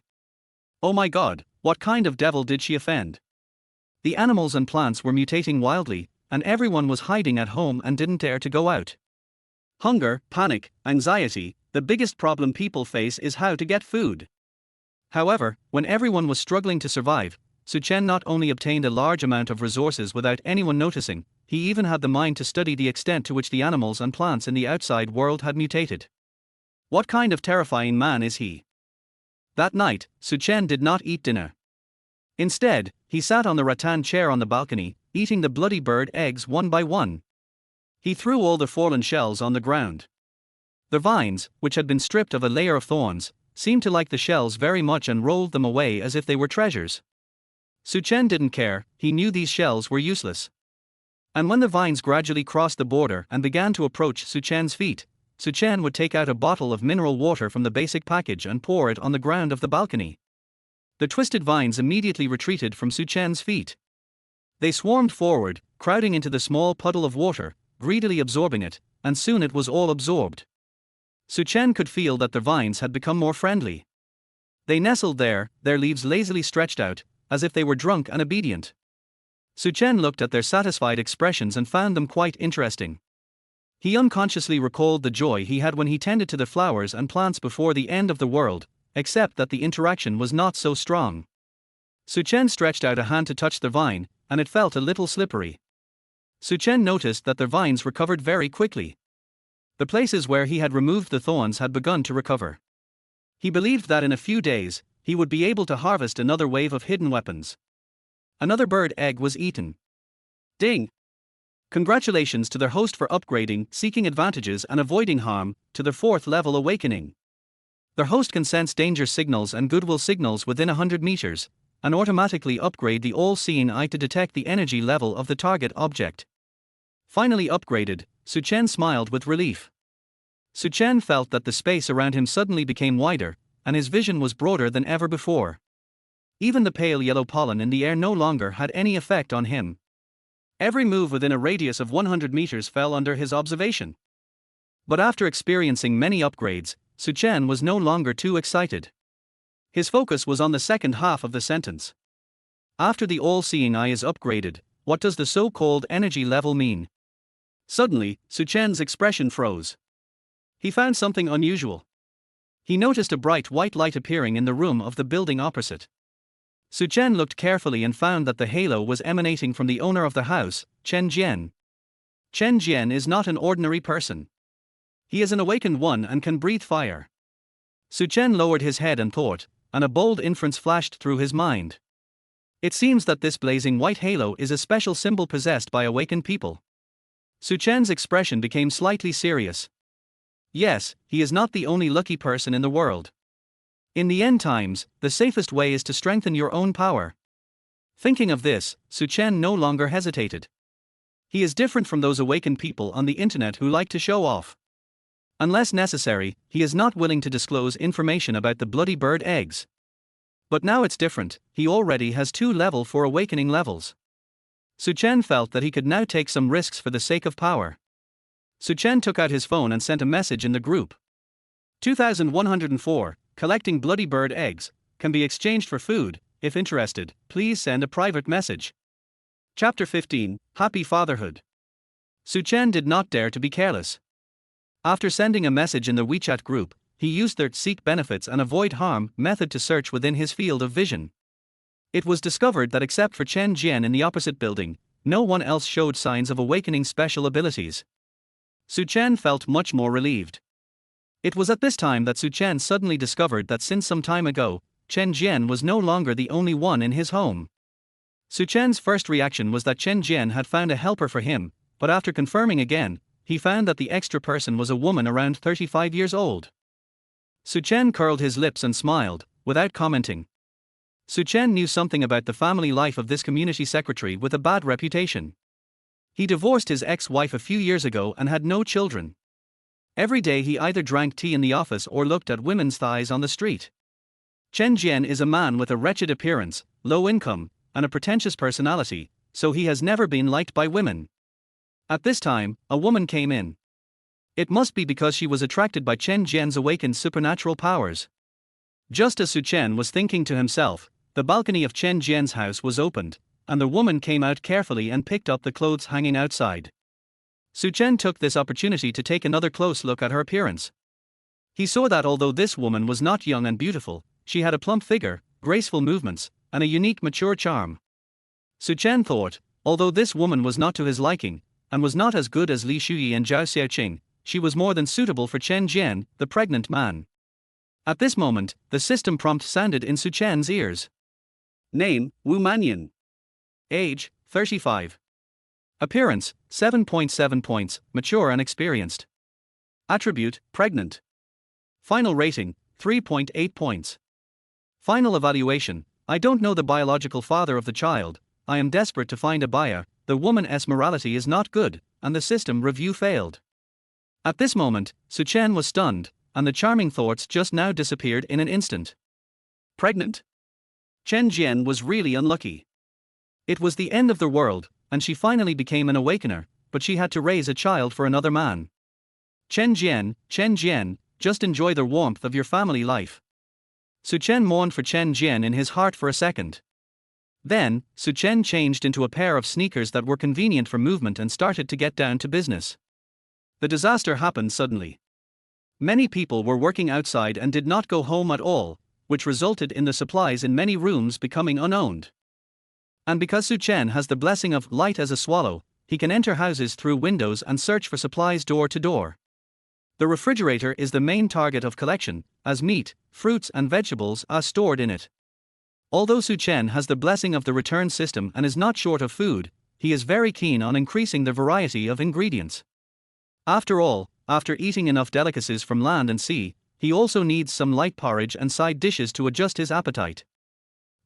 Speaker 1: Oh my god, what kind of devil did she offend? The animals and plants were mutating wildly, and everyone was hiding at home and didn't dare to go out. Hunger, panic, anxiety, the biggest problem people face is how to get food. However, when everyone was struggling to survive, Suchen not only obtained a large amount of resources without anyone noticing, he even had the mind to study the extent to which the animals and plants in the outside world had mutated. What kind of terrifying man is he? That night, Suchen did not eat dinner. Instead, he sat on the rattan chair on the balcony, eating the bloody bird eggs one by one. He threw all the fallen shells on the ground. The vines, which had been stripped of a layer of thorns, seemed to like the shells very much and rolled them away as if they were treasures. Suchen didn't care, he knew these shells were useless. And when the vines gradually crossed the border and began to approach Suchen's feet, Suchen would take out a bottle of mineral water from the basic package and pour it on the ground of the balcony. The twisted vines immediately retreated from Suchen's feet. They swarmed forward, crowding into the small puddle of water, greedily absorbing it, and soon it was all absorbed. Suchen could feel that the vines had become more friendly. They nestled there, their leaves lazily stretched out, as if they were drunk and obedient. Suchen looked at their satisfied expressions and found them quite interesting. He unconsciously recalled the joy he had when he tended to the flowers and plants before the end of the world, except that the interaction was not so strong. Suchen stretched out a hand to touch the vine, and it felt a little slippery. Suchen noticed that the vines recovered very quickly. The places where he had removed the thorns had begun to recover. He believed that in a few days, he would be able to harvest another wave of hidden weapons. Another bird egg was eaten. Ding! Congratulations to their host for upgrading, seeking advantages and avoiding harm, to the 4th level awakening. Their host can sense danger signals and goodwill signals within 100 meters, and automatically upgrade the all-seeing eye to detect the energy level of the target object. Finally upgraded, Suchen smiled with relief. Suchen felt that the space around him suddenly became wider, and his vision was broader than ever before. Even the pale yellow pollen in the air no longer had any effect on him. Every move within a radius of 100 meters fell under his observation. But after experiencing many upgrades, Suchen was no longer too excited. His focus was on the second half of the sentence. After the all-seeing eye is upgraded, what does the so-called energy level mean? Suddenly, Suchen's expression froze. He found something unusual. He noticed a bright white light appearing in the room of the building opposite. Suchen looked carefully and found that the halo was emanating from the owner of the house, Chen Jian. Chen Jian is not an ordinary person. He is an awakened one and can breathe fire. Suchen lowered his head and thought, and a bold inference flashed through his mind. It seems that this blazing white halo is a special symbol possessed by awakened people. Suchen's expression became slightly serious. Yes, he is not the only lucky person in the world. In the end times, the safest way is to strengthen your own power. Thinking of this, Suchen no longer hesitated. He is different from those awakened people on the internet who like to show off. Unless necessary, he is not willing to disclose information about the bloody bird eggs. But now it's different, he already has 2 level 4 awakening levels. Suchen felt that he could now take some risks for the sake of power. Suchen took out his phone and sent a message in the group. 2104, collecting bloody bird eggs, can be exchanged for food. If interested, please send a private message. Chapter 15, Happy Fatherhood. Suchen did not dare to be careless. After sending a message in the WeChat group, he used their seek benefits and avoid harm method to search within his field of vision. It was discovered that except for Chen Jian in the opposite building, no one else showed signs of awakening special abilities. Suchen felt much more relieved. It was at this time that Suchen suddenly discovered that since some time ago, Chen Jian was no longer the only one in his home. Suchen's first reaction was that Chen Jian had found a helper for him, but after confirming again, he found that the extra person was a woman around 35 years old. Suchen curled his lips and smiled, without commenting. Suchen knew something about the family life of this community secretary with a bad reputation. He divorced his ex-wife a few years ago and had no children. Every day he either drank tea in the office or looked at women's thighs on the street. Chen Jian is a man with a wretched appearance, low income, and a pretentious personality, so he has never been liked by women. At this time, a woman came in. It must be because she was attracted by Chen Jian's awakened supernatural powers. Just as Suchen was thinking to himself, the balcony of Chen Jian's house was opened, and the woman came out carefully and picked up the clothes hanging outside. Suchen took this opportunity to take another close look at her appearance. He saw that although this woman was not young and beautiful, she had a plump figure, graceful movements, and a unique mature charm. Suchen thought, although this woman was not to his liking, and was not as good as Li Shuyi and Zhao Xiaoqing, she was more than suitable for Chen Jian, the pregnant man. At this moment, the system prompt sounded in Suchen's ears. Name, Wu Manyan. Age, 35. Appearance, 7.7 points, mature and experienced. Attribute, pregnant. Final rating, 3.8 points. Final evaluation, I don't know the biological father of the child, I am desperate to find a buyer, the woman's morality is not good, and the system review failed. At this moment, Suchen was stunned, and the charming thoughts just now disappeared in an instant. Pregnant? Chen Jian was really unlucky. It was the end of the world, and she finally became an awakener, but she had to raise a child for another man. Chen Jian, just enjoy the warmth of your family life. Suchen mourned for Chen Jian in his heart for a second. Then, Suchen changed into a pair of sneakers that were convenient for movement and started to get down to business. The disaster happened suddenly. Many people were working outside and did not go home at all, which resulted in the supplies in many rooms becoming unowned. And because Suchen has the blessing of light as a swallow, he can enter houses through windows and search for supplies door to door. The refrigerator is the main target of collection, as meat, fruits and vegetables are stored in it. Although Suchen has the blessing of the return system and is not short of food, he is very keen on increasing the variety of ingredients. After all, after eating enough delicacies from land and sea, he also needs some light porridge and side dishes to adjust his appetite.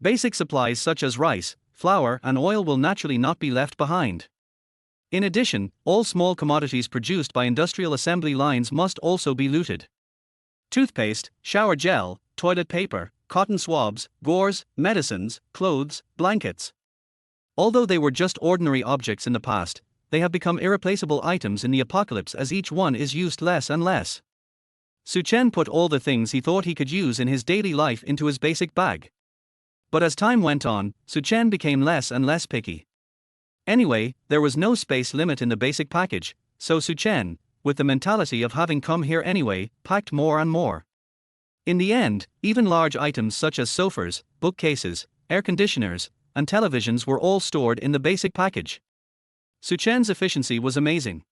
Speaker 1: Basic supplies such as rice, flour and oil will naturally not be left behind. In addition, all small commodities produced by industrial assembly lines must also be looted. Toothpaste, shower gel, toilet paper, cotton swabs, gauze, medicines, clothes, blankets. Although they were just ordinary objects in the past, they have become irreplaceable items in the apocalypse as each one is used less and less. Suchen put all the things he thought he could use in his daily life into his basic bag. But as time went on, Suchen became less and less picky. Anyway, there was no space limit in the basic package, so Suchen, with the mentality of having come here anyway, packed more and more. In the end, even large items such as sofas, bookcases, air conditioners, and televisions were all stored in the basic package. Suchen's efficiency was amazing.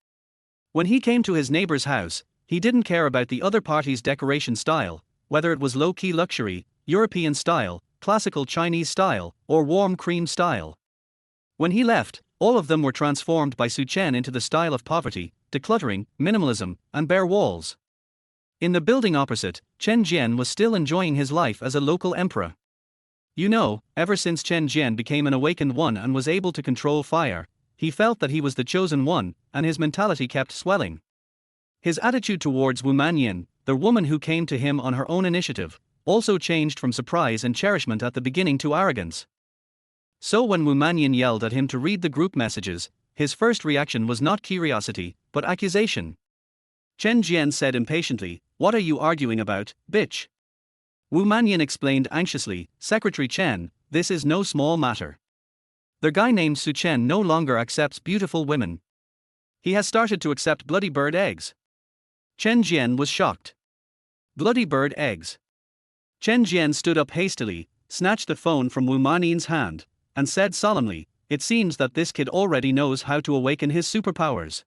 Speaker 1: When he came to his neighbor's house, he didn't care about the other party's decoration style, whether it was low-key luxury, European style, classical Chinese style, or warm cream style. When he left, all of them were transformed by Su Chen into the style of poverty, decluttering, minimalism, and bare walls. In the building opposite, Chen Jian was still enjoying his life as a local emperor. You know, ever since Chen Jian became an awakened one and was able to control fire, he felt that he was the chosen one, and his mentality kept swelling. His attitude towards Wu Manyan, the woman who came to him on her own initiative, also changed from surprise and cherishment at the beginning to arrogance. So when Wu Manyan yelled at him to read the group messages, his first reaction was not curiosity, but accusation. Chen Jian said impatiently, "What are you arguing about, bitch?" Wu Manyan explained anxiously, "Secretary Chen, this is no small matter. The guy named Su Chen no longer accepts beautiful women. He has started to accept bloody bird eggs." Chen Jian was shocked. Bloody bird eggs. Chen Jian stood up hastily, snatched the phone from Wu Manyan's hand, and said solemnly, "It seems that this kid already knows how to awaken his superpowers."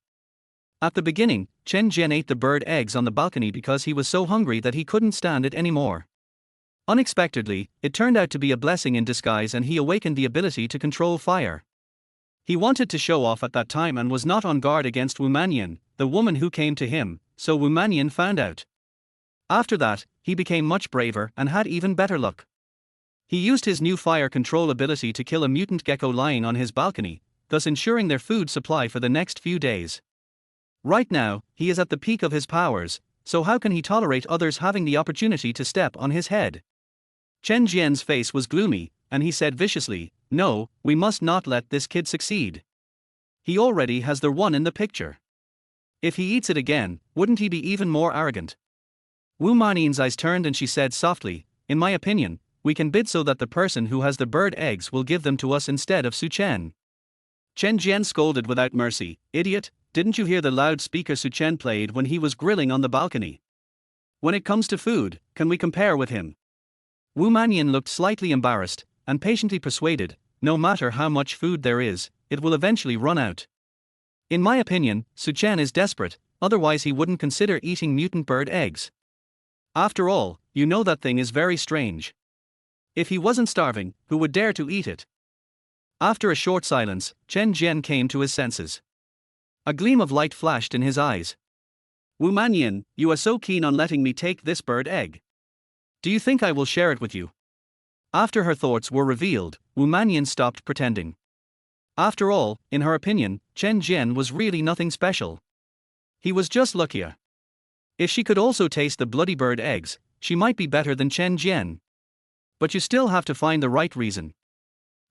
Speaker 1: At the beginning, Chen Jian ate the bird eggs on the balcony because he was so hungry that he couldn't stand it anymore. Unexpectedly, it turned out to be a blessing in disguise and he awakened the ability to control fire. He wanted to show off at that time and was not on guard against Wu Manyan, the woman who came to him, so Wu Manyan found out. After that, he became much braver and had even better luck. He used his new fire control ability to kill a mutant gecko lying on his balcony, thus ensuring their food supply for the next few days. Right now, he is at the peak of his powers, so how can he tolerate others having the opportunity to step on his head? Chen Jian's face was gloomy, and he said viciously, "No, we must not let this kid succeed. He already has the one in the picture. If he eats it again, wouldn't he be even more arrogant?" Wu Manyan's eyes turned and she said softly, "In my opinion, we can bid so that the person who has the bird eggs will give them to us instead of Su Chen." Chen Jian scolded without mercy, "Idiot, didn't you hear the loudspeaker Su Chen played when he was grilling on the balcony? When it comes to food, can we compare with him?" Wu Manyan looked slightly embarrassed, and patiently persuaded, "No matter how much food there is, it will eventually run out. In my opinion, Su Chen is desperate, otherwise he wouldn't consider eating mutant bird eggs. After all, you know that thing is very strange. If he wasn't starving, who would dare to eat it?" After a short silence, Chen Jian came to his senses. A gleam of light flashed in his eyes. "Wu Manyan, you are so keen on letting me take this bird egg. Do you think I will share it with you?" After her thoughts were revealed, Wu Manyan stopped pretending. After all, in her opinion, Chen Jian was really nothing special. He was just luckier. If she could also taste the bloody bird eggs, she might be better than Chen Jian. But you still have to find the right reason.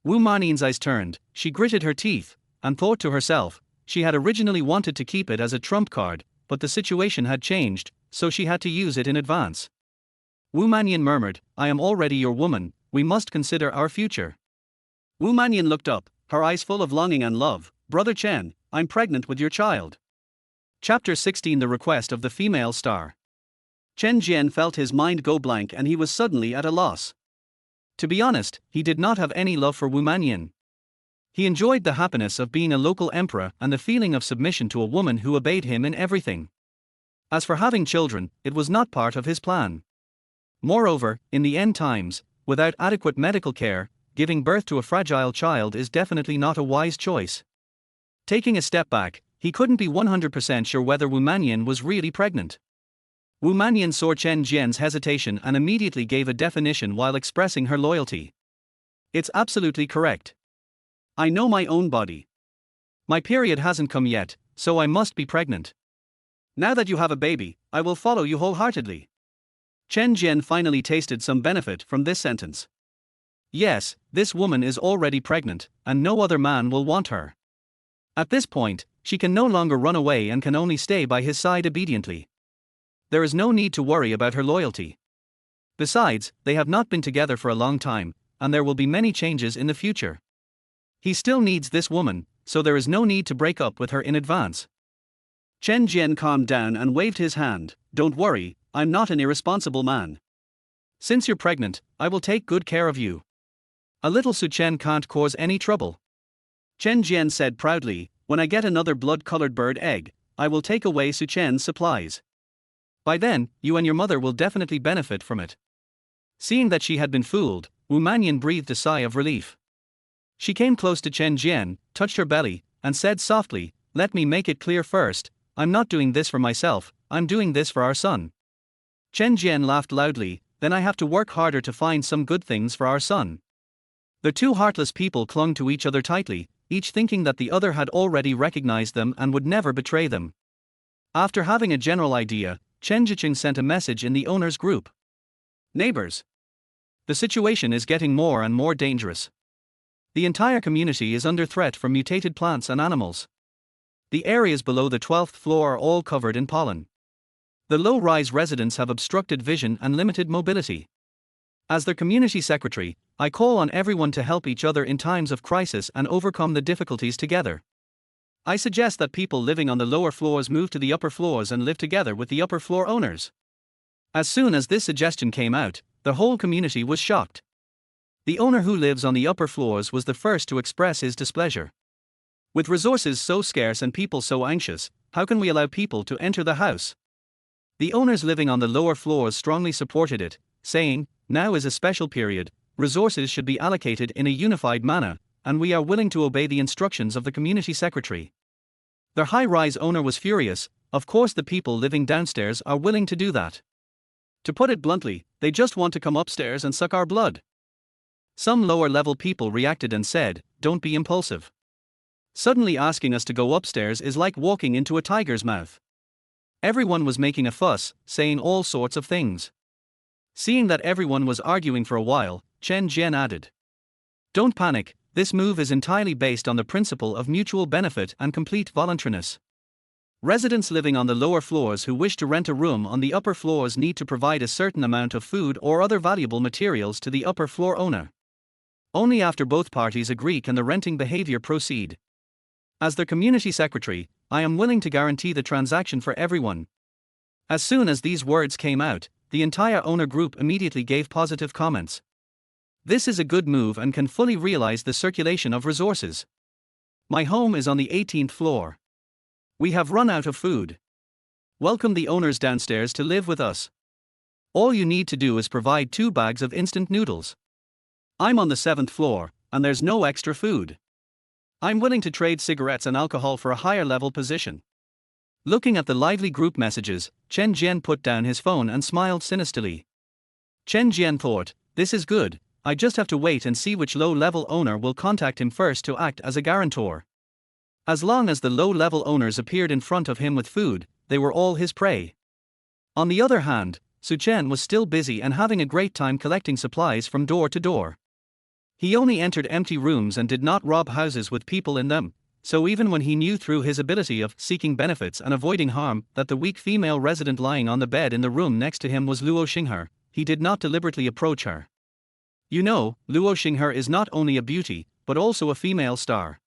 Speaker 1: Wu Manyan's eyes turned, she gritted her teeth, and thought to herself, she had originally wanted to keep it as a trump card, but the situation had changed, so she had to use it in advance. Wu Manyan murmured, "I am already your woman, we must consider our future." Wu Manyan looked up, her eyes full of longing and love. "Brother Chen, I'm pregnant with your child." Chapter 16 The Request of the Female Star. Chen Jian felt his mind go blank and he was suddenly at a loss. To be honest, he did not have any love for Wu Manyan. He enjoyed the happiness of being a local emperor and the feeling of submission to a woman who obeyed him in everything. As for having children, it was not part of his plan. Moreover, in the end times, without adequate medical care, giving birth to a fragile child is definitely not a wise choice. Taking a step back, he couldn't be 100% sure whether Wu Manyan was really pregnant. Wu Manyan saw Chen Jian's hesitation and immediately gave a definition while expressing her loyalty. "It's absolutely correct. I know my own body. My period hasn't come yet, so I must be pregnant. Now that you have a baby, I will follow you wholeheartedly." Chen Jian finally tasted some benefit from this sentence. Yes, this woman is already pregnant, and no other man will want her. At this point, she can no longer run away and can only stay by his side obediently. There is no need to worry about her loyalty. Besides, they have not been together for a long time, and there will be many changes in the future. He still needs this woman, so there is no need to break up with her in advance. Chen Jian calmed down and waved his hand. "Don't worry, I'm not an irresponsible man. Since you're pregnant, I will take good care of you. A little Su Chen can't cause any trouble." Chen Jian said proudly, "When I get another blood-colored bird egg, I will take away Su Chen's supplies. By then, you and your mother will definitely benefit from it." Seeing that she had been fooled, Wu Manyan breathed a sigh of relief. She came close to Chen Jian, touched her belly, and said softly, "Let me make it clear first, I'm not doing this for myself, I'm doing this for our son." Chen Jian laughed loudly, "Then I have to work harder to find some good things for our son." The two heartless people clung to each other tightly, each thinking that the other had already recognized them and would never betray them. After having a general idea, Chen Jiqing sent a message in the owner's group. "Neighbors, the situation is getting more and more dangerous. The entire community is under threat from mutated plants and animals. The areas below the 12th floor are all covered in pollen. The low-rise residents have obstructed vision and limited mobility. As their community secretary, I call on everyone to help each other in times of crisis and overcome the difficulties together. I suggest that people living on the lower floors move to the upper floors and live together with the upper floor owners." As soon as this suggestion came out, the whole community was shocked. The owner who lives on the upper floors was the first to express his displeasure. "With resources so scarce and people so anxious, how can we allow people to enter the house?" The owners living on the lower floors strongly supported it, saying, "Now is a special period, resources should be allocated in a unified manner, and we are willing to obey the instructions of the community secretary." Their high-rise owner was furious. "Of course the people living downstairs are willing to do that. To put it bluntly, they just want to come upstairs and suck our blood." Some lower-level people reacted and said, "Don't be impulsive. Suddenly asking us to go upstairs is like walking into a tiger's mouth." Everyone was making a fuss, saying all sorts of things. Seeing that everyone was arguing for a while, Chen Jian added, "Don't panic, this move is entirely based on the principle of mutual benefit and complete voluntariness. Residents living on the lower floors who wish to rent a room on the upper floors need to provide a certain amount of food or other valuable materials to the upper floor owner. Only after both parties agree can the renting behavior proceed. As the community secretary, I am willing to guarantee the transaction for everyone." As soon as these words came out, the entire owner group immediately gave positive comments. "This is a good move and can fully realize the circulation of resources. My home is on the 18th floor. We have run out of food. Welcome the owners downstairs to live with us. All you need to do is provide 2 bags of instant noodles. I'm on the 7th floor, and there's no extra food. I'm willing to trade cigarettes and alcohol for a higher level position." Looking at the lively group messages, Chen Jian put down his phone and smiled sinisterly. Chen Jian thought, "This is good, I just have to wait and see which low-level owner will contact him first to act as a guarantor." As long as the low-level owners appeared in front of him with food, they were all his prey. On the other hand, Su Chen was still busy and having a great time collecting supplies from door to door. He only entered empty rooms and did not rob houses with people in them, so even when he knew through his ability of seeking benefits and avoiding harm that the weak female resident lying on the bed in the room next to him was Luo Xinghe, he did not deliberately approach her. You know, Luo Xinghe is not only a beauty, but also a female star.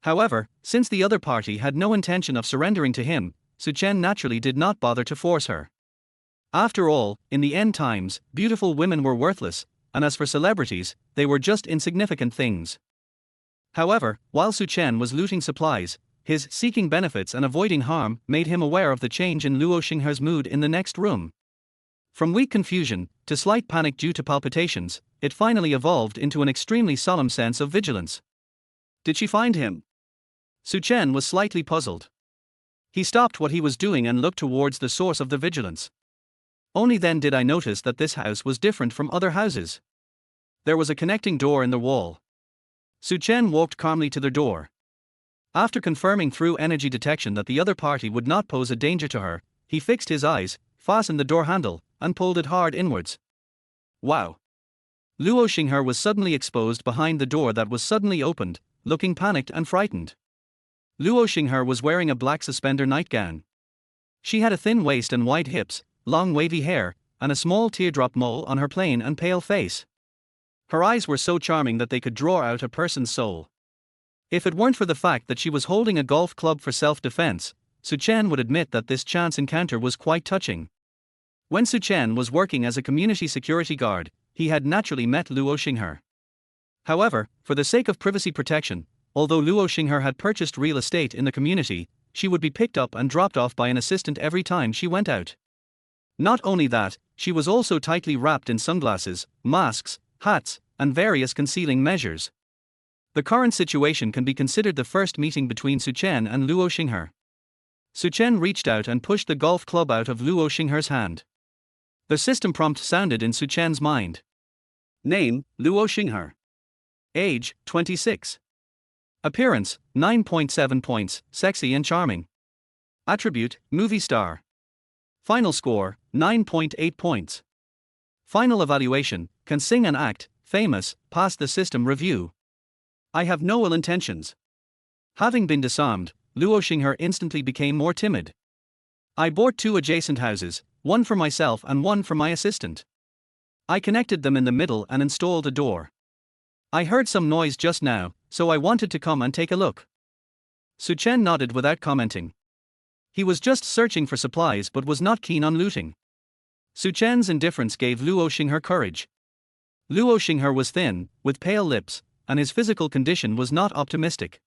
Speaker 1: However, since the other party had no intention of surrendering to him, Su Chen naturally did not bother to force her. After all, in the end times, beautiful women were worthless, and as for celebrities, they were just insignificant things. However, while Su Chen was looting supplies, his seeking benefits and avoiding harm made him aware of the change in Luo Xinghe's mood in the next room. From weak confusion to slight panic due to palpitations, it finally evolved into an extremely solemn sense of vigilance. Did she find him? Su Chen was slightly puzzled. He stopped what he was doing and looked towards the source of the vigilance. Only then did I notice that this house was different from other houses. There was a connecting door in the wall. Su Chen walked calmly to the door. After confirming through energy detection that the other party would not pose a danger to her, he fixed his eyes, fastened the door handle, and pulled it hard inwards. Wow! Luo Xinghe was suddenly exposed behind the door that was suddenly opened, looking panicked and frightened. Luo Xinghe was wearing a black suspender nightgown. She had a thin waist and wide hips, long wavy hair, and a small teardrop mole on her plain and pale face. Her eyes were so charming that they could draw out a person's soul. If it weren't for the fact that she was holding a golf club for self-defense, Su Chen would admit that this chance encounter was quite touching. When Su Chen was working as a community security guard, he had naturally met Luo Xinghe. However, for the sake of privacy protection, although Luo Xinghe had purchased real estate in the community, she would be picked up and dropped off by an assistant every time she went out. Not only that, she was also tightly wrapped in sunglasses, masks, hats, and various concealing measures. The current situation can be considered the first meeting between Suchen and Luo Xinghe. Suchen reached out and pushed the golf club out of Luo Xinghe's hand. The system prompt sounded in Suchen's mind. Name, Luo Xinghe. Age, 26. Appearance, 9.7 points, sexy and charming. Attribute, movie star. Final score, 9.8 points. Final evaluation, can sing and act, famous, passed the system review. I have no ill intentions. Having been disarmed, Luo Xinghe instantly became more timid. I bought 2 adjacent houses, one for myself and one for my assistant. I connected them in the middle and installed a door. I heard some noise just now, so I wanted to come and take a look. Suchen nodded without commenting. He was just searching for supplies but was not keen on looting. Suchen's indifference gave Luo Xinghe courage. Luo Xinghe was thin, with pale lips, and his physical condition was not optimistic.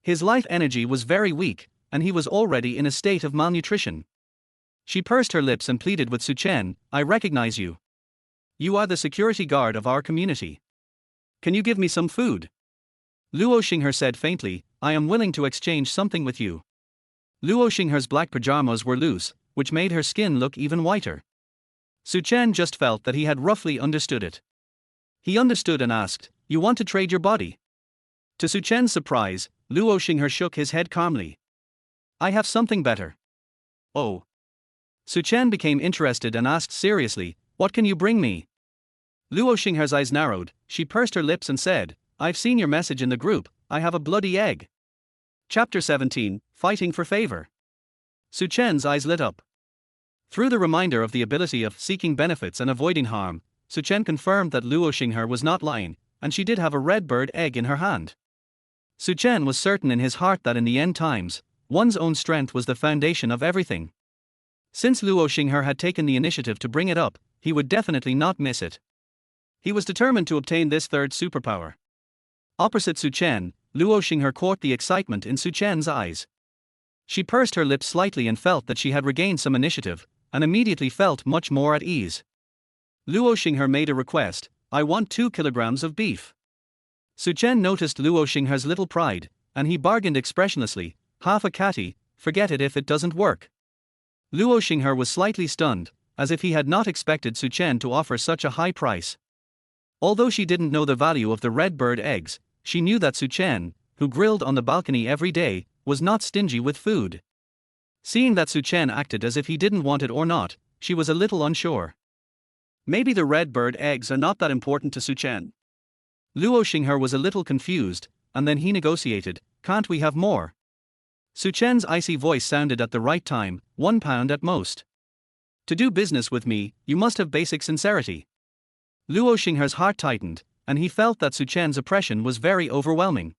Speaker 1: His life energy was very weak, and he was already in a state of malnutrition. She pursed her lips and pleaded with Suchen, I recognize you. You are the security guard of our community. Can you give me some food? Luo Xinghe said faintly, I am willing to exchange something with you. Luo Xinghe's black pajamas were loose, which made her skin look even whiter. Suchen just felt that he had roughly understood it. He understood and asked, you want to trade your body? To Suchen's surprise, Luo Xinghe shook his head calmly. I have something better. Oh. Suchen became interested and asked seriously, what can you bring me? Luo Xinghe's eyes narrowed, she pursed her lips and said, I've seen your message in the group, I have a bloody egg. Chapter 17, Fighting for Favor. Suchen's eyes lit up. Through the reminder of the ability of seeking benefits and avoiding harm, Suchen confirmed that Luo Xinghe was not lying, and she did have a red bird egg in her hand. Suchen was certain in his heart that in the end times, one's own strength was the foundation of everything. Since Luo Xinghe had taken the initiative to bring it up, he would definitely not miss it. He was determined to obtain this third superpower. Opposite Suchen, Luo Xinghe caught the excitement in Suchen's eyes. She pursed her lips slightly and felt that she had regained some initiative, and immediately felt much more at ease. Luo Xinghe made a request, I want 2 kilograms of beef. Suchen noticed Luo Xinghe's little pride, and he bargained expressionlessly, half a catty, forget it if it doesn't work. Luo Xinghe was slightly stunned, as if he had not expected Suchen to offer such a high price. Although she didn't know the value of the red bird eggs, she knew that Suchen, who grilled on the balcony every day, was not stingy with food. Seeing that Suchen acted as if he didn't want it or not, she was a little unsure. Maybe the red bird eggs are not that important to Suchen. Luo Xinghe was a little confused, and then he negotiated, can't we have more? Suchen's icy voice sounded at the right time, 1 pound at most. To do business with me, you must have basic sincerity. Luo Xinghe's heart tightened, and he felt that Suchen's oppression was very overwhelming.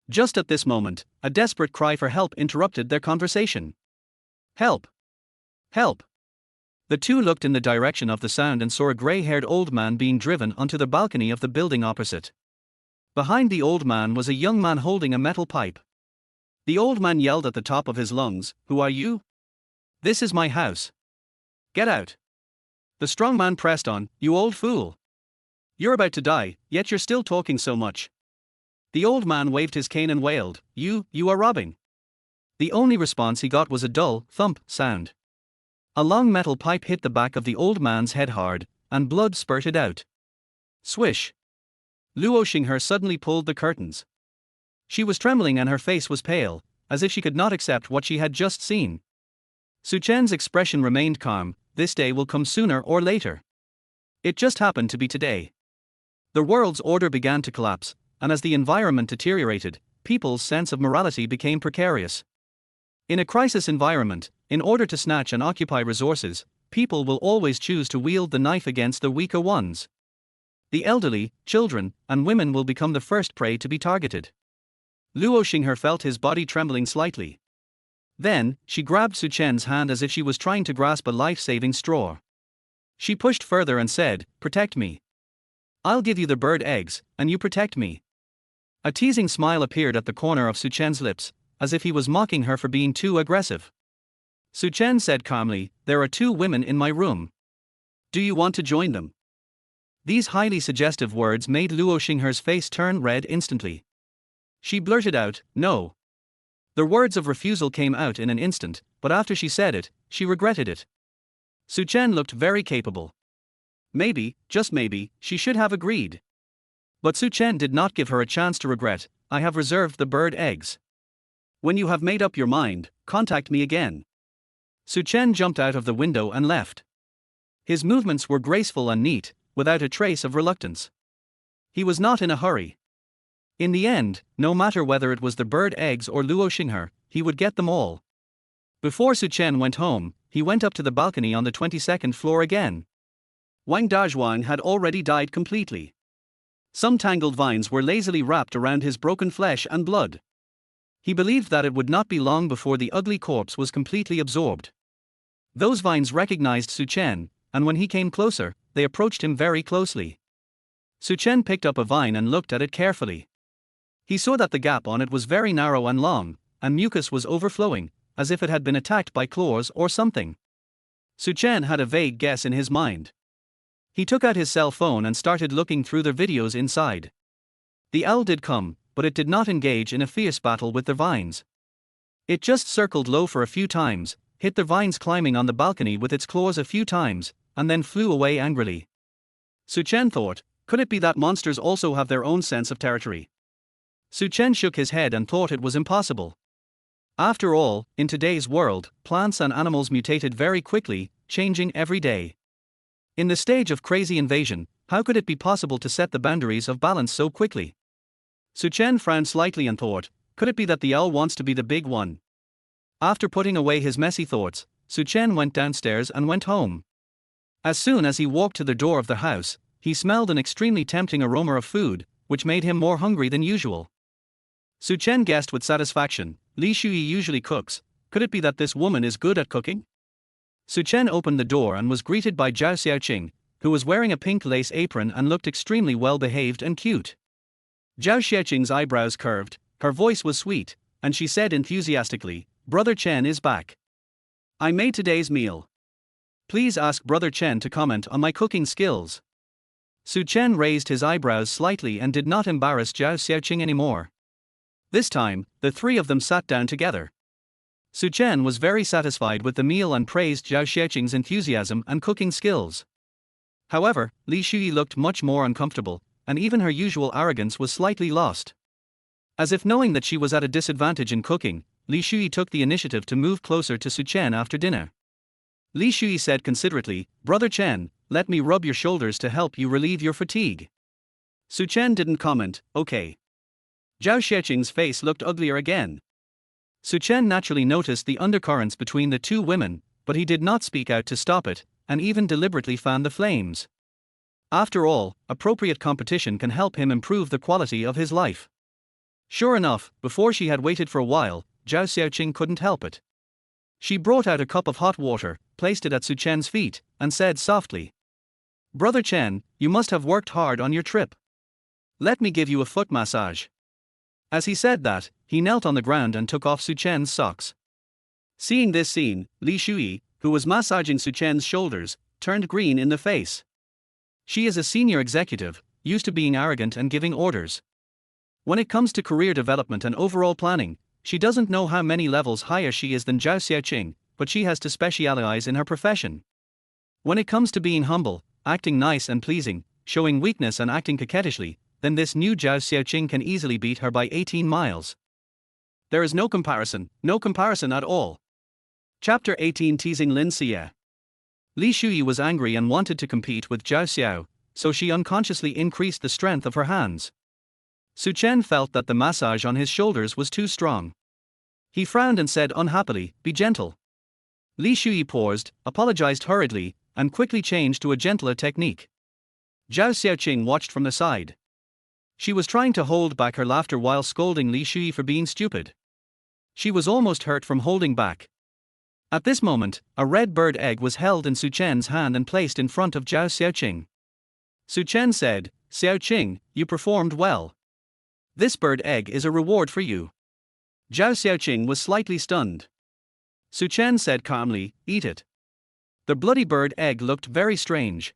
Speaker 1: Just at this moment, a desperate cry for help interrupted their conversation. Help! Help! The two looked in the direction of the sound and saw a gray-haired old man being driven onto the balcony of the building opposite. Behind the old man was a young man holding a metal pipe. The old man yelled at the top of his lungs, Who are you? This is my house. Get out. The strong man pressed on, You old fool. You're about to die, yet you're still talking so much. The old man waved his cane and wailed, You are robbing. The only response he got was a dull, thump sound. A long metal pipe hit the back of the old man's head hard, and blood spurted out. Swish. Luo Xinghe suddenly pulled the curtains. She was trembling and her face was pale, as if she could not accept what she had just seen. Suchen's expression remained calm, this day will come sooner or later. It just happened to be today. The world's order began to collapse, and as the environment deteriorated, people's sense of morality became precarious. In a crisis environment, in order to snatch and occupy resources, people will always choose to wield the knife against the weaker ones. The elderly, children, and women will become the first prey to be targeted. Luo Xinghe felt his body trembling slightly. Then, she grabbed Suchen's hand as if she was trying to grasp a life-saving straw. She pushed further and said, Protect me. I'll give you the bird eggs, and you protect me. A teasing smile appeared at the corner of Suchen's lips, as if he was mocking her for being too aggressive. Suchen said calmly, There are 2 women in my room. Do you want to join them? These highly suggestive words made Luo Xingher's face turn red instantly. She blurted out, "No." The words of refusal came out in an instant, but after she said it, she regretted it. Su Chen looked very capable. Maybe, just maybe, she should have agreed. But Su Chen did not give her a chance to regret. "I have reserved the bird eggs. When you have made up your mind, contact me again." Su Chen jumped out of the window and left. His movements were graceful and neat, without a trace of reluctance. He was not in a hurry. In the end, no matter whether it was the bird eggs or Luo Xingher, he would get them all. Before Su Chen went home, he went up to the balcony on the 22nd floor again. Wang Dazhuang had already died completely. Some tangled vines were lazily wrapped around his broken flesh and blood. He believed that it would not be long before the ugly corpse was completely absorbed. Those vines recognized Su Chen, and when he came closer, they approached him very closely. Su Chen picked up a vine and looked at it carefully. He saw that the gap on it was very narrow and long, and mucus was overflowing, as if it had been attacked by claws or something. Su Chen had a vague guess in his mind. He took out his cell phone and started looking through their videos inside. The owl did come, but it did not engage in a fierce battle with the vines. It just circled low for a few times, hit the vines climbing on the balcony with its claws a few times, and then flew away angrily. Su Chen thought, could it be that monsters also have their own sense of territory? Su Chen shook his head and thought it was impossible. After all, in today's world, plants and animals mutated very quickly, changing every day. In the stage of crazy invasion, how could it be possible to set the boundaries of balance so quickly? Su Chen frowned slightly and thought, could it be that the owl wants to be the big one? After putting away his messy thoughts, Su Chen went downstairs and went home. As soon as he walked to the door of the house, he smelled an extremely tempting aroma of food, which made him more hungry than usual. Su Chen guessed with satisfaction, Li Shuyi usually cooks. Could it be that this woman is good at cooking? Su Chen opened the door and was greeted by Zhao Xiaoqing, who was wearing a pink lace apron and looked extremely well behaved and cute. Zhao Xiaoqing's eyebrows curved, her voice was sweet, and she said enthusiastically, "Brother Chen is back. I made today's meal. Please ask Brother Chen to comment on my cooking skills." Su Chen raised his eyebrows slightly and did not embarrass Zhao Xiaoqing anymore. This time, the three of them sat down together. Su Chen was very satisfied with the meal and praised Zhao Xiaoqing's enthusiasm and cooking skills. However, Li Shuyi looked much more uncomfortable, and even her usual arrogance was slightly lost. As if knowing that she was at a disadvantage in cooking, Li Shuyi took the initiative to move closer to Su Chen after dinner. Li Shuyi said considerately, "Brother Chen, let me rub your shoulders to help you relieve your fatigue." Su Chen didn't comment, "Okay." Zhao Xiaoqing's face looked uglier again. Su Chen naturally noticed the undercurrents between the two women, but he did not speak out to stop it, and even deliberately fanned the flames. After all, appropriate competition can help him improve the quality of his life. Sure enough, before she had waited for a while, Zhao Xiaoqing couldn't help it. She brought out a cup of hot water, placed it at Su Chen's feet, and said softly, "Brother Chen, you must have worked hard on your trip. Let me give you a foot massage." As he said that, he knelt on the ground and took off Su Chen's socks. Seeing this scene, Li Shuyi, who was massaging Su Chen's shoulders, turned green in the face. She is a senior executive, used to being arrogant and giving orders. When it comes to career development and overall planning, she doesn't know how many levels higher she is than Zhao Xiaoqing, but she has to specialize in her profession. When it comes to being humble, acting nice and pleasing, showing weakness and acting coquettishly, then this new Zhao Xiaoqing can easily beat her by 18 miles. There is no comparison at all. Chapter 18 Teasing Lin Xie. Li Shuyi was angry and wanted to compete with Zhao Xiao, so she unconsciously increased the strength of her hands. Su Chen felt that the massage on his shoulders was too strong. He frowned and said unhappily, "Be gentle." Li Shuyi paused, apologized hurriedly, and quickly changed to a gentler technique. Zhao Xiaoqing watched from the side. She was trying to hold back her laughter while scolding Li Shuyi for being stupid. She was almost hurt from holding back. At this moment, a red bird egg was held in Su Chen's hand and placed in front of Zhao Xiaoqing. Su Chen said, "Xiaoqing, you performed well. This bird egg is a reward for you." Zhao Xiaoqing was slightly stunned. Su Chen said calmly, "Eat it." The bloody bird egg looked very strange.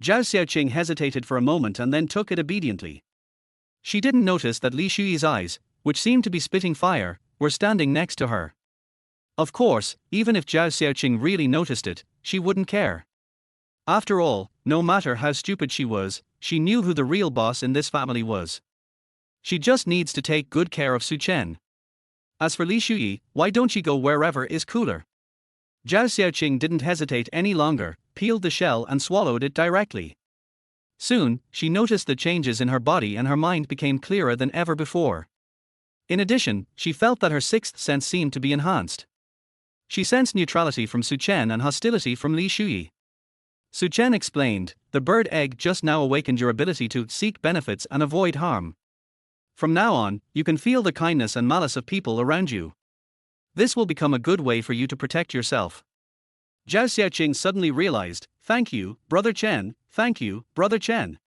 Speaker 1: Zhao Xiaoqing hesitated for a moment and then took it obediently. She didn't notice that Li Shuyi's eyes, which seemed to be spitting fire, were standing next to her. Of course, even if Zhao Xiaoqing really noticed it, she wouldn't care. After all, no matter how stupid she was, she knew who the real boss in this family was. She just needs to take good care of Su Chen. As for Li Shuyi, why don't she go wherever is cooler? Zhao Xiaoqing didn't hesitate any longer, peeled the shell and swallowed it directly. Soon, she noticed the changes in her body and her mind became clearer than ever before. In addition, she felt that her sixth sense seemed to be enhanced. She sensed neutrality from Su Chen and hostility from Li Shuyi. Su Chen explained, "The bird egg just now awakened your ability to seek benefits and avoid harm. From now on, you can feel the kindness and malice of people around you. This will become a good way for you to protect yourself." Zhao Xiaoqing suddenly realized, "Thank you, Brother Chen, thank you, Brother Chen."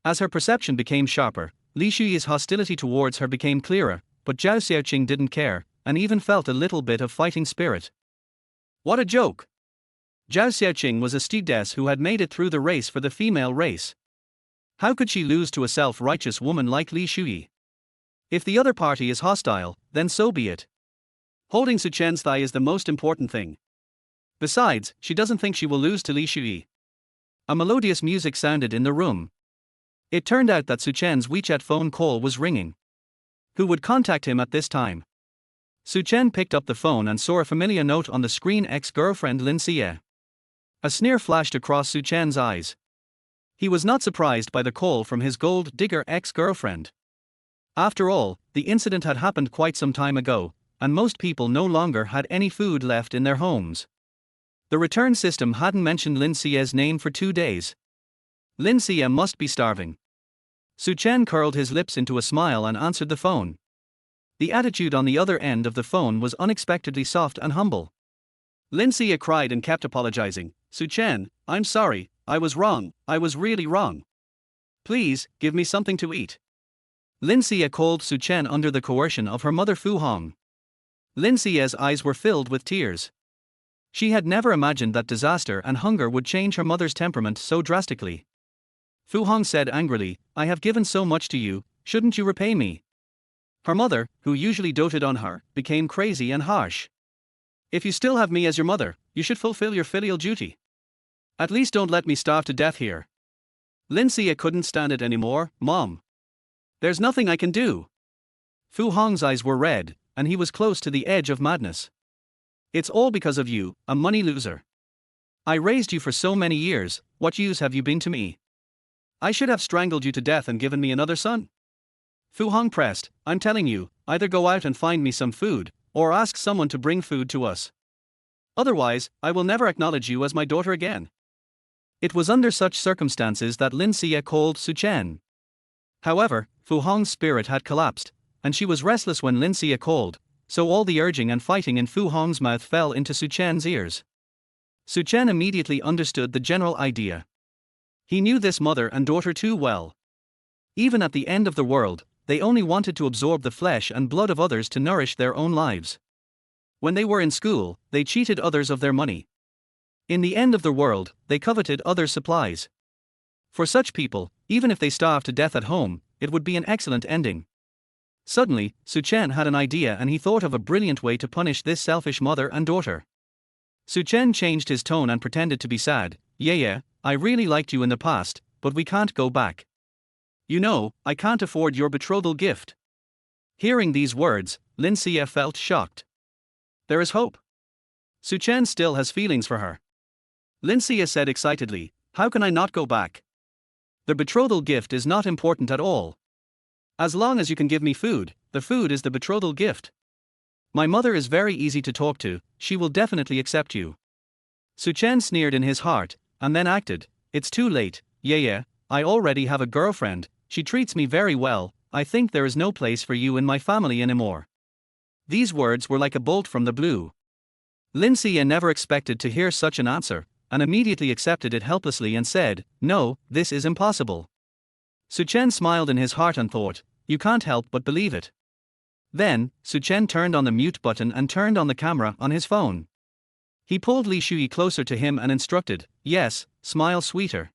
Speaker 1: As her perception became sharper, Li Shuyi's hostility towards her became clearer, but Zhao Xiaoqing didn't care, and even felt a little bit of fighting spirit. What a joke! Zhao Xiaoqing was a stewardess who had made it through the race for the female race. How could she lose to a self-righteous woman like Li Shuyi? If the other party is hostile, then so be it. Holding Su Chen's thigh is the most important thing. Besides, she doesn't think she will lose to Li Shuyi. A melodious music sounded in the room. It turned out that Su Chen's WeChat phone call was ringing. Who would contact him at this time? Su Chen picked up the phone and saw a familiar note on the screen: ex-girlfriend Lin Xie. A sneer flashed across Su Chen's eyes. He was not surprised by the call from his gold digger ex-girlfriend. After all, the incident had happened quite some time ago, and most people no longer had any food left in their homes. The return system hadn't mentioned Lin Xie's name for 2 days. Lin Xie must be starving. Su Chen curled his lips into a smile and answered the phone. The attitude on the other end of the phone was unexpectedly soft and humble. Lin Xie cried and kept apologizing. "Su Chen, I'm sorry, I was wrong, I was really wrong. Please, give me something to eat." Lin Xie called Su Chen under the coercion of her mother Fu Hong. Lin Xie's eyes were filled with tears. She had never imagined that disaster and hunger would change her mother's temperament so drastically. Fu Hong said angrily, "I have given so much to you, shouldn't you repay me?" Her mother, who usually doted on her, became crazy and harsh. "If you still have me as your mother, you should fulfill your filial duty. At least don't let me starve to death here." Lin Xie couldn't stand it anymore. "Mom, there's nothing I can do." Fu Hong's eyes were red, and he was close to the edge of madness. "It's all because of you, a money loser. I raised you for so many years, what use have you been to me? I should have strangled you to death and given me another son." Fu Hong pressed, "I'm telling you, either go out and find me some food, or ask someone to bring food to us. Otherwise, I will never acknowledge you as my daughter again." It was under such circumstances that Lin Xie called Su Chen. However, Fu Hong's spirit had collapsed, and she was restless when Lin Xie called, so all the urging and fighting in Fu Hong's mouth fell into Su Chen's ears. Su Chen immediately understood the general idea. He knew this mother and daughter too well. Even at the end of the world, they only wanted to absorb the flesh and blood of others to nourish their own lives. When they were in school, they cheated others of their money. In the end of the world, they coveted others' supplies. For such people, even if they starved to death at home, it would be an excellent ending. Suddenly, Su Chen had an idea and he thought of a brilliant way to punish this selfish mother and daughter. Su Chen changed his tone and pretended to be sad. Yeah, I really liked you in the past, but we can't go back. You know, I can't afford your betrothal gift." Hearing these words, Lin Xie felt shocked. There is hope. Su Chen still has feelings for her. Lin Xie said excitedly, "How can I not go back? The betrothal gift is not important at all. As long as you can give me food, the food is the betrothal gift. My mother is very easy to talk to, she will definitely accept you." Su Chen sneered in his heart, and then acted, "It's too late, yeah, I already have a girlfriend, she treats me very well, I think there is no place for you in my family anymore." These words were like a bolt from the blue. Lin Xie never expected to hear such an answer, and immediately accepted it helplessly and said, "No, this is impossible." Su Chen smiled in his heart and thought, "You can't help but believe it." Then, Su Chen turned on the mute button and turned on the camera on his phone. He pulled Li Shuyi closer to him and instructed, "Yes, smile sweeter.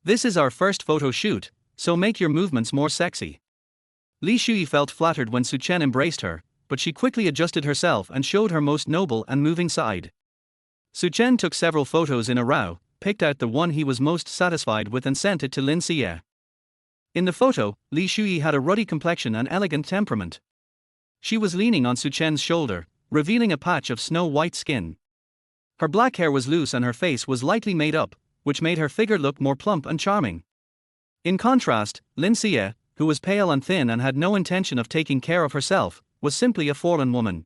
Speaker 1: This is our first photo shoot, so make your movements more sexy. Li Shui felt flattered when Suchen embraced her, but she quickly adjusted herself and showed her most noble and moving side. Suchen took several photos in a row, picked out the one he was most satisfied with and sent it to Lin Xie. In the photo, Li Shui had a ruddy complexion and elegant temperament. She was leaning on Suchen's shoulder, revealing a patch of snow-white skin. Her black hair was loose and her face was lightly made up, which made her figure look more plump and charming. In contrast, Lin Xie, who was pale and thin and had no intention of taking care of herself, was simply a fallen woman.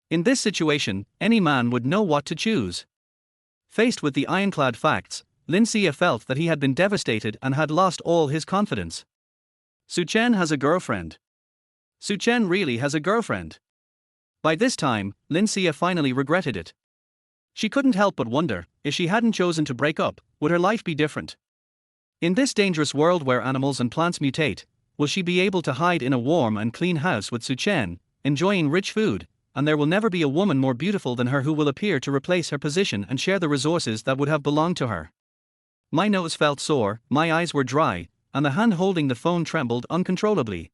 Speaker 1: In this situation, any man would know what to choose. Faced with the ironclad facts, Lin Xie felt that he had been devastated and had lost all his confidence. Suchen has a girlfriend. Suchen really has a girlfriend. By this time, Lin Xie finally regretted it. She couldn't help but wonder, if she hadn't chosen to break up, would her life be different? In this dangerous world where animals and plants mutate, will she be able to hide in a warm and clean house with Suchen, enjoying rich food, and there will never be a woman more beautiful than her who will appear to replace her position and share the resources that would have belonged to her. My nose felt sore, my eyes were dry, and the hand holding the phone trembled uncontrollably.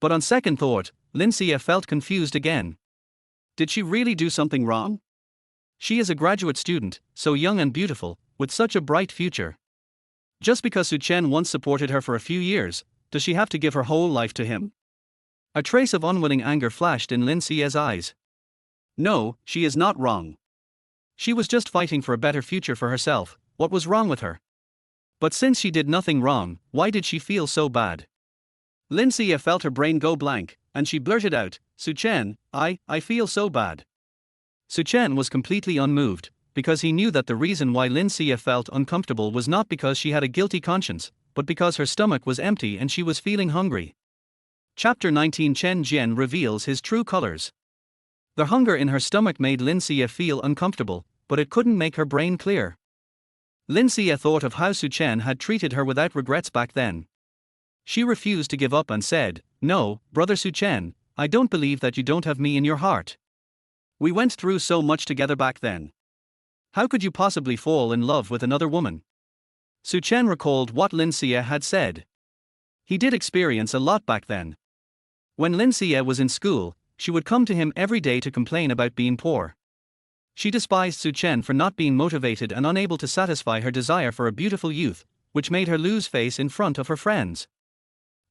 Speaker 1: But on second thought, Lin Xie felt confused again. Did she really do something wrong? She is a graduate student, so young and beautiful, with such a bright future. Just because Suchen once supported her for a few years, does she have to give her whole life to him? A trace of unwilling anger flashed in Lin Xie's eyes. No, she is not wrong. She was just fighting for a better future for herself. What was wrong with her? But since she did nothing wrong, why did she feel so bad? Lin Xie felt her brain go blank, and she blurted out, Suchen, I feel so bad. Suchen was completely unmoved, because he knew that the reason why Lin Xie felt uncomfortable was not because she had a guilty conscience, but because her stomach was empty and she was feeling hungry. Chapter 19 Chen Jian reveals his true colors. The hunger in her stomach made Lin Xie feel uncomfortable, but it couldn't make her brain clear. Lin Xie thought of how Suchen had treated her without regrets back then. She refused to give up and said, No, brother Suchen, I don't believe that you don't have me in your heart. We went through so much together back then. How could you possibly fall in love with another woman? Suchen recalled what Lin Xie had said. He did experience a lot back then. When Lin Xie was in school, she would come to him every day to complain about being poor. She despised Suchen for not being motivated and unable to satisfy her desire for a beautiful youth, which made her lose face in front of her friends.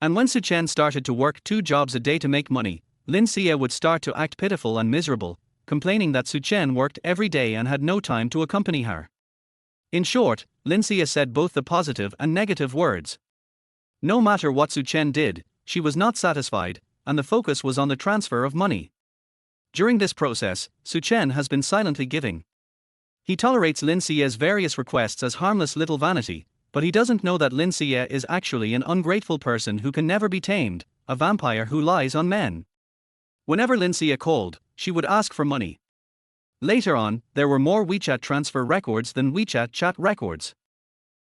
Speaker 1: And when Suchen started to work 2 jobs a day to make money, Lin Xie would start to act pitiful and miserable, complaining that Suchen worked every day and had no time to accompany her. In short, Lin Xie said both the positive and negative words. No matter what Suchen did, she was not satisfied, and the focus was on the transfer of money. During this process, Suchen has been silently giving. He tolerates Lin Xie's various requests as harmless little vanity, but he doesn't know that Lin Xie is actually an ungrateful person who can never be tamed, a vampire who lies on men. Whenever Lin Xie called, she would ask for money. Later on, there were more WeChat transfer records than WeChat chat records.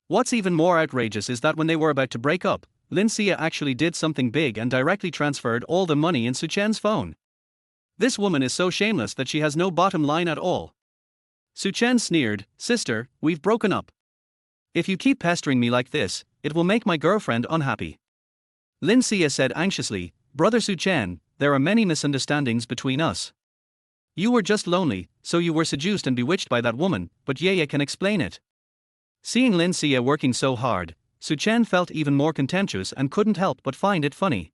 Speaker 1: What's even more outrageous is that when they were about to break up, Lin Xie actually did something big and directly transferred all the money in Suchen's phone. This woman is so shameless that she has no bottom line at all. Suchen sneered, Sister, we've broken up. If you keep pestering me like this, it will make my girlfriend unhappy. Lin Xie said anxiously, Brother Suchen, there are many misunderstandings between us. You were just lonely, so you were seduced and bewitched by that woman, but Yeye can explain it. Seeing Lin Xie working so hard, Suchen felt even more contemptuous and couldn't help but find it funny.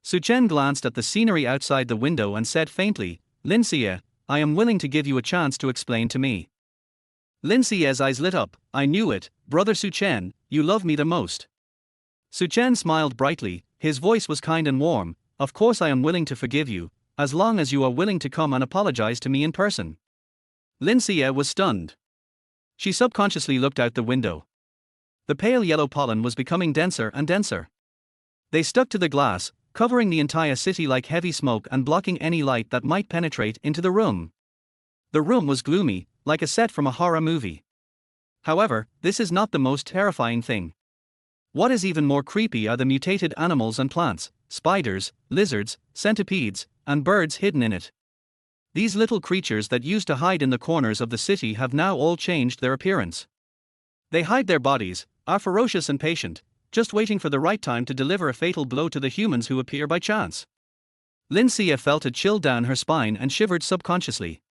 Speaker 1: Suchen glanced at the scenery outside the window and said faintly, Lin Xie, I am willing to give you a chance to explain to me. Lin Xie's eyes lit up, I knew it, Brother Suchen, you love me the most. Suchen smiled brightly, his voice was kind and warm, Of course I am willing to forgive you, as long as you are willing to come and apologize to me in person. Lin Xie was stunned. She subconsciously looked out the window. The pale yellow pollen was becoming denser and denser. They stuck to the glass, covering the entire city like heavy smoke and blocking any light that might penetrate into the room. The room was gloomy, like a set from a horror movie. However, this is not the most terrifying thing. What is even more creepy are the mutated animals and plants, spiders, lizards, centipedes, and birds hidden in it. These little creatures that used to hide in the corners of the city have now all changed their appearance. They hide their bodies, are ferocious and patient, just waiting for the right time to deliver a fatal blow to the humans who appear by chance. Lincia felt a chill down her spine and shivered subconsciously.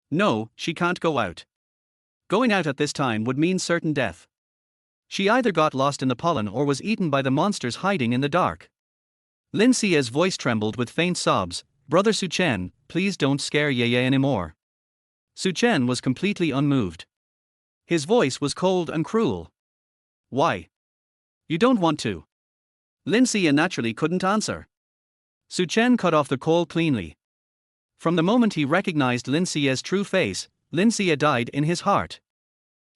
Speaker 1: No, she can't go out. Going out at this time would mean certain death. She either got lost in the pollen or was eaten by the monsters hiding in the dark. Lincia's voice trembled with faint sobs. Brother Suchen, please don't scare Yeye anymore. Suchen was completely unmoved. His voice was cold and cruel. Why? You don't want to? Lincia naturally couldn't answer. Suchen cut off the call cleanly. From the moment he recognized Lincia's true face, Lincia died in his heart.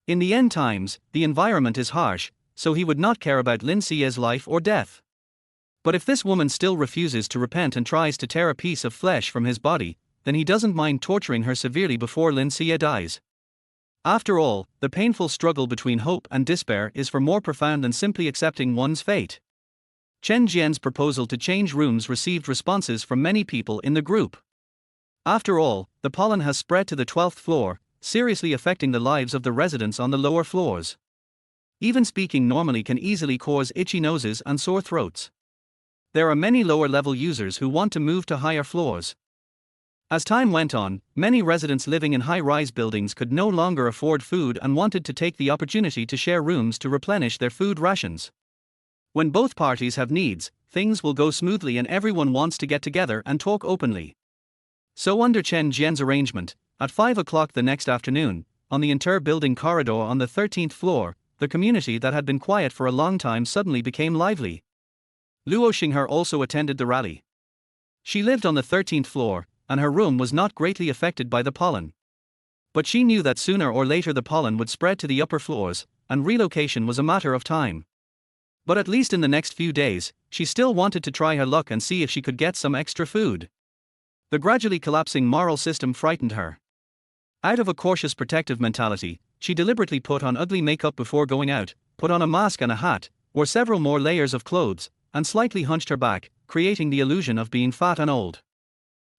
Speaker 1: In the end times, the environment is harsh, so he would not care about Lincia's life or death. But if this woman still refuses to repent and tries to tear a piece of flesh from his body, then he doesn't mind torturing her severely before Lincia dies. After all, the painful struggle between hope and despair is far more profound than simply accepting one's fate. Chen Jian's proposal to change rooms received responses from many people in the group. After all, the pollen has spread to the 12th floor, seriously affecting the lives of the residents on the lower floors. Even speaking normally can easily cause itchy noses and sore throats. There are many lower-level users who want to move to higher floors. As time went on, many residents living in high-rise buildings could no longer afford food and wanted to take the opportunity to share rooms to replenish their food rations. When both parties have needs, things will go smoothly and everyone wants to get together and talk openly. So under Chen Jian's arrangement, at 5 o'clock the next afternoon, on the inter-building corridor on the 13th floor, the community that had been quiet for a long time suddenly became lively. Luo Xinghe also attended the rally. She lived on the 13th floor, and her room was not greatly affected by the pollen. But she knew that sooner or later the pollen would spread to the upper floors, and relocation was a matter of time. But at least in the next few days, she still wanted to try her luck and see if she could get some extra food. The gradually collapsing moral system frightened her. Out of a cautious protective mentality, she deliberately put on ugly makeup before going out, put on a mask and a hat, wore several more layers of clothes, and slightly hunched her back, creating the illusion of being fat and old.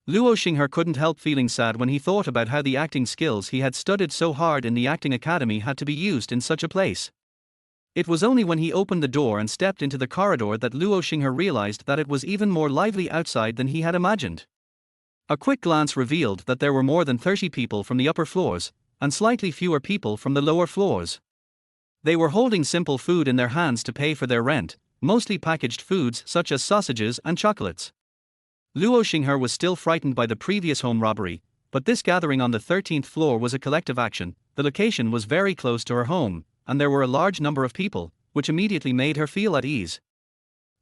Speaker 1: Luo Xinghe couldn't help feeling sad when he thought about how the acting skills he had studied so hard in the acting academy had to be used in such a place. It was only when he opened the door and stepped into the corridor that Luo Xinghe realized that it was even more lively outside than he had imagined. A quick glance revealed that there were more than 30 people from the upper floors, and slightly fewer people from the lower floors. They were holding simple food in their hands to pay for their rent, mostly packaged foods such as sausages and chocolates. Luo Xinghe was still frightened by the previous home robbery, but this gathering on the 13th floor was a collective action. The location was very close to her home, and there were a large number of people, which immediately made her feel at ease.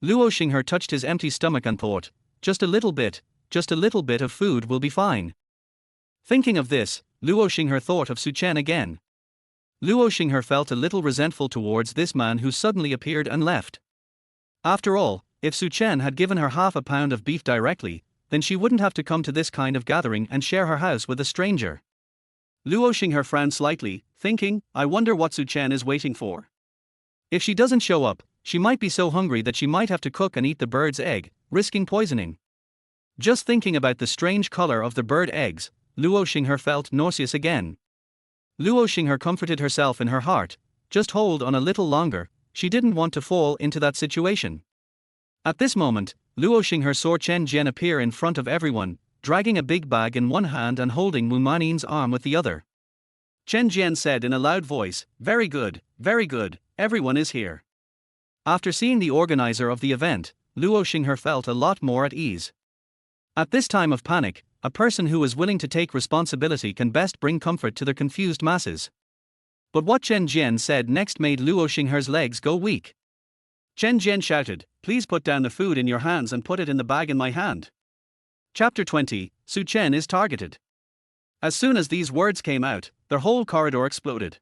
Speaker 1: Luo Xinghe touched his empty stomach and thought, just a little bit of food will be fine. Thinking of this, Luo Xinghe thought of Suchen again. Luo Xinghe felt a little resentful towards this man who suddenly appeared and left. After all, if Suchen had given her half a pound of beef directly, then she wouldn't have to come to this kind of gathering and share her house with a stranger. Luo Xinghe frowned slightly, thinking, I wonder what Suchen is waiting for. If she doesn't show up, she might be so hungry that she might have to cook and eat the bird's egg, risking poisoning. Just thinking about the strange color of the bird eggs, Luo Xinghe felt nauseous again. Luo Xinghe comforted herself in her heart, just hold on a little longer, she didn't want to fall into that situation. At this moment, Luo Xinghe saw Chen Jian appear in front of everyone, dragging a big bag in one hand and holding Wu Manin's arm with the other. Chen Jian said in a loud voice, very good, everyone is here. After seeing the organizer of the event, Luo Xinghe felt a lot more at ease. At this time of panic, a person who is willing to take responsibility can best bring comfort to the confused masses. But what Chen Jian said next made Luo Xinghe's legs go weak. Chen Jian shouted, please put down the food in your hands and put it in the bag in my hand. Chapter 20, Suchen is targeted. As soon as these words came out, their whole corridor exploded.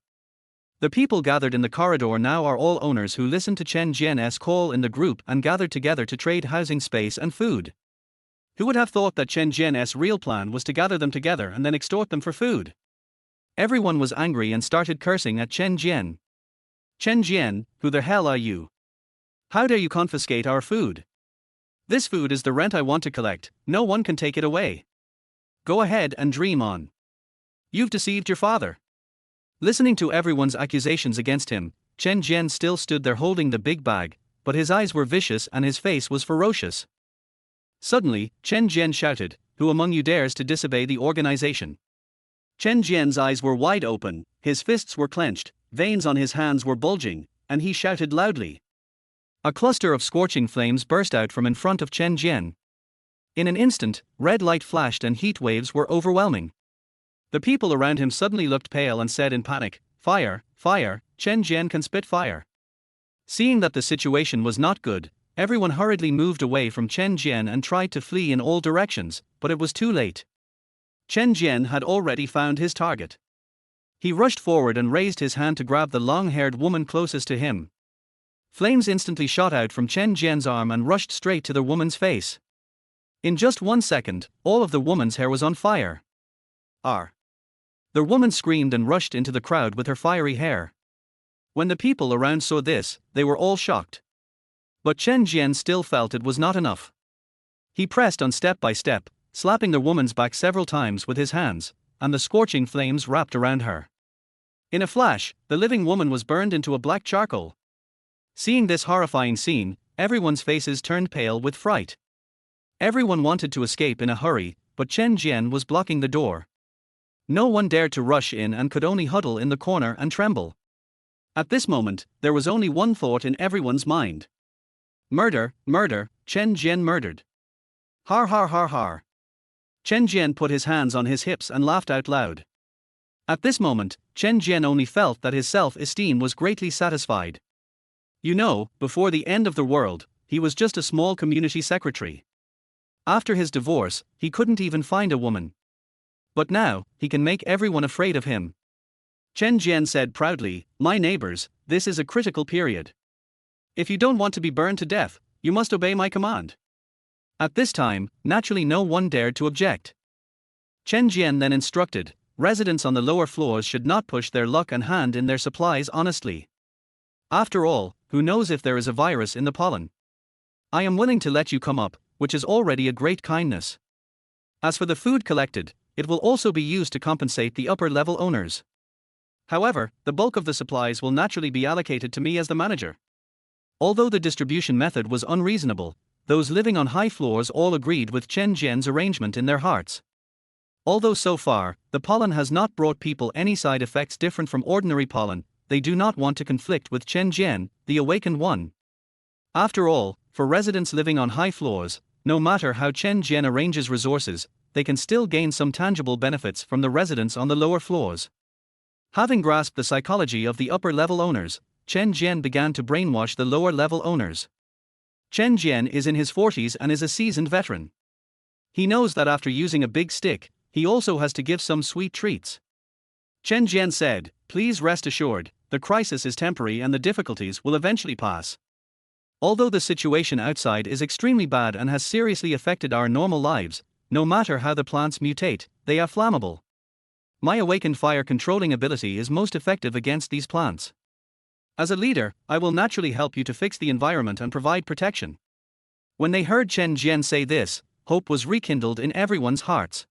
Speaker 1: The people gathered in the corridor now are all owners who listened to Chen Jian's call in the group and gathered together to trade housing space and food. Who would have thought that Chen Jian's real plan was to gather them together and then extort them for food? Everyone was angry and started cursing at Chen Jian. Chen Jian, who the hell are you? How dare you confiscate our food? This food is the rent I want to collect, no one can take it away. Go ahead and dream on. You've deceived your father. Listening to everyone's accusations against him, Chen Jian still stood there holding the big bag, but his eyes were vicious and his face was ferocious. Suddenly, Chen Jian shouted, "Who among you dares to disobey the organization?" Chen Jian's eyes were wide open, his fists were clenched, veins on his hands were bulging, and he shouted loudly. A cluster of scorching flames burst out from in front of Chen Jian. In an instant, red light flashed and heat waves were overwhelming. The people around him suddenly looked pale and said in panic, "Fire, fire, Chen Jian can spit fire." Seeing that the situation was not good, everyone hurriedly moved away from Chen Jian and tried to flee in all directions, but it was too late. Chen Jian had already found his target. He rushed forward and raised his hand to grab the long-haired woman closest to him. Flames instantly shot out from Chen Jian's arm and rushed straight to the woman's face. In just 1 second, all of the woman's hair was on fire. The woman screamed and rushed into the crowd with her fiery hair. When the people around saw this, they were all shocked. But Chen Jian still felt it was not enough. He pressed on step by step, slapping the woman's back several times with his hands, and the scorching flames wrapped around her. In a flash, the living woman was burned into a black charcoal. Seeing this horrifying scene, everyone's faces turned pale with fright. Everyone wanted to escape in a hurry, but Chen Jian was blocking the door. No one dared to rush in and could only huddle in the corner and tremble. At this moment, there was only one thought in everyone's mind. Murder, murder, Chen Jian murdered. Har har har har. Chen Jian put his hands on his hips and laughed out loud. At this moment, Chen Jian only felt that his self-esteem was greatly satisfied. You know, before the end of the world, he was just a small community secretary. After his divorce, he couldn't even find a woman. But now, he can make everyone afraid of him. Chen Jian said proudly, "My neighbors, this is a critical period. If you don't want to be burned to death, you must obey my command." At this time, naturally no one dared to object. Chen Jian then instructed, residents on the lower floors should not push their luck and hand in their supplies honestly. After all, who knows if there is a virus in the pollen? I am willing to let you come up, which is already a great kindness. As for the food collected, it will also be used to compensate the upper level owners. However, the bulk of the supplies will naturally be allocated to me as the manager. Although the distribution method was unreasonable, those living on high floors all agreed with Chen Jian's arrangement in their hearts. Although so far, the pollen has not brought people any side effects different from ordinary pollen, they do not want to conflict with Chen Jian, the awakened one. After all, for residents living on high floors, no matter how Chen Jian arranges resources, they can still gain some tangible benefits from the residents on the lower floors. Having grasped the psychology of the upper-level owners, Chen Jian began to brainwash the lower-level owners. Chen Jian is in his 40s and is a seasoned veteran. He knows that after using a big stick, he also has to give some sweet treats. Chen Jian said, "Please rest assured, the crisis is temporary and the difficulties will eventually pass. Although the situation outside is extremely bad and has seriously affected our normal lives, no matter how the plants mutate, they are flammable. My awakened fire controlling ability is most effective against these plants. As a leader, I will naturally help you to fix the environment and provide protection." When they heard Chen Jian say this, hope was rekindled in everyone's hearts.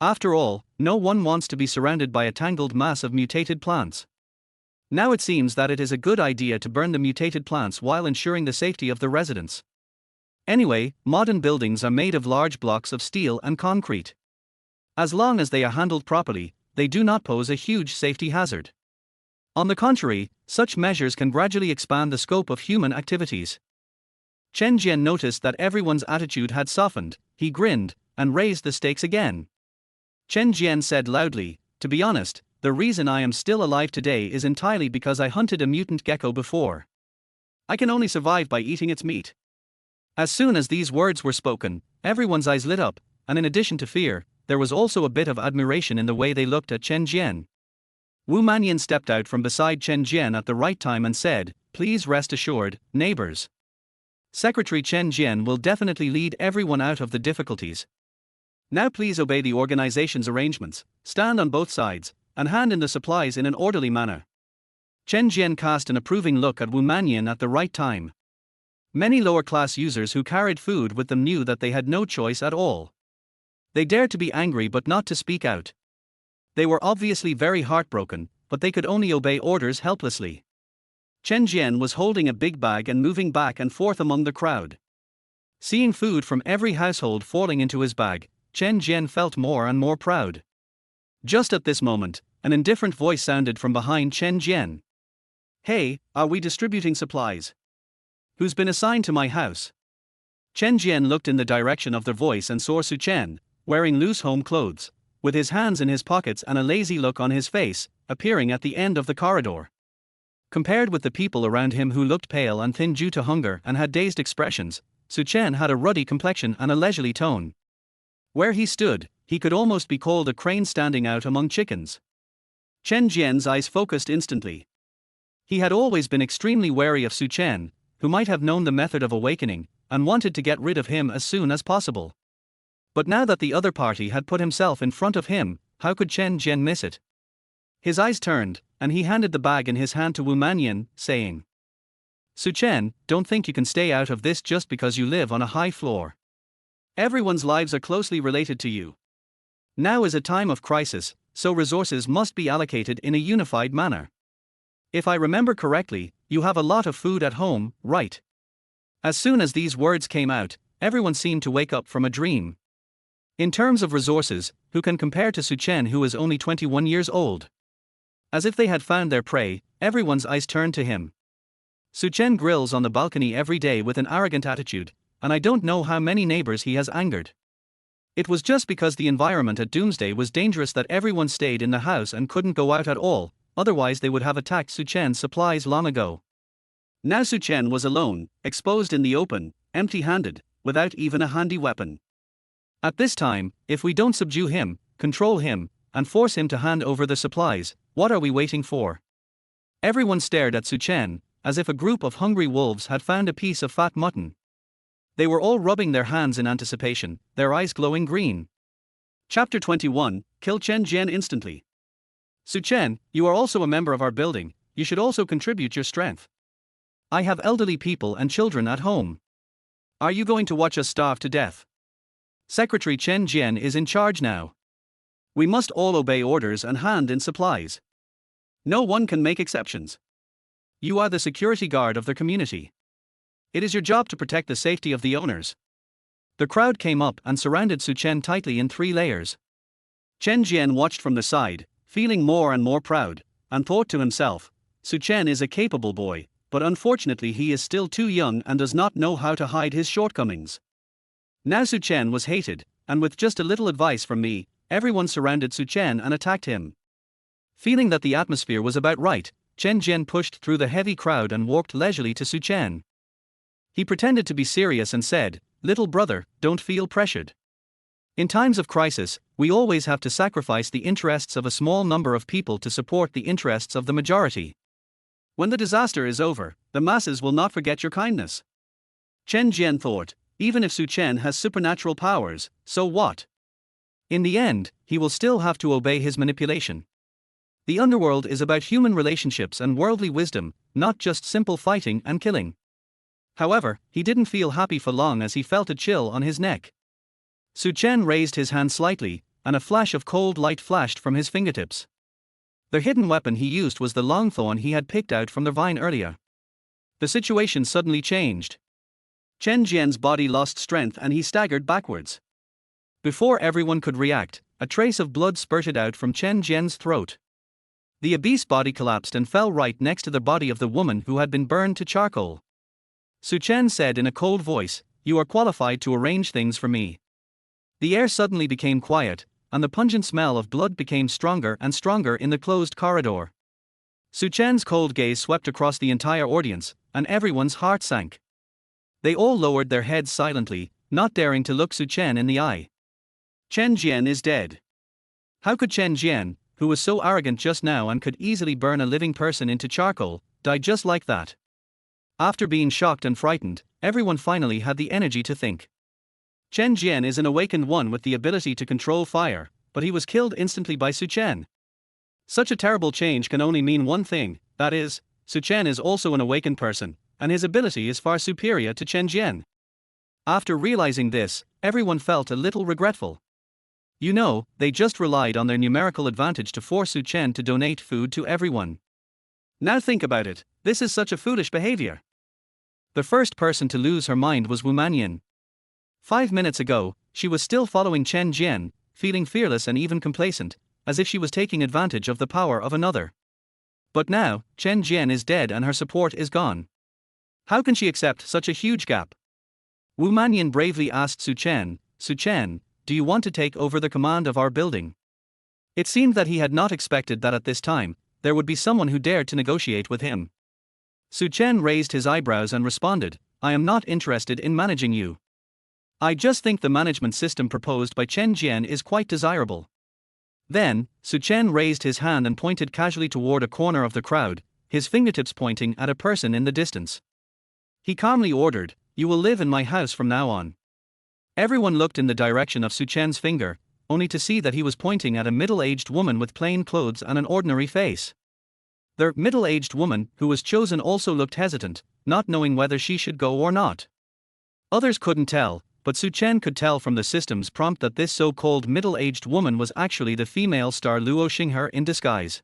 Speaker 1: After all, no one wants to be surrounded by a tangled mass of mutated plants. Now it seems that it is a good idea to burn the mutated plants while ensuring the safety of the residents. Anyway, modern buildings are made of large blocks of steel and concrete. As long as they are handled properly, they do not pose a huge safety hazard. On the contrary, such measures can gradually expand the scope of human activities. Chen Jian noticed that everyone's attitude had softened, he grinned, and raised the stakes again. Chen Jian said loudly, "To be honest, the reason I am still alive today is entirely because I hunted a mutant gecko before. I can only survive by eating its meat." As soon as these words were spoken, everyone's eyes lit up, and in addition to fear, there was also a bit of admiration in the way they looked at Chen Jian. Wu Manyan stepped out from beside Chen Jian at the right time and said, "Please rest assured, neighbors. Secretary Chen Jian will definitely lead everyone out of the difficulties. Now please obey the organization's arrangements, stand on both sides, and hand in the supplies in an orderly manner." Chen Jian cast an approving look at Wu Manyan at the right time. Many lower-class users who carried food with them knew that they had no choice at all. They dared to be angry but not to speak out. They were obviously very heartbroken, but they could only obey orders helplessly. Chen Jian was holding a big bag and moving back and forth among the crowd. Seeing food from every household falling into his bag, Chen Jian felt more and more proud. Just at this moment, an indifferent voice sounded from behind Chen Jian. "Hey, are we distributing supplies? Who's been assigned to my house?" Chen Jian looked in the direction of the voice and saw Su Chen, wearing loose home clothes, with his hands in his pockets and a lazy look on his face, appearing at the end of the corridor. Compared with the people around him who looked pale and thin due to hunger and had dazed expressions, Su Chen had a ruddy complexion and a leisurely tone. Where he stood, he could almost be called a crane standing out among chickens. Chen Jian's eyes focused instantly. He had always been extremely wary of Su Chen, who might have known the method of awakening, and wanted to get rid of him as soon as possible. But now that the other party had put himself in front of him, how could Chen Jian miss it? His eyes turned, and he handed the bag in his hand to Wu Manyan, saying, "Su Chen, don't think you can stay out of this just because you live on a high floor. Everyone's lives are closely related to you. Now is a time of crisis, so resources must be allocated in a unified manner. If I remember correctly, you have a lot of food at home, right?" As soon as these words came out, everyone seemed to wake up from a dream. In terms of resources, who can compare to Su Chen, who is only 21 years old? As if they had found their prey, everyone's eyes turned to him. Su Chen grills on the balcony every day with an arrogant attitude, and I don't know how many neighbors he has angered. It was just because the environment at Doomsday was dangerous that everyone stayed in the house and couldn't go out at all, otherwise they would have attacked Su Chen's supplies long ago. Now Su Chen was alone, exposed in the open, empty-handed, without even a handy weapon. At this time, if we don't subdue him, control him, and force him to hand over the supplies, what are we waiting for? Everyone stared at Su Chen, as if a group of hungry wolves had found a piece of fat mutton. They were all rubbing their hands in anticipation, their eyes glowing green. Chapter 21, Kill Chen Jian instantly. "Su Chen, you are also a member of our building, you should also contribute your strength. I have elderly people and children at home. Are you going to watch us starve to death? Secretary Chen Jian is in charge now. We must all obey orders and hand in supplies. No one can make exceptions. You are the security guard of the community. It is your job to protect the safety of the owners." The crowd came up and surrounded Su Chen tightly in 3 layers. Chen Jian watched from the side, feeling more and more proud, and thought to himself, Su Chen is a capable boy, but unfortunately he is still too young and does not know how to hide his shortcomings. Now Su Chen was hated, and with just a little advice from me, everyone surrounded Su Chen and attacked him. Feeling that the atmosphere was about right, Chen Jian pushed through the heavy crowd and walked leisurely to Su Chen. He pretended to be serious and said, "Little brother, don't feel pressured. In times of crisis, we always have to sacrifice the interests of a small number of people to support the interests of the majority. When the disaster is over, the masses will not forget your kindness." Chen Jian thought, even if Su Chen has supernatural powers, so what? In the end, he will still have to obey his manipulation. The underworld is about human relationships and worldly wisdom, not just simple fighting and killing. However, he didn't feel happy for long as he felt a chill on his neck. Su Chen raised his hand slightly, and a flash of cold light flashed from his fingertips. The hidden weapon he used was the long thorn he had picked out from the vine earlier. The situation suddenly changed. Chen Jian's body lost strength and he staggered backwards. Before everyone could react, a trace of blood spurted out from Chen Jian's throat. The obese body collapsed and fell right next to the body of the woman who had been burned to charcoal. Su Chen said in a cold voice, "You are qualified to arrange things for me." The air suddenly became quiet, and the pungent smell of blood became stronger and stronger in the closed corridor. Su Chen's cold gaze swept across the entire audience, and everyone's heart sank. They all lowered their heads silently, not daring to look Su Chen in the eye. Chen Jian is dead. How could Chen Jian, who was so arrogant just now and could easily burn a living person into charcoal, die just like that? After being shocked and frightened, everyone finally had the energy to think. Chen Jian is an awakened one with the ability to control fire, but he was killed instantly by Su Chen. Such a terrible change can only mean one thing, that is, Su Chen is also an awakened person, and his ability is far superior to Chen Jian. After realizing this, everyone felt a little regretful. You know, they just relied on their numerical advantage to force Su Chen to donate food to everyone. Now think about it, This is such a foolish behavior. The first person to lose her mind was Wu Mannion. 5 minutes ago, she was still following Chen Jian, feeling fearless and even complacent, as if she was taking advantage of the power of another. But now, Chen Jian is dead and her support is gone. How can she accept such a huge gap? Wu Mannion bravely asked Su Chen, do you want to take over the command of our building? It seemed that he had not expected that at this time, there would be someone who dared to negotiate with him. Su Chen raised his eyebrows and responded, I am not interested in managing you. I just think the management system proposed by Chen Jian is quite desirable. Then, Su Chen raised his hand and pointed casually toward a corner of the crowd, his fingertips pointing at a person in the distance. He calmly ordered, you will live in my house from now on. Everyone looked in the direction of Su Chen's finger, only to see that he was pointing at a middle-aged woman with plain clothes and an ordinary face. The middle-aged woman who was chosen also looked hesitant, not knowing whether she should go or not. Others couldn't tell, but Su Chen could tell from the system's prompt that this so-called middle-aged woman was actually the female star Luo Xinghe in disguise.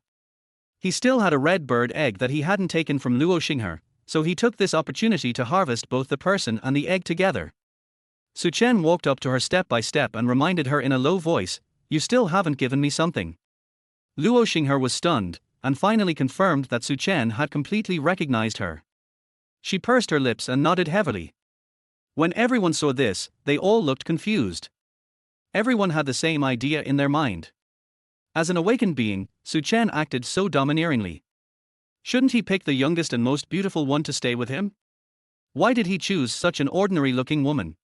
Speaker 1: He still had a red bird egg that he hadn't taken from Luo Xinghe, so he took this opportunity to harvest both the person and the egg together. Su Chen walked up to her step by step and reminded her in a low voice, you still haven't given me something. Luo Xinghe was stunned, and finally confirmed that Su Chen had completely recognized her. She pursed her lips and nodded heavily. When everyone saw this, they all looked confused. Everyone had the same idea in their mind. As an awakened being, Su Chen acted so domineeringly. Shouldn't he pick the youngest and most beautiful one to stay with him? Why did he choose such an ordinary-looking woman?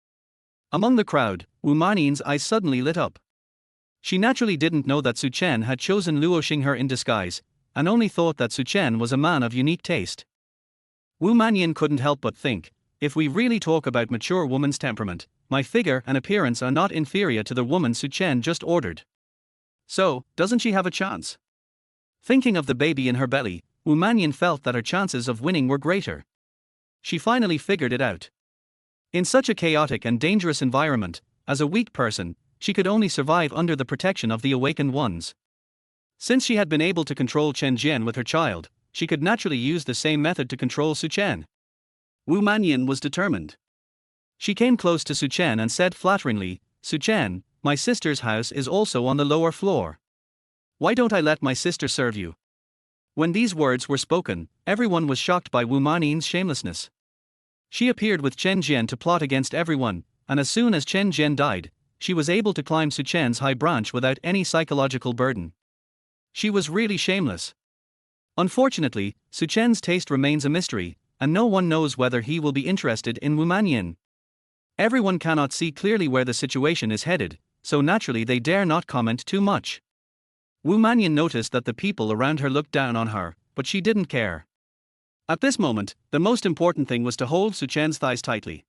Speaker 1: Among the crowd, Wu Mannion's eyes suddenly lit up. She naturally didn't know that Su Chen had chosen Luo Xinghe in disguise, and only thought that Su Chen was a man of unique taste. Wu Mannion couldn't help but think, if we really talk about mature woman's temperament, my figure and appearance are not inferior to the woman Su Chen just ordered. So, doesn't she have a chance? Thinking of the baby in her belly, Wu Mannion felt that her chances of winning were greater. She finally figured it out. In such a chaotic and dangerous environment, as a weak person, she could only survive under the protection of the awakened ones. Since she had been able to control Chen Jian with her child, she could naturally use the same method to control Su Chen. Wu Mannion was determined. She came close to Su Chen and said flatteringly, Su Chen, my sister's house is also on the lower floor. Why don't I let my sister serve you? When these words were spoken, everyone was shocked by Wu Mannion's shamelessness. She appeared with Chen Jian to plot against everyone, and as soon as Chen Jian died, she was able to climb Su Chen's high branch without any psychological burden. She was really shameless. Unfortunately, Su Chen's taste remains a mystery, and no one knows whether he will be interested in Wu Mannion. Everyone cannot see clearly where the situation is headed, so naturally they dare not comment too much. Wu Mannion noticed that the people around her looked down on her, but she didn't care. At this moment, the most important thing was to hold Su Chen's thighs tightly.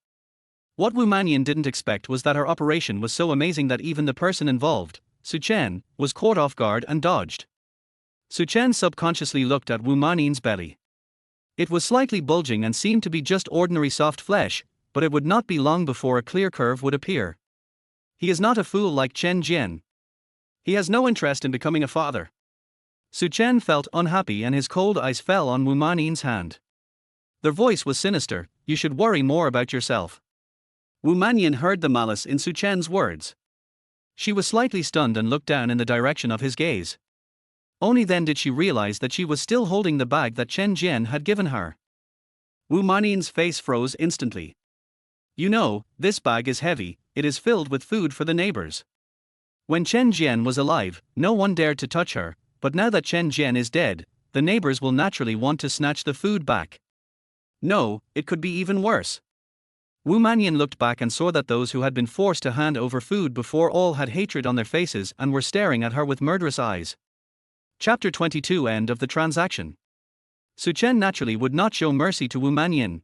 Speaker 1: What Wu Mannion didn't expect was that her operation was so amazing that even the person involved, Su Chen, was caught off guard and dodged. Su Chen subconsciously looked at Wu Mannion's belly. It was slightly bulging and seemed to be just ordinary soft flesh, but it would not be long before a clear curve would appear. He is not a fool like Chen Jian. He has no interest in becoming a father. Su Chen felt unhappy and his cold eyes fell on Wu Mannion's hand. Their voice was sinister, you should worry more about yourself. Wu Mannion heard the malice in Su Chen's words. She was slightly stunned and looked down in the direction of his gaze. Only then did she realize that she was still holding the bag that Chen Jian had given her. Wu Mannion's face froze instantly. You know, this bag is heavy, it is filled with food for the neighbors. When Chen Jian was alive, no one dared to touch her, but now that Chen Jian is dead, the neighbors will naturally want to snatch the food back. No, it could be even worse. Wu Mannion looked back and saw that those who had been forced to hand over food before all had hatred on their faces and were staring at her with murderous eyes. Chapter 22 End of the transaction. Su Chen naturally would not show mercy to Wu Mannion.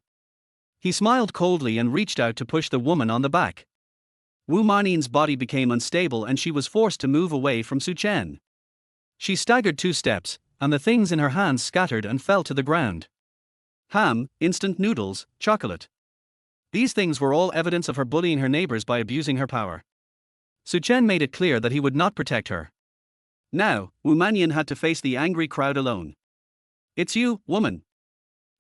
Speaker 1: He smiled coldly and reached out to push the woman on the back. Wu Mannion's body became unstable and she was forced to move away from Su Chen. She staggered 2 steps, and the things in her hands scattered and fell to the ground. Ham, instant noodles, chocolate. These things were all evidence of her bullying her neighbors by abusing her power. Su Chen made it clear that he would not protect her. Now, Wu Mannion had to face the angry crowd alone. It's you, woman.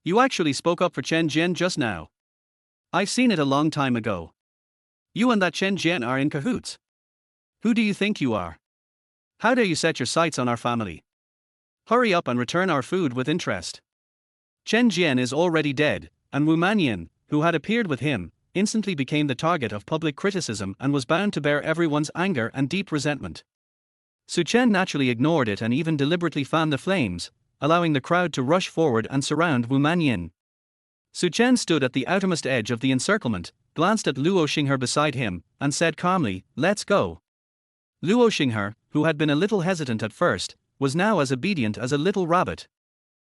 Speaker 1: You actually spoke up for Chen Jian just now. I've seen it a long time ago. You and that Chen Jian are in cahoots. Who do you think you are? How dare you set your sights on our family? Hurry up and return our food with interest. Chen Jian is already dead, and Wu Manyan, who had appeared with him, instantly became the target of public criticism and was bound to bear everyone's anger and deep resentment. Su Chen naturally ignored it and even deliberately fanned the flames, allowing the crowd to rush forward and surround Wu Manyan. Su Chen stood at the outermost edge of the encirclement, glanced at Luo Xinghe beside him, and said calmly, "Let's go." Luo Xinghe, who had been a little hesitant at first, was now as obedient as a little rabbit.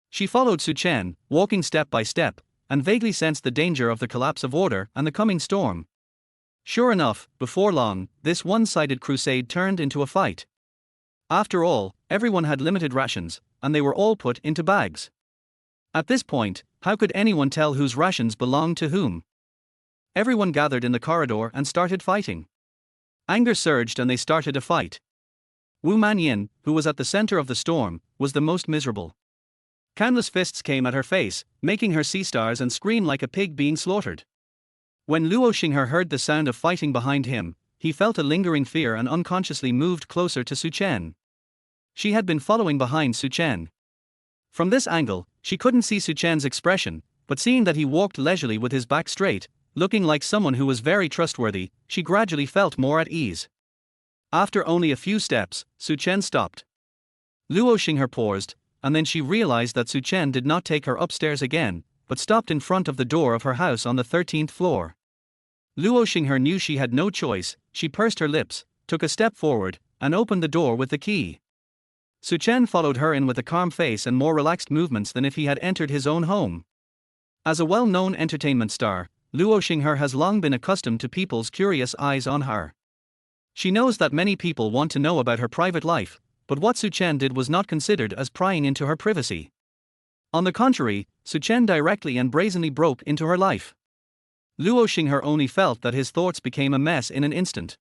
Speaker 1: She followed Su Chen, walking step by step, and vaguely sensed the danger of the collapse of order and the coming storm. Sure enough, before long, this one-sided crusade turned into a fight. After all, everyone had limited rations, and they were all put into bags. At this point, how could anyone tell whose rations belonged to whom? Everyone gathered in the corridor and started fighting. Anger surged and they started a fight. Wu Manyan, who was at the center of the storm, was the most miserable. Countless fists came at her face, making her see stars and scream like a pig being slaughtered. When Luo Xinghe heard the sound of fighting behind him, he felt a lingering fear and unconsciously moved closer to Su Chen. She had been following behind Su Chen. From this angle, she couldn't see Su Chen's expression, but seeing that he walked leisurely with his back straight, looking like someone who was very trustworthy, she gradually felt more at ease. After only a few steps, Su Chen stopped. Luo Xinghe paused, and then she realized that Su Chen did not take her upstairs again, but stopped in front of the door of her house on the 13th floor. Luo Xinghe knew she had no choice. She pursed her lips, took a step forward, and opened the door with the key. Su Chen followed her in with a calm face and more relaxed movements than if he had entered his own home. As a well-known entertainment star, Luo Xinghe has long been accustomed to people's curious eyes on her. She knows that many people want to know about her private life, but what Su Chen did was not considered as prying into her privacy. On the contrary, Su Chen directly and brazenly broke into her life. Luo Xinghe only felt that his thoughts became a mess in an instant.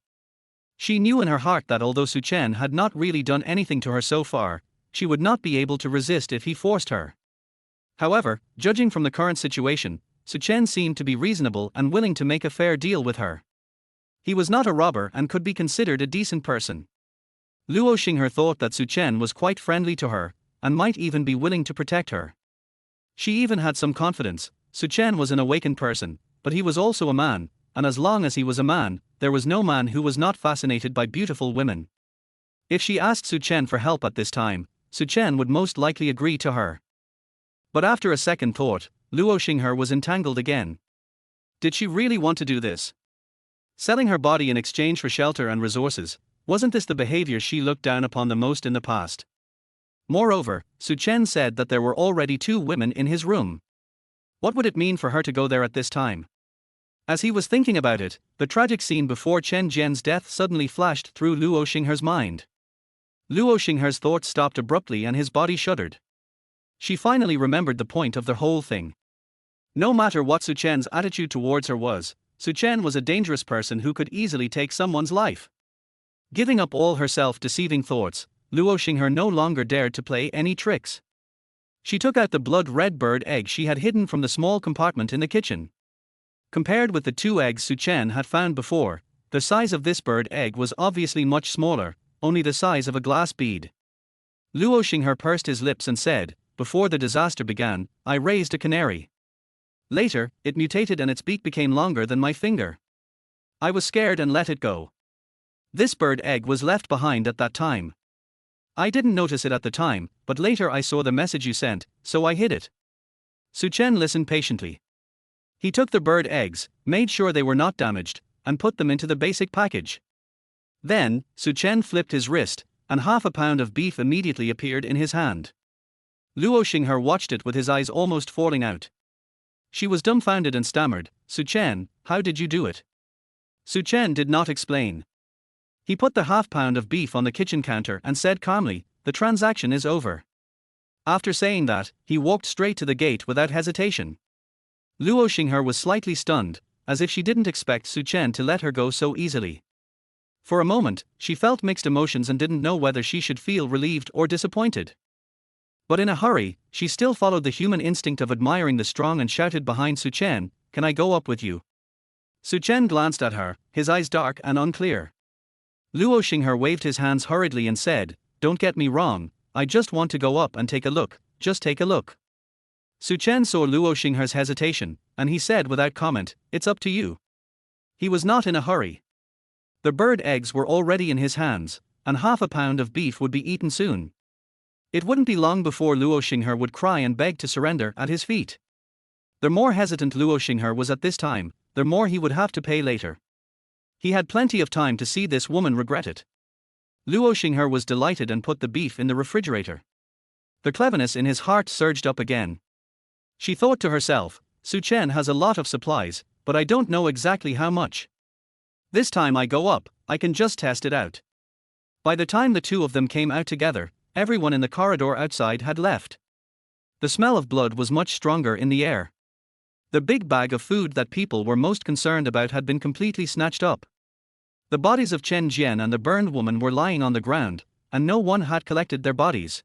Speaker 1: She knew in her heart that although Su Chen had not really done anything to her so far, she would not be able to resist if he forced her. However, judging from the current situation, Su Chen seemed to be reasonable and willing to make a fair deal with her. He was not a robber and could be considered a decent person. Luo Xinghe thought that Su Chen was quite friendly to her, and might even be willing to protect her. She even had some confidence. Su Chen was an awakened person, but he was also a man, and as long as he was a man, there was no man who was not fascinated by beautiful women. If she asked Su Chen for help at this time, Su Chen would most likely agree to her. But after a second thought, Luo Xinghe was entangled again. Did she really want to do this? Selling her body in exchange for shelter and resources, wasn't this the behavior she looked down upon the most in the past? Moreover, Su Chen said that there were already 2 women in his room. What would it mean for her to go there at this time? As he was thinking about it, the tragic scene before Chen Jian's death suddenly flashed through Luo Xinghe's mind. Luo Xinghe's thoughts stopped abruptly and his body shuddered. She finally remembered the point of the whole thing. No matter what Su Chen's attitude towards her was, Su Chen was a dangerous person who could easily take someone's life. Giving up all her self-deceiving thoughts, Luo Xinghe no longer dared to play any tricks. She took out the blood-red bird egg she had hidden from the small compartment in the kitchen. Compared with the 2 eggs Su Chen had found before, the size of this bird egg was obviously much smaller, only the size of a glass bead. Luo Xinghe pursed his lips and said, "Before the disaster began, I raised a canary. Later, it mutated and its beak became longer than my finger. I was scared and let it go. This bird egg was left behind at that time. I didn't notice it at the time, but later I saw the message you sent, so I hid it." Su Chen listened patiently. He took the bird eggs, made sure they were not damaged, and put them into the basic package. Then, Su Chen flipped his wrist, and half a pound of beef immediately appeared in his hand. Luo Xinghe watched it with his eyes almost falling out. She was dumbfounded and stammered, "Su Chen, how did you do it?" Su Chen did not explain. He put the half-pound of beef on the kitchen counter and said calmly, "The transaction is over." After saying that, he walked straight to the gate without hesitation. Luo Xinghe was slightly stunned, as if she didn't expect Su Chen to let her go so easily. For a moment, she felt mixed emotions and didn't know whether she should feel relieved or disappointed. But in a hurry, she still followed the human instinct of admiring the strong and shouted behind Su Chen, "Can I go up with you?" Su Chen glanced at her, his eyes dark and unclear. Luo Xinghe waved his hands hurriedly and said, "Don't get me wrong, I just want to go up and take a look, just take a look." Su Chen saw Luo Xinghe's hesitation, and he said without comment, "It's up to you." He was not in a hurry. The bird eggs were already in his hands, and half a pound of beef would be eaten soon. It wouldn't be long before Luo Xinghe would cry and beg to surrender at his feet. The more hesitant Luo Xinghe was at this time, the more he would have to pay later. He had plenty of time to see this woman regret it. Luo Xinghe was delighted and put the beef in the refrigerator. The cleverness in his heart surged up again. She thought to herself, Su Chen has a lot of supplies, but I don't know exactly how much. This time I go up, I can just test it out. By the time the two of them came out together, everyone in the corridor outside had left. The smell of blood was much stronger in the air. The big bag of food that people were most concerned about had been completely snatched up. The bodies of Chen Jian and the burned woman were lying on the ground, and no one had collected their bodies.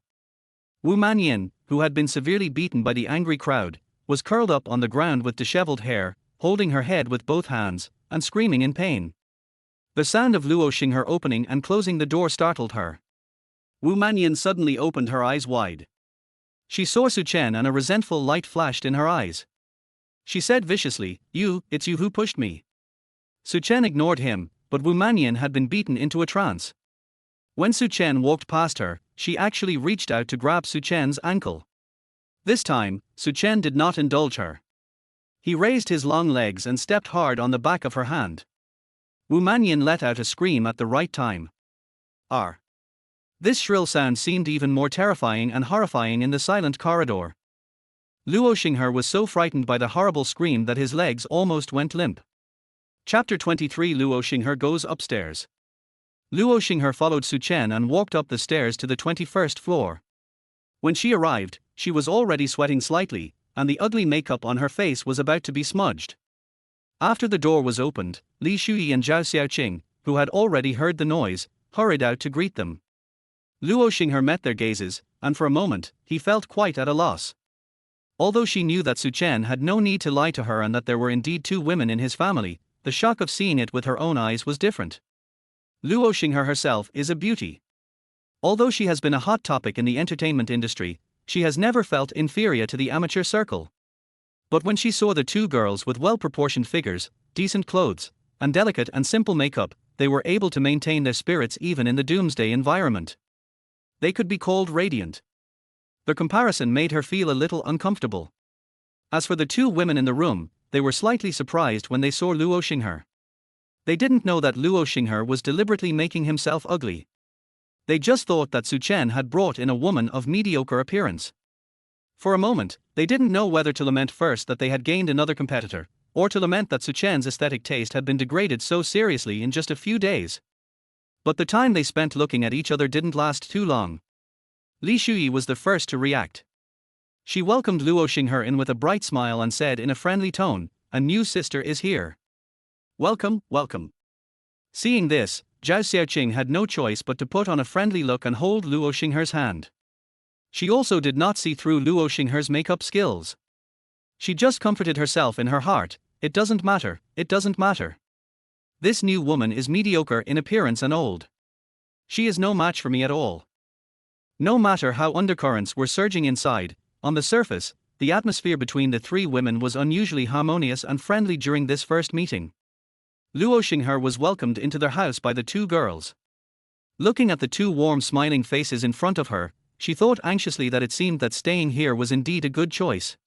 Speaker 1: Wu Manyin, who had been severely beaten by the angry crowd, was curled up on the ground with disheveled hair, holding her head with both hands, and screaming in pain. The sound of Luo Xinghe opening and closing the door startled her. Wu Manyin suddenly opened her eyes wide. She saw Su Chen and a resentful light flashed in her eyes. She said viciously, "It's you who pushed me." Su Chen ignored him, but Wu Manyin had been beaten into a trance. When Su Chen walked past her, she actually reached out to grab Su Chen's ankle. This time, Su Chen did not indulge her. He raised his long legs and stepped hard on the back of her hand. Wu Manyin let out a scream at the right time. R. This shrill sound seemed even more terrifying and horrifying in the silent corridor. Luo Xinghe was so frightened by the horrible scream that his legs almost went limp. Chapter 23 Luo Xinghe goes upstairs. Luo Xinghe followed Su Chen and walked up the stairs to the 21st floor. When she arrived, she was already sweating slightly, and the ugly makeup on her face was about to be smudged. After the door was opened, Li Shuyi and Zhao Xiaoqing, who had already heard the noise, hurried out to greet them. Luo Xinghe met their gazes, and for a moment, he felt quite at a loss. Although she knew that Su Chen had no need to lie to her and that there were indeed two women in his family, the shock of seeing it with her own eyes was different. Luo Xinghe herself is a beauty. Although she has been a hot topic in the entertainment industry, she has never felt inferior to the amateur circle. But when she saw the two girls with well-proportioned figures, decent clothes, and delicate and simple makeup, they were able to maintain their spirits even in the doomsday environment. They could be called radiant. The comparison made her feel a little uncomfortable. As for the two women in the room, they were slightly surprised when they saw Luo Xinghe. They didn't know that Luo Xinghe was deliberately making himself ugly. They just thought that Su Chen had brought in a woman of mediocre appearance. For a moment, they didn't know whether to lament first that they had gained another competitor, or to lament that Su Chen's aesthetic taste had been degraded so seriously in just a few days. But the time they spent looking at each other didn't last too long. Li Shuyi was the first to react. She welcomed Luo Xinghe in with a bright smile and said in a friendly tone, "A new sister is here. Welcome, welcome." Seeing this, Zhao Xiaoqing had no choice but to put on a friendly look and hold Luo Xinghe's hand. She also did not see through Luo Xinghe's makeup skills. She just comforted herself in her heart, "It doesn't matter, it doesn't matter. This new woman is mediocre in appearance and old. She is no match for me at all." No matter how undercurrents were surging inside, on the surface, the atmosphere between the three women was unusually harmonious and friendly during this first meeting. Luo Xinghe was welcomed into their house by the two girls. Looking at the two warm smiling faces in front of her, she thought anxiously that it seemed that staying here was indeed a good choice.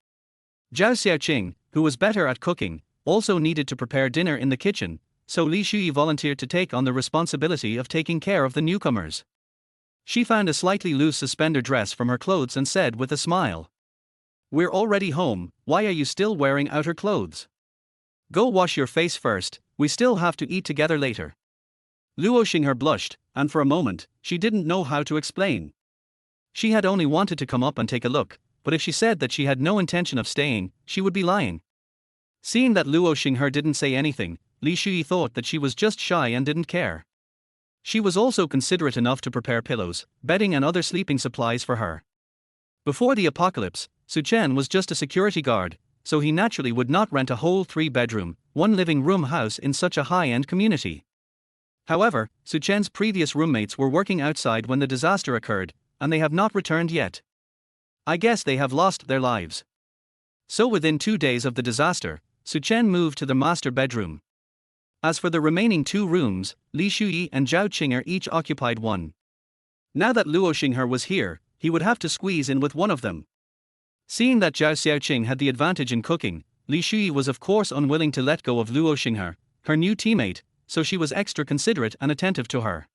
Speaker 1: Zhao Xiaoqing, who was better at cooking, also needed to prepare dinner in the kitchen, so Li Shuyi volunteered to take on the responsibility of taking care of the newcomers. She found a slightly loose suspender dress from her clothes and said with a smile, "We're already home, why are you still wearing outer clothes? Go wash your face first, we still have to eat together later." Luo Xinghe blushed, and for a moment, she didn't know how to explain. She had only wanted to come up and take a look, but if she said that she had no intention of staying, she would be lying. Seeing that Luo Xinghe didn't say anything, Li Shuyi thought that she was just shy and didn't care. She was also considerate enough to prepare pillows, bedding and other sleeping supplies for her. Before the apocalypse, Suchen was just a security guard, so he naturally would not rent a whole 3-bedroom, 1-living-room house in such a high-end community. However, Suchen's previous roommates were working outside when the disaster occurred, and they have not returned yet. I guess they have lost their lives. So within 2 days of the disaster, Suchen moved to the master bedroom. As for the remaining 2 rooms, Li Shuyi and Zhao Qing'er each occupied one. Now that Luo Xinghe was here, he would have to squeeze in with one of them. Seeing that Zhao Xiaoqing had the advantage in cooking, Li Shuyi was of course unwilling to let go of Luo Xinghe, her new teammate, so she was extra considerate and attentive to her.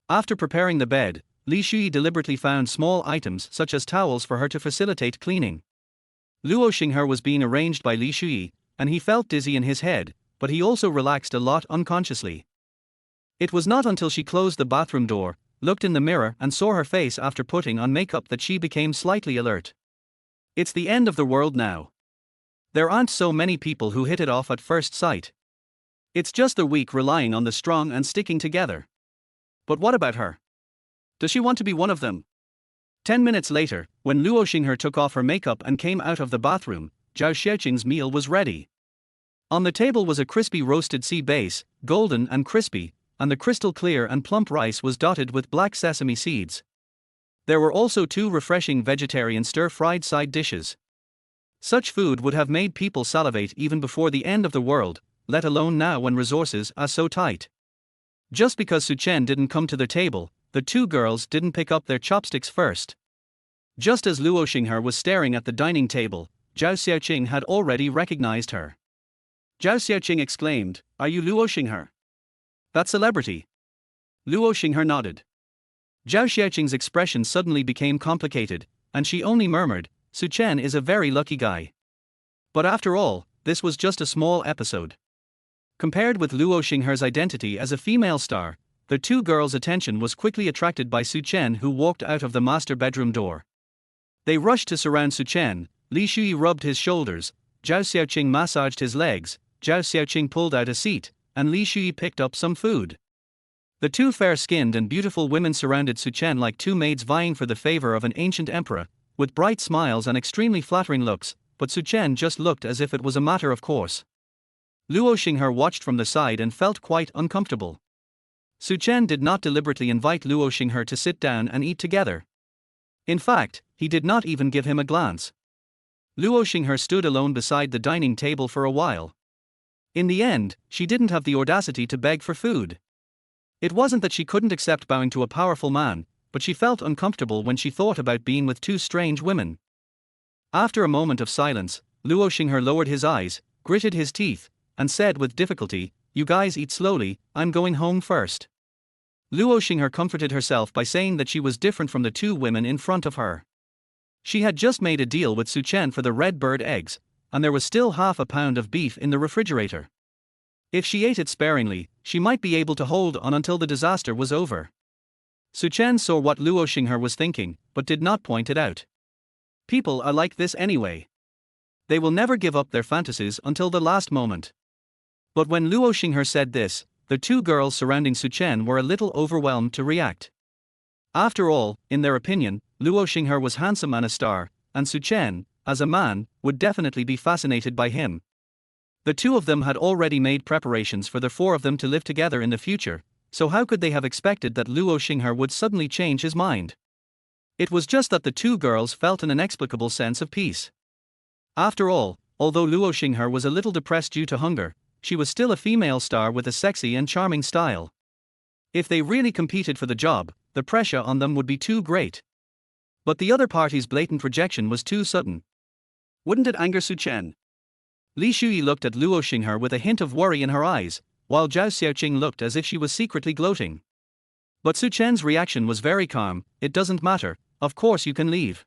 Speaker 1: After preparing the bed, Li Shuyi deliberately found small items such as towels for her to facilitate cleaning. Luo Xinghe was being arranged by Li Shuyi, and he felt dizzy in his head, but he also relaxed a lot unconsciously. It was not until she closed the bathroom door, looked in the mirror and saw her face after putting on makeup that she became slightly alert. It's the end of the world now. There aren't so many people who hit it off at first sight. It's just the weak relying on the strong and sticking together. But what about her? Does she want to be one of them? 10 minutes later, when Luo Xinghe took off her makeup and came out of the bathroom, Zhao Xiaoqing's meal was ready. On the table was a crispy roasted sea bass, golden and crispy, and the crystal clear and plump rice was dotted with black sesame seeds. There were also 2 refreshing vegetarian stir-fried side dishes. Such food would have made people salivate even before the end of the world, let alone now when resources are so tight. Just because Suchen didn't come to the table, the 2 girls didn't pick up their chopsticks first. Just as Luo Xinghe was staring at the dining table, Zhao Xiaoqing had already recognized her. Zhao Xiaoqing exclaimed, "Are you Luo Xinghe? That celebrity?" Luo Xinghe nodded. Zhao Xiaoqing's expression suddenly became complicated, and she only murmured, "Suchen is a very lucky guy." But after all, this was just a small episode. Compared with Luo Xinghe's identity as a female star, the 2 girls' attention was quickly attracted by Suchen, who walked out of the master bedroom door. They rushed to surround Suchen. Li Shuyi rubbed his shoulders, Zhao Xiaoqing massaged his legs, Zhao Xiaoqing pulled out a seat, and Li Shuyi picked up some food. The 2 fair-skinned and beautiful women surrounded Suchen like 2 maids vying for the favor of an ancient emperor, with bright smiles and extremely flattering looks, but Suchen just looked as if it was a matter of course. Luo Xinghe watched from the side and felt quite uncomfortable. Suchen did not deliberately invite Luo Xinghe to sit down and eat together. In fact, he did not even give him a glance. Luo Xinghe stood alone beside the dining table for a while. In the end, she didn't have the audacity to beg for food. It wasn't that she couldn't accept bowing to a powerful man, but she felt uncomfortable when she thought about being with 2 strange women. After a moment of silence, Luo Xinghe lowered his eyes, gritted his teeth, and said with difficulty, "You guys eat slowly, I'm going home first." Luo Xinghe comforted herself by saying that she was different from the 2 women in front of her. She had just made a deal with Suchen for the red bird eggs, and there was still half a pound of beef in the refrigerator. If she ate it sparingly, she might be able to hold on until the disaster was over. Suchen saw what Luo Xinghe was thinking, but did not point it out. People are like this anyway. They will never give up their fantasies until the last moment. But when Luo Xinghe said this, the 2 girls surrounding Suchen were a little overwhelmed to react. After all, in their opinion, Luo Xinghe was handsome and a star, and Suchen, as a man, would definitely be fascinated by him. The 2 of them had already made preparations for the 4 of them to live together in the future, so how could they have expected that Luo Xinghe would suddenly change his mind? It was just that the 2 girls felt an inexplicable sense of peace. After all, although Luo Xinghe was a little depressed due to hunger, she was still a female star with a sexy and charming style. If they really competed for the job, the pressure on them would be too great. But the other party's blatant rejection was too sudden. Wouldn't it anger Suchen? Li Shuyi looked at Luo Xinghe with a hint of worry in her eyes, while Zhao Xiaoqing looked as if she was secretly gloating. But Suchen's reaction was very calm. "It doesn't matter, of course you can leave."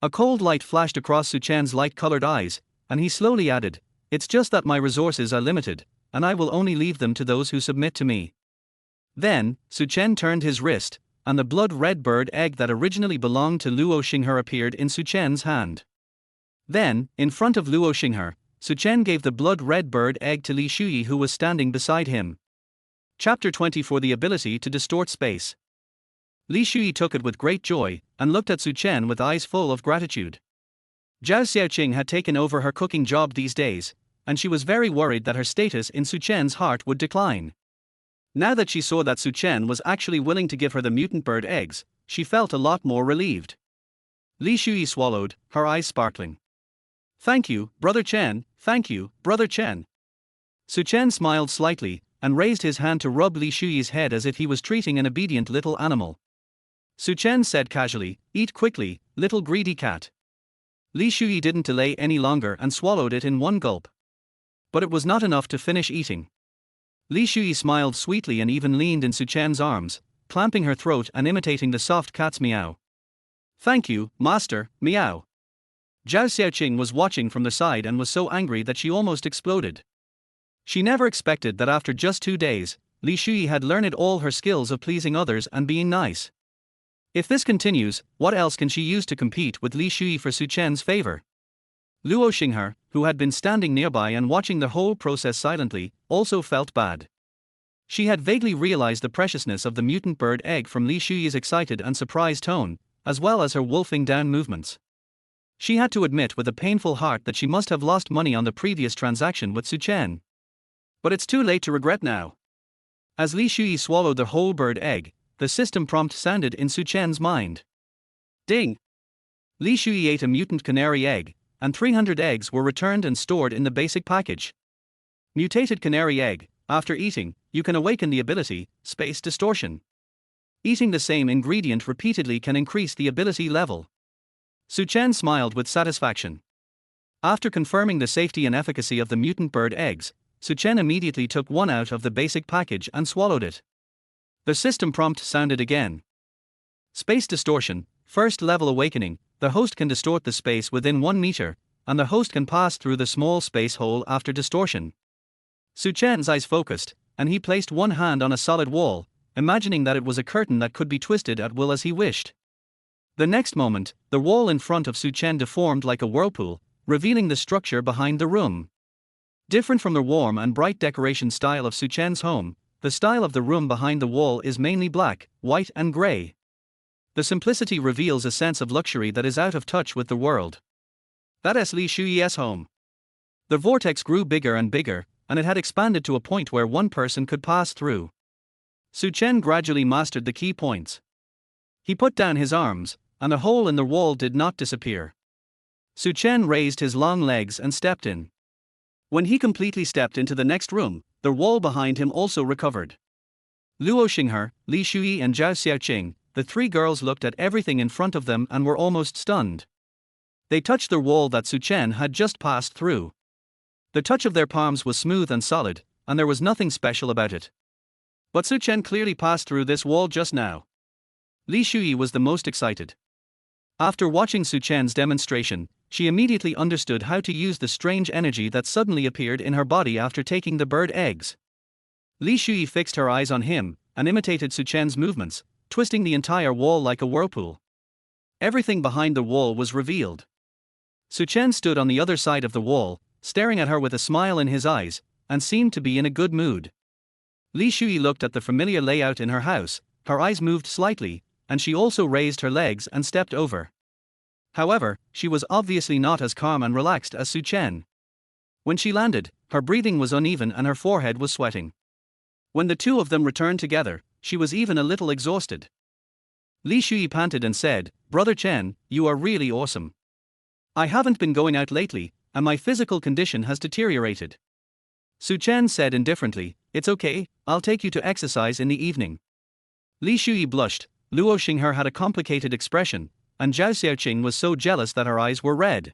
Speaker 1: A cold light flashed across Suchen's light-colored eyes, and he slowly added, "It's just that my resources are limited, and I will only leave them to those who submit to me." Then, Suchen turned his wrist, and the blood-red bird egg that originally belonged to Luo Xinghe appeared in Suchen's hand. Then, in front of Luo Xinghe, Suchen gave the blood-red bird egg to Li Shuyi, who was standing beside him. Chapter 20 for the ability to distort space. Li Shui took it with great joy, and looked at Su Chen with eyes full of gratitude. Zhao Xiaoqing had taken over her cooking job these days, and she was very worried that her status in Su Chen's heart would decline. Now that she saw that Su Chen was actually willing to give her the mutant bird eggs, she felt a lot more relieved. Li Shui swallowed, her eyes sparkling. "Thank you, Brother Chen, thank you, Brother Chen." Su Chen smiled slightly, and raised his hand to rub Li Shui's head as if he was treating an obedient little animal. Su Chen said casually, "Eat quickly, little greedy cat." Li Shui didn't delay any longer and swallowed it in one gulp. But it was not enough to finish eating. Li Shui smiled sweetly and even leaned in Su Chen's arms, clamping her throat and imitating the soft cat's meow. "Thank you, master, meow." Zhao Xiaoqing was watching from the side and was so angry that she almost exploded. She never expected that after just 2 days, Li Shui had learned all her skills of pleasing others and being nice. If this continues, what else can she use to compete with Li Shui for Su Chen's favor? Luo Xinghe, who had been standing nearby and watching the whole process silently, also felt bad. She had vaguely realized the preciousness of the mutant bird egg from Li Shui's excited and surprised tone, as well as her wolfing down movements. She had to admit with a painful heart that she must have lost money on the previous transaction with Su Chen. But it's too late to regret now. As Li Shui swallowed the whole bird egg, the system prompt sounded in Su Chen's mind. Ding! Li Shui ate a mutant canary egg, and 300 eggs were returned and stored in the basic package. Mutated canary egg. After eating, you can awaken the ability, space distortion. Eating the same ingredient repeatedly can increase the ability level. Su Chen smiled with satisfaction. After confirming the safety and efficacy of the mutant bird eggs, Su Chen immediately took one out of the basic package and swallowed it. The system prompt sounded again. Space distortion, first level awakening. The host can distort the space within 1 meter, and the host can pass through the small space hole after distortion. Su Chen's eyes focused, and he placed one hand on a solid wall, imagining that it was a curtain that could be twisted at will as he wished. The next moment, the wall in front of Su Chen deformed like a whirlpool, revealing the structure behind the room. Different from the warm and bright decoration style of Su Chen's home, the style of the room behind the wall is mainly black, white and grey. The simplicity reveals a sense of luxury that is out of touch with the world. That is Li Shui's home. The vortex grew bigger and bigger, and it had expanded to a point where one person could pass through. Su Chen gradually mastered the key points. He put down his arms, and the hole in the wall did not disappear. Su Chen raised his long legs and stepped in. When he completely stepped into the next room, the wall behind him also recovered. Luo Xinghe, Li Shui and Zhao Xiaoqing, the 3 girls looked at everything in front of them and were almost stunned. They touched the wall that Su Chen had just passed through. The touch of their palms was smooth and solid, and there was nothing special about it. But Su Chen clearly passed through this wall just now. Li Shui was the most excited. After watching Su Chen's demonstration, she immediately understood how to use the strange energy that suddenly appeared in her body after taking the bird eggs. Li Shui fixed her eyes on him, and imitated Su Chen's movements, twisting the entire wall like a whirlpool. Everything behind the wall was revealed. Su Chen stood on the other side of the wall, staring at her with a smile in his eyes, and seemed to be in a good mood. Li Shui looked at the familiar layout in her house, her eyes moved slightly, and she also raised her legs and stepped over. However, she was obviously not as calm and relaxed as Su Chen. When she landed, her breathing was uneven and her forehead was sweating. When the 2 of them returned together, she was even a little exhausted. Li Shui panted and said, "Brother Chen, you are really awesome. I haven't been going out lately, and my physical condition has deteriorated." Su Chen said indifferently, "It's okay, I'll take you to exercise in the evening." Li Shui blushed, Luo Xinghe had a complicated expression, and Zhao Xiaoqing was so jealous that her eyes were red.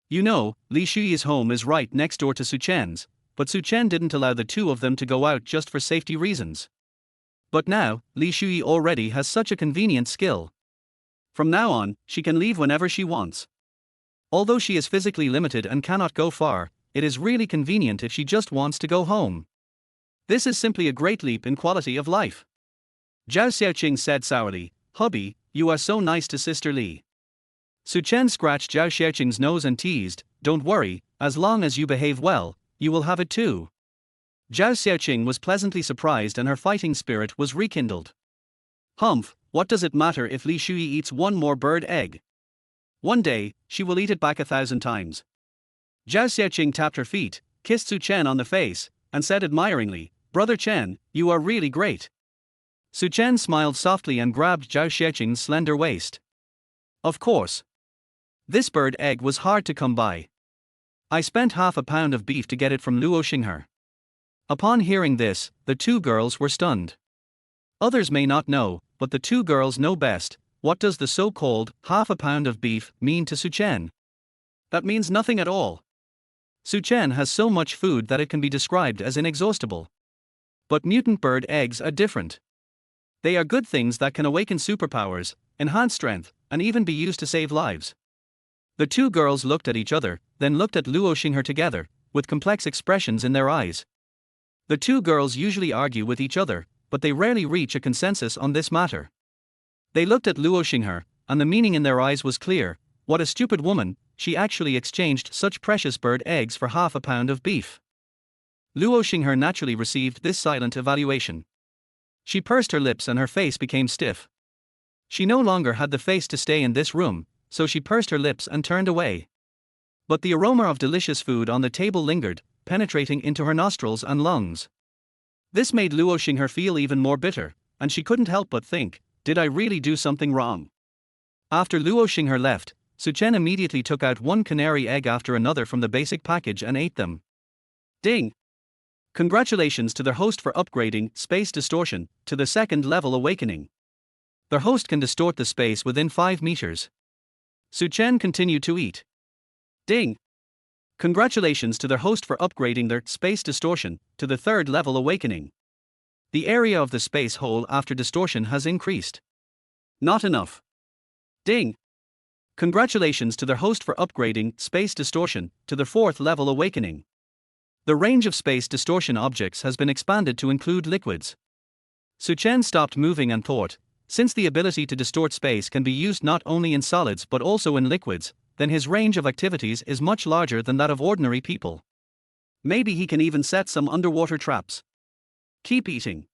Speaker 1: You know, Li Shui's home is right next door to Su Chen's, but Su Chen didn't allow the 2 of them to go out just for safety reasons. But now, Li Shui already has such a convenient skill. From now on, she can leave whenever she wants. Although she is physically limited and cannot go far, it is really convenient if she just wants to go home. This is simply a great leap in quality of life. Zhao Xiaoqing said sourly, "Hubby, you are so nice to Sister Li." Su Chen scratched Zhao Xiaoqing's nose and teased, "Don't worry, as long as you behave well, you will have it too." Zhao Xiaoqing was pleasantly surprised and her fighting spirit was rekindled. "Humph, What does it matter if Li Shui eats one more bird egg? One day, she will eat it back 1,000 times. Zhao Xiaoqing tapped her feet, kissed Su Chen on the face, and said admiringly, "Brother Chen, you are really great." Su Chen smiled softly and grabbed Zhao Xiaoqing's slender waist. Of course. This bird egg was hard to come by. I spent half a pound of beef to get it from Luo Xinghe. Upon hearing this, the two girls were stunned. Others may not know, but the two girls know best. What does the so-called half a pound of beef mean to Su Chen? That means nothing at all. Su Chen has so much food that it can be described as inexhaustible. But mutant bird eggs are different. They are good things that can awaken superpowers, enhance strength, and even be used to save lives. The two girls looked at each other, then looked at Luo Xinghe together, with complex expressions in their eyes. The two girls usually argue with each other, but they rarely reach a consensus on this matter. They looked at Luo Xinghe, and the meaning in their eyes was clear. What a stupid woman, she actually exchanged such precious bird eggs for half a pound of beef. Luo Xinghe naturally received this silent evaluation. She pursed her lips and her face became stiff. She no longer had the face to stay in this room, so she pursed her lips and turned away. But the aroma of delicious food on the table lingered, penetrating into her nostrils and lungs. This made Luo Xinghe feel even more bitter, and she couldn't help but think, did I really do something wrong? After Luo Xinghe left, Su Chen immediately took out one canary egg after another from the basic package and ate them. Ding! Congratulations to their host for upgrading Space Distortion to the second level Awakening. Their host can distort the space within 5 meters. Su Chen continued to eat. Ding! Congratulations to their host for upgrading their Space Distortion to the third level Awakening. The area of the space hole after distortion has increased. Not enough. Ding! Congratulations to their host for upgrading Space Distortion to the fourth level Awakening. The range of space distortion objects has been expanded to include liquids. Su Chen stopped moving and thought, since the ability to distort space can be used not only in solids but also in liquids, then his range of activities is much larger than that of ordinary people. Maybe he can even set some underwater traps. Keep eating.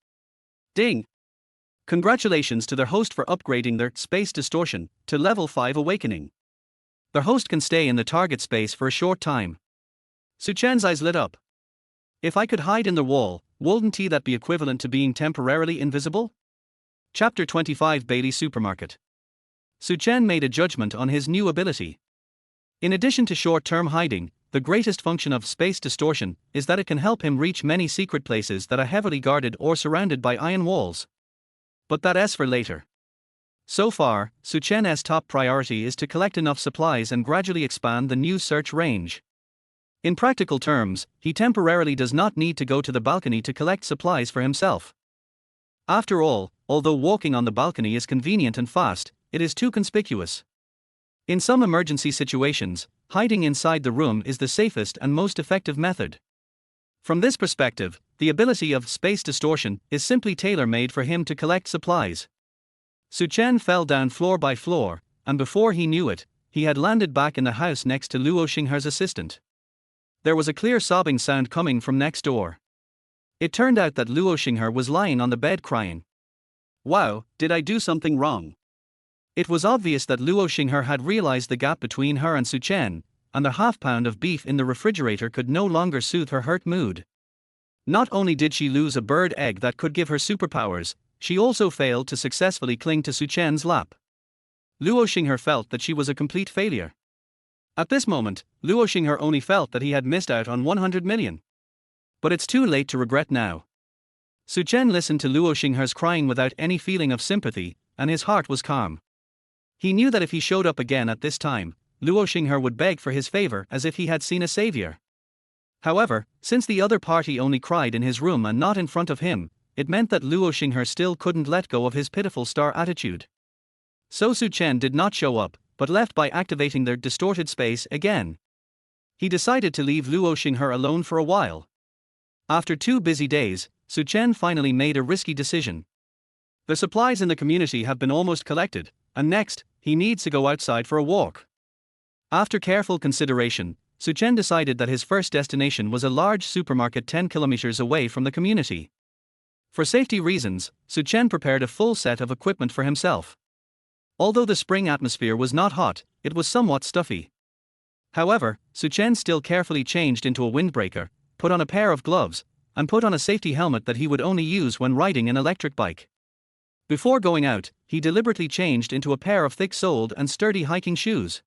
Speaker 1: Ding! Congratulations to their host for upgrading their Space Distortion to level 5 Awakening. Their host can stay in the target space for a short time. Su Chen's eyes lit up. If I could hide in the wall, wouldn't that be equivalent to being temporarily invisible? Chapter 25 Bailey Supermarket. Su Chen made a judgment on his new ability. In addition to short-term hiding, the greatest function of space distortion is that it can help him reach many secret places that are heavily guarded or surrounded by iron walls. But that's for later. So far, Su Chen's top priority is to collect enough supplies and gradually expand the new search range. In practical terms, he temporarily does not need to go to the balcony to collect supplies for himself. After all, although walking on the balcony is convenient and fast, it is too conspicuous. In some emergency situations, hiding inside the room is the safest and most effective method. From this perspective, the ability of space distortion is simply tailor-made for him to collect supplies. Su Chen fell down floor by floor, and before he knew it, he had landed back in the house next to Luo Xinghe's assistant. There was a clear sobbing sound coming from next door. It turned out that Luo Xinghe was lying on the bed crying. Wow, did I do something wrong? It was obvious that Luo Xinghe had realized the gap between her and Su Chen, and the half-pound of beef in the refrigerator could no longer soothe her hurt mood. Not only did she lose a bird egg that could give her superpowers, she also failed to successfully cling to Su Chen's lap. Luo Xinghe felt that she was a complete failure. At this moment, Luo Xinghe only felt that he had missed out on 100 million. But it's too late to regret now. Su Chen listened to Luo Xinghe's crying without any feeling of sympathy, and his heart was calm. He knew that if he showed up again at this time, Luo Xinghe would beg for his favor as if he had seen a savior. However, since the other party only cried in his room and not in front of him, it meant that Luo Xinghe still couldn't let go of his pitiful star attitude. So Su Chen did not show up, but left by activating their distorted space again. He decided to leave Luo Xinghe alone for a while. After 2 busy days, Su Chen finally made a risky decision. The supplies in the community have been almost collected, and next, he needs to go outside for a walk. After careful consideration, Su Chen decided that his first destination was a large supermarket 10 kilometers away from the community. For safety reasons, Su-chen prepared a full set of equipment for himself. Although the spring atmosphere was not hot, it was somewhat stuffy. However, Su-chen still carefully changed into a windbreaker, put on a pair of gloves, and put on a safety helmet that he would only use when riding an electric bike. Before going out, he deliberately changed into a pair of thick-soled and sturdy hiking shoes.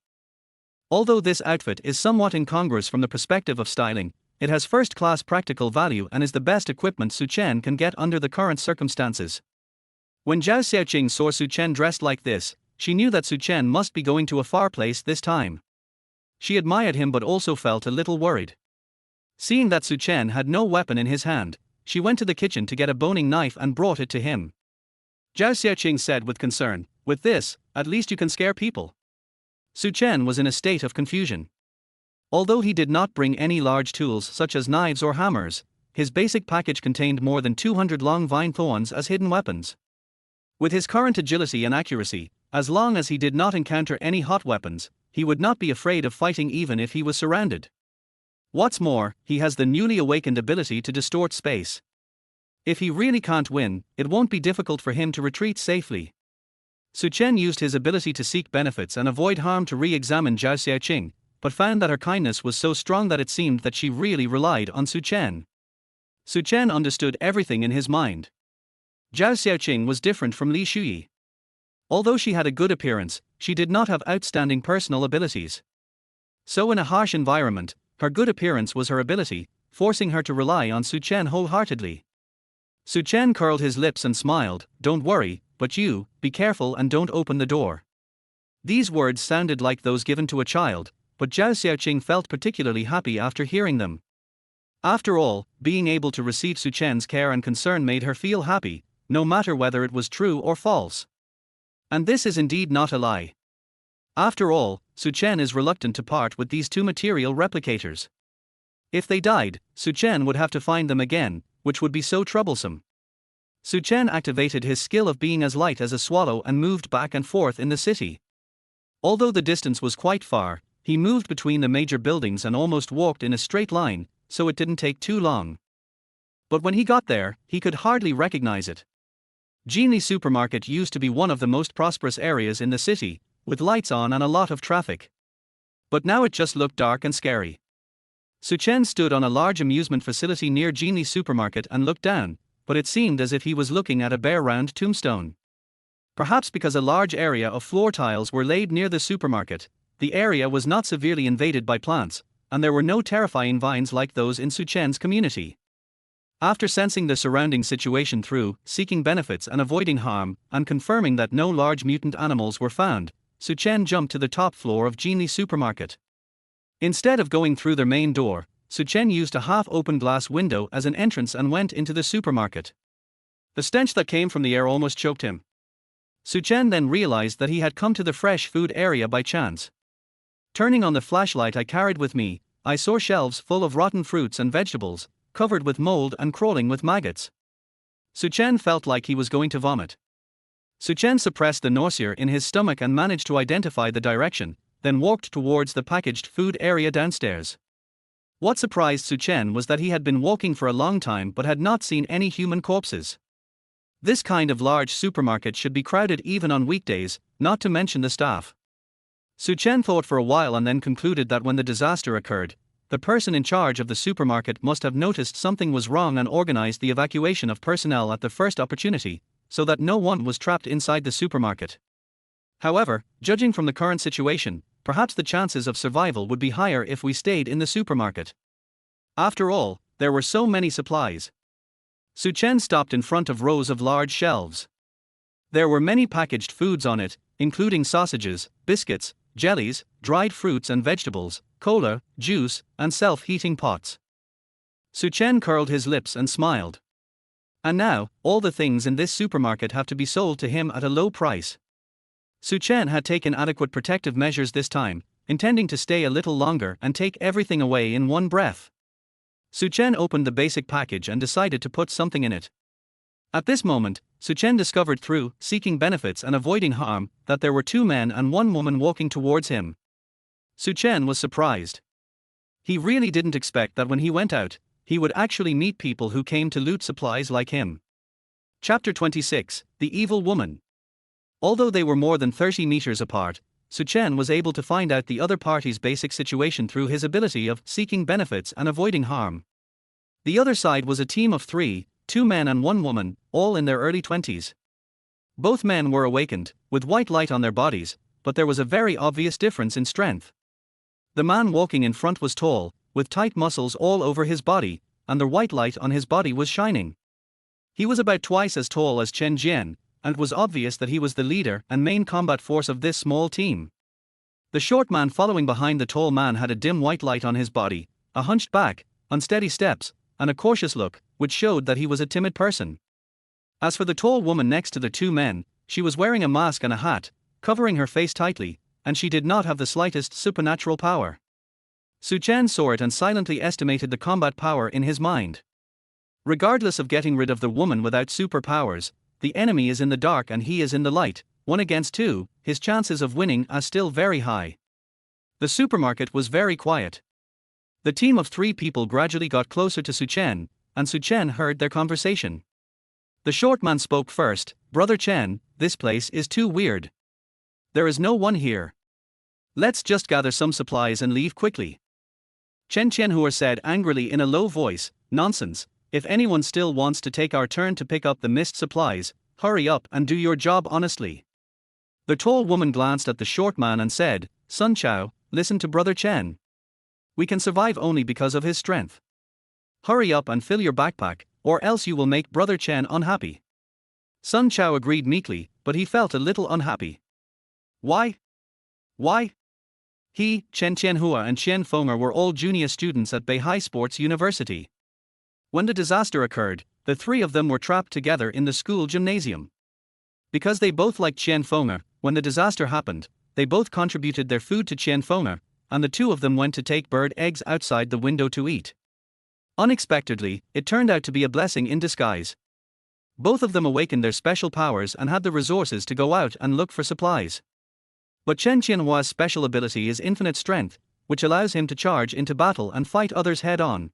Speaker 1: Although this outfit is somewhat incongruous from the perspective of styling, it has first-class practical value and is the best equipment Su-chen can get under the current circumstances. When Zhao Xiaoqing saw Su-chen dressed like this, she knew that Su-chen must be going to a far place this time. She admired him but also felt a little worried. Seeing that Su-chen had no weapon in his hand, she went to the kitchen to get a boning knife and brought it to him. Zhao Xiaoqing said with concern, "With this, at least you can scare people." Su-chen was in a state of confusion. Although he did not bring any large tools such as knives or hammers, his basic package contained more than 200 long vine thorns as hidden weapons. With his current agility and accuracy, as long as he did not encounter any hot weapons, he would not be afraid of fighting even if he was surrounded. What's more, he has the newly awakened ability to distort space. If he really can't win, it won't be difficult for him to retreat safely. Su-chen used his ability to seek benefits and avoid harm to re-examine Zhao Xiaoqing, but found that her kindness was so strong that it seemed that she really relied on Su-chen. Su-chen understood everything in his mind. Zhao Xiaoqing was different from Li Shuyi. Although she had a good appearance, she did not have outstanding personal abilities. So in a harsh environment, her good appearance was her ability, forcing her to rely on Su-chen wholeheartedly. Su-chen curled his lips and smiled, "Don't worry, but you, be careful and don't open the door." These words sounded like those given to a child, but Zhao Xiaoqing felt particularly happy after hearing them. After all, being able to receive Su-chen's care and concern made her feel happy, no matter whether it was true or false. And this is indeed not a lie. After all, Su-chen is reluctant to part with these two material replicators. If they died, Su-chen would have to find them again, which would be so troublesome. Su-chen activated his skill of being as light as a swallow and moved back and forth in the city. Although the distance was quite far, he moved between the major buildings and almost walked in a straight line, so it didn't take too long. But when he got there, he could hardly recognize it. Jinli Supermarket used to be one of the most prosperous areas in the city, with lights on and a lot of traffic. But now it just looked dark and scary. Su-chen stood on a large amusement facility near Jinli Supermarket and looked down, but it seemed as if he was looking at a bare round tombstone. Perhaps because a large area of floor tiles were laid near the supermarket, the area was not severely invaded by plants, and there were no terrifying vines like those in Su-chen's community. After sensing the surrounding situation through, seeking benefits and avoiding harm, and confirming that no large mutant animals were found, Su-chen jumped to the top floor of Jinli Supermarket. Instead of going through their main door, Su-chen used a half-open glass window as an entrance and went into the supermarket. The stench that came from the air almost choked him. Su-chen then realized that he had come to the fresh food area by chance. Turning on the flashlight I carried with me, I saw shelves full of rotten fruits and vegetables, covered with mold and crawling with maggots. Su-chen felt like he was going to vomit. Su-chen suppressed the nausea in his stomach and managed to identify the direction, then walked towards the packaged food area downstairs. What surprised Su-chen was that he had been walking for a long time but had not seen any human corpses. This kind of large supermarket should be crowded even on weekdays, not to mention the staff. Su-chen thought for a while and then concluded that when the disaster occurred, the person in charge of the supermarket must have noticed something was wrong and organized the evacuation of personnel at the first opportunity, so that no one was trapped inside the supermarket. However, judging from the current situation, perhaps the chances of survival would be higher if we stayed in the supermarket. After all, there were so many supplies. Su-chen stopped in front of rows of large shelves. There were many packaged foods on it, including sausages, biscuits, jellies, dried fruits and vegetables, cola, juice, and self-heating pots. Su-chen curled his lips and smiled. And now, all the things in this supermarket have to be sold to him at a low price. Su-chen had taken adequate protective measures this time, intending to stay a little longer and take everything away in one breath. Su-chen opened the basic package and decided to put something in it. At this moment, Su-chen discovered through seeking benefits and avoiding harm that there were 2 men and 1 woman walking towards him. Su-chen was surprised. He really didn't expect that when he went out, he would actually meet people who came to loot supplies like him. Chapter 26, The Evil Woman. Although they were more than 30 meters apart, Suchen was able to find out the other party's basic situation through his ability of seeking benefits and avoiding harm. The other side was a team of three, 2 men and 1 woman, all in their early 20s. Both men were awakened, with white light on their bodies, but there was a very obvious difference in strength. The man walking in front was tall, with tight muscles all over his body, and the white light on his body was shining. He was about twice as tall as Chen Jian, and it was obvious that he was the leader and main combat force of this small team. The short man following behind the tall man had a dim white light on his body, a hunched back, unsteady steps, and a cautious look, which showed that he was a timid person. As for the tall woman next to the 2 men, she was wearing a mask and a hat, covering her face tightly, and she did not have the slightest supernatural power. Suchen saw it and silently estimated the combat power in his mind. Regardless of getting rid of the woman without superpowers, the enemy is in the dark and he is in the light, 1 against 2, his chances of winning are still very high. The supermarket was very quiet. The team of 3 people gradually got closer to Suchen, and Suchen heard their conversation. The short man spoke first. "Brother Chen, this place is too weird. There is no one here. Let's just gather some supplies and leave quickly." Chen Qianhua said angrily in a low voice, "Nonsense. If anyone still wants to take our turn to pick up the missed supplies, hurry up and do your job honestly." The tall woman glanced at the short man and said, "Sun Chao, listen to Brother Chen. We can survive only because of his strength. Hurry up and fill your backpack, or else you will make Brother Chen unhappy." Sun Chao agreed meekly, but he felt a little unhappy. Why? He, Chen Qianhua and Chen Feng'er were all junior students at Beihai Sports University. When the disaster occurred, the 3 of them were trapped together in the school gymnasium. Because they both liked Chen Feng'er, when the disaster happened, they both contributed their food to Chen Feng'er, and the 2 of them went to take bird eggs outside the window to eat. Unexpectedly, it turned out to be a blessing in disguise. Both of them awakened their special powers and had the resources to go out and look for supplies. But Chen Qianhua's special ability is infinite strength, which allows him to charge into battle and fight others head-on.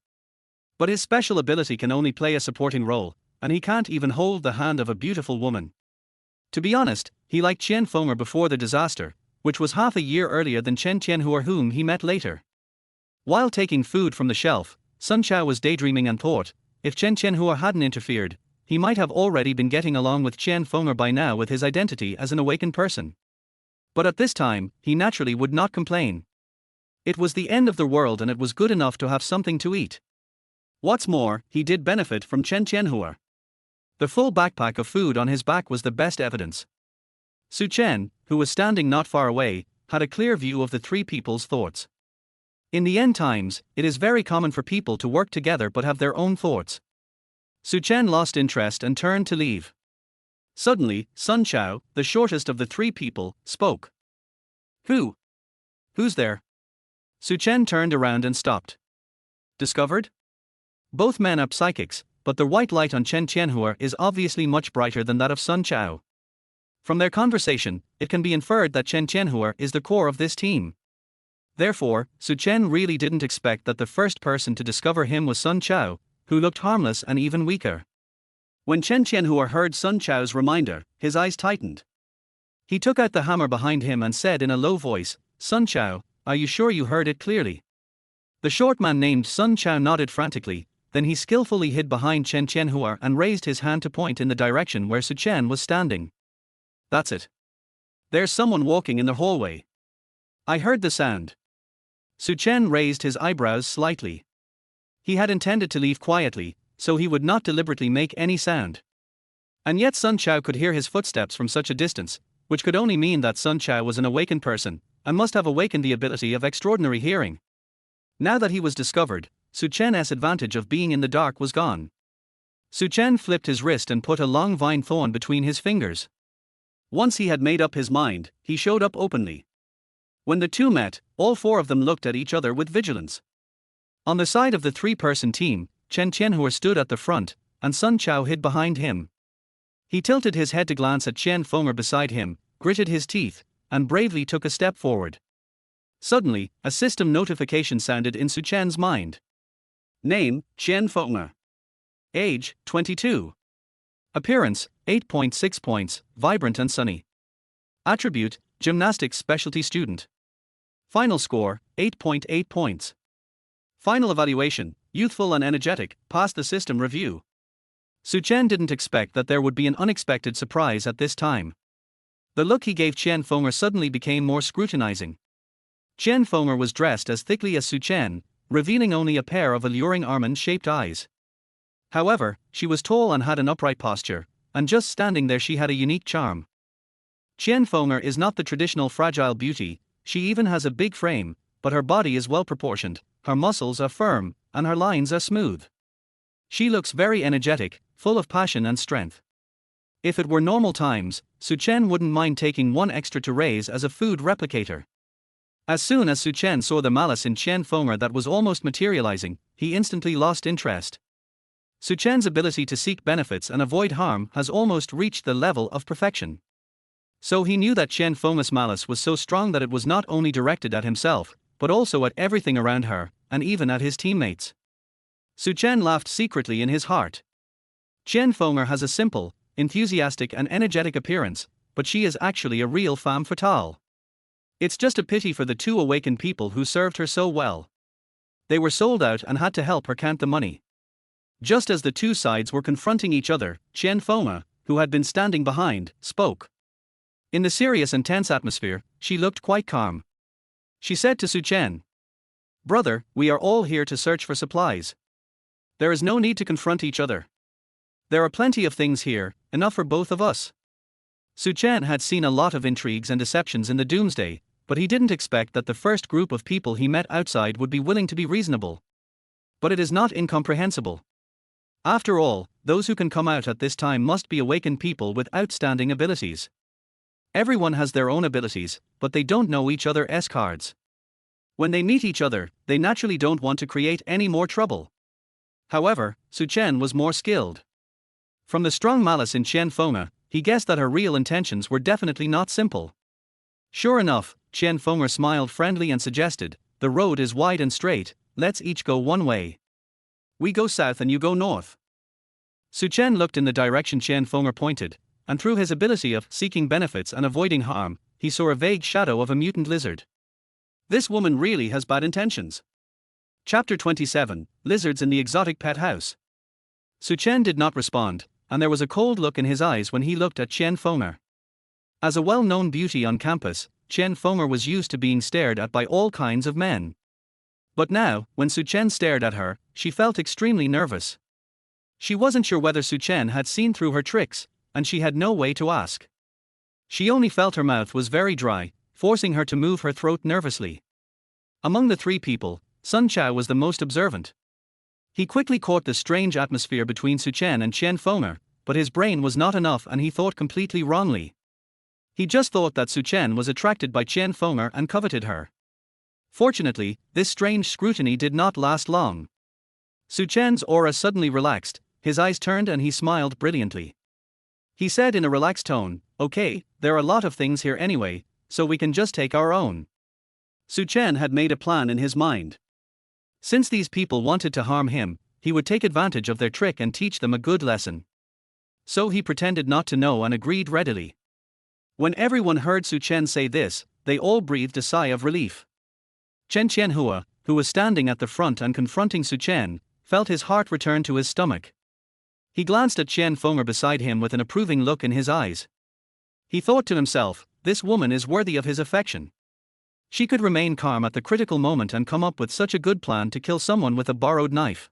Speaker 1: But his special ability can only play a supporting role, and he can't even hold the hand of a beautiful woman. To be honest, he liked Chen Feng'er before the disaster, which was half a year earlier than Chen Qianhua, whom he met later. While taking food from the shelf, Sun Chao was daydreaming and thought, if Chen Qianhua hadn't interfered, he might have already been getting along with Chen Feng'er by now with his identity as an awakened person. But at this time, he naturally would not complain. It was the end of the world and it was good enough to have something to eat. What's more, he did benefit from Chen Qianhua. The full backpack of food on his back was the best evidence. Suchen, who was standing not far away, had a clear view of the 3 people's thoughts. In the end times, it is very common for people to work together but have their own thoughts. Suchen lost interest and turned to leave. Suddenly, Sun Chao, the shortest of the 3 people, spoke. Who's there?" Suchen turned around and stopped. "Discovered? Both men are psychics, but the white light on Chen Qianhua is obviously much brighter than that of Sun Chao. From their conversation, it can be inferred that Chen Qianhua is the core of this team. Therefore, Suchen really didn't expect that the first person to discover him was Sun Chao, who looked harmless and even weaker. When Chen Qianhua heard Sun Chao's reminder, his eyes tightened. He took out the hammer behind him and said in a low voice, "Sun Chao, are you sure you heard it clearly?" The short man named Sun Chao nodded frantically, then he skillfully hid behind Chen Qianhua and raised his hand to point in the direction where Suchen was standing. "That's it. There's someone walking in the hallway. I heard the sound." Suchen raised his eyebrows slightly. He had intended to leave quietly, so he would not deliberately make any sound. And yet Sun Chao could hear his footsteps from such a distance, which could only mean that Sun Chao was an awakened person, and must have awakened the ability of extraordinary hearing. Now that he was discovered, Suchen's advantage of being in the dark was gone. Suchen flipped his wrist and put a long vine thorn between his fingers. Once he had made up his mind, he showed up openly. When the 2 met, all 4 of them looked at each other with vigilance. On the side of the 3-person team, Chen Qianhua stood at the front, and Sun Chao hid behind him. He tilted his head to glance at Chen Feng'er beside him, gritted his teeth, and bravely took a step forward. Suddenly, a system notification sounded in Suchen's mind. Name, Chen Feng'er. Age, 22. Appearance, 8.6 points, vibrant and sunny. Attribute, gymnastics specialty student. Final score, 8.8 points. Final evaluation, youthful and energetic, passed the system review. Suchen didn't expect that there would be an unexpected surprise at this time. The look he gave Chen Fenger suddenly became more scrutinizing. Chen Fenger was dressed as thickly as Suchen, revealing only a pair of alluring almond-shaped eyes. However, she was tall and had an upright posture, and just standing there she had a unique charm. Chen Fenger is not the traditional fragile beauty, she even has a big frame, but her body is well proportioned, her muscles are firm, and her lines are smooth. She looks very energetic, full of passion and strength. If it were normal times, Suchen wouldn't mind taking one extra to raise as a food replicator. As soon as Suchen saw the malice in Chen Fenger that was almost materializing, he instantly lost interest. Suchen's ability to seek benefits and avoid harm has almost reached the level of perfection. So he knew that Chen Fenger's malice was so strong that it was not only directed at himself, but also at everything around her, and even at his teammates. Suchen laughed secretly in his heart. Chen Fenger has a simple, enthusiastic and energetic appearance, but she is actually a real femme fatale. It's just a pity for the two awakened people who served her so well. They were sold out and had to help her count the money. Just as the two sides were confronting each other, Chen Fenger, who had been standing behind, spoke. In the serious and tense atmosphere, she looked quite calm. She said to Suchen, "Brother, we are all here to search for supplies. There is no need to confront each other. There are plenty of things here, enough for both of us." Suchen had seen a lot of intrigues and deceptions in the Doomsday, but he didn't expect that the first group of people he met outside would be willing to be reasonable. But it is not incomprehensible. After all, those who can come out at this time must be awakened people with outstanding abilities. Everyone has their own abilities, but they don't know each other's cards. When they meet each other, they naturally don't want to create any more trouble. However, Suchen was more skilled. From the strong malice in Chen Fenger, he guessed that her real intentions were definitely not simple. Sure enough, Chen Fenger smiled friendly and suggested, "The road is wide and straight, let's each go one way. We go south and you go north." Suchen looked in the direction Chen Fenger pointed, and through his ability of seeking benefits and avoiding harm, he saw a vague shadow of a mutant lizard. This woman really has bad intentions. Chapter 27, Lizards in the Exotic Pet House. Suchen did not respond, and there was a cold look in his eyes when he looked at Chen Fenger. As a well-known beauty on campus, Chen Fenger was used to being stared at by all kinds of men. But now, when Suchen stared at her, she felt extremely nervous. She wasn't sure whether Suchen had seen through her tricks, and she had no way to ask. She only felt her mouth was very dry, forcing her to move her throat nervously. Among the three people, Sun Chao was the most observant. He quickly caught the strange atmosphere between Suchen and Chen Fenger, but his brain was not enough and he thought completely wrongly. He just thought that Suchen was attracted by Chen Fenger and coveted her. Fortunately, this strange scrutiny did not last long. Suchen's aura suddenly relaxed, his eyes turned and he smiled brilliantly. He said in a relaxed tone, "Okay, there are a lot of things here anyway, so we can just take our own." Suchen had made a plan in his mind. Since these people wanted to harm him, he would take advantage of their trick and teach them a good lesson. So he pretended not to know and agreed readily. When everyone heard Suchen say this, they all breathed a sigh of relief. Chen Qianhua, who was standing at the front and confronting Suchen, felt his heart return to his stomach. He glanced at Chen Fenger beside him with an approving look in his eyes. He thought to himself, "This woman is worthy of his affection. She could remain calm at the critical moment and come up with such a good plan to kill someone with a borrowed knife."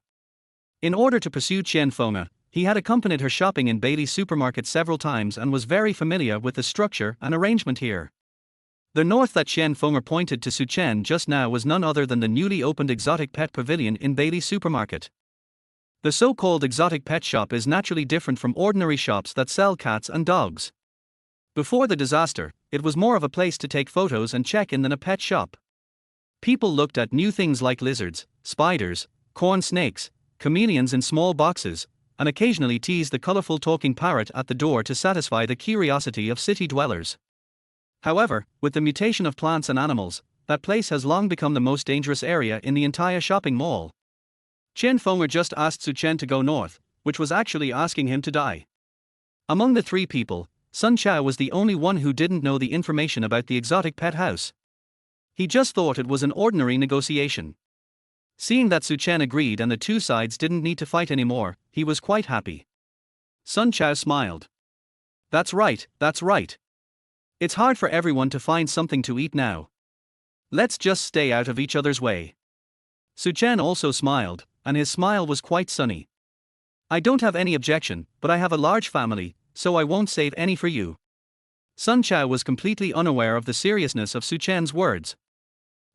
Speaker 1: In order to pursue Chen Fenger, he had accompanied her shopping in Bailey's supermarket several times and was very familiar with the structure and arrangement here. The north that Chen Fenger pointed to Suchen just now was none other than the newly opened exotic pet pavilion in Bailey's supermarket. The so-called exotic pet shop is naturally different from ordinary shops that sell cats and dogs. Before the disaster, it was more of a place to take photos and check in than a pet shop. People looked at new things like lizards, spiders, corn snakes, chameleons in small boxes, and occasionally teased the colorful talking parrot at the door to satisfy the curiosity of city dwellers. However, with the mutation of plants and animals, that place has long become the most dangerous area in the entire shopping mall. Chen Fenger just asked Suchen to go north, which was actually asking him to die. Among the three people, Sun Chao was the only one who didn't know the information about the exotic pet house. He just thought it was an ordinary negotiation. Seeing that Su Chen agreed and the two sides didn't need to fight anymore, he was quite happy. Sun Chao smiled. That's right, that's right. It's hard for everyone to find something to eat now. Let's just stay out of each other's way. Su Chen also smiled, and his smile was quite sunny. I don't have any objection, but I have a large family, so I won't save any for you. Sun Chao was completely unaware of the seriousness of Su Chen's words.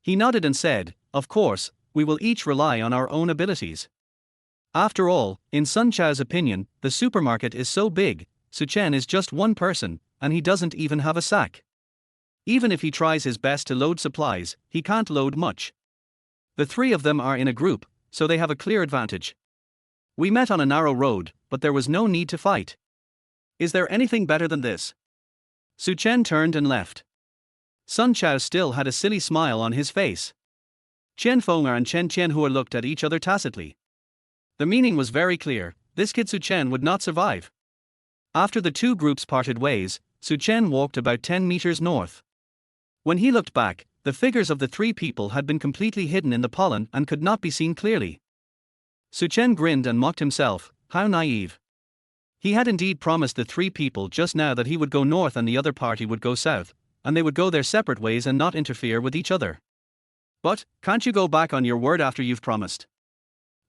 Speaker 1: He nodded and said, of course, we will each rely on our own abilities. After all, in Sun Chao's opinion, the supermarket is so big, Su Chen is just one person, and he doesn't even have a sack. Even if he tries his best to load supplies, he can't load much. The three of them are in a group, so they have a clear advantage. We met on a narrow road, but there was no need to fight. Is there anything better than this? Su Chen turned and left. Sun Chao still had a silly smile on his face. Chen Feng'er and Chen Qianhua looked at each other tacitly. The meaning was very clear, this kid Su Chen would not survive. After the two groups parted ways, Su Chen walked about 10 meters north. When he looked back, the figures of the three people had been completely hidden in the pollen and could not be seen clearly. Su Chen grinned and mocked himself, how naive. He had indeed promised the three people just now that he would go north and the other party would go south, and they would go their separate ways and not interfere with each other. But, can't you go back on your word after you've promised?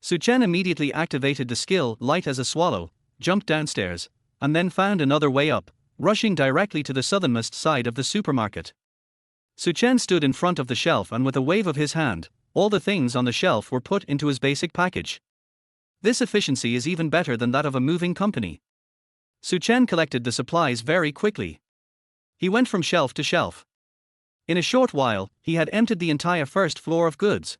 Speaker 1: Su Chen immediately activated the skill light as a swallow, jumped downstairs, and then found another way up, rushing directly to the southernmost side of the supermarket. Su Chen stood in front of the shelf and with a wave of his hand, all the things on the shelf were put into his basic package. This efficiency is even better than that of a moving company. Su Chen collected the supplies very quickly. He went from shelf to shelf. In a short while, he had emptied the entire first floor of goods.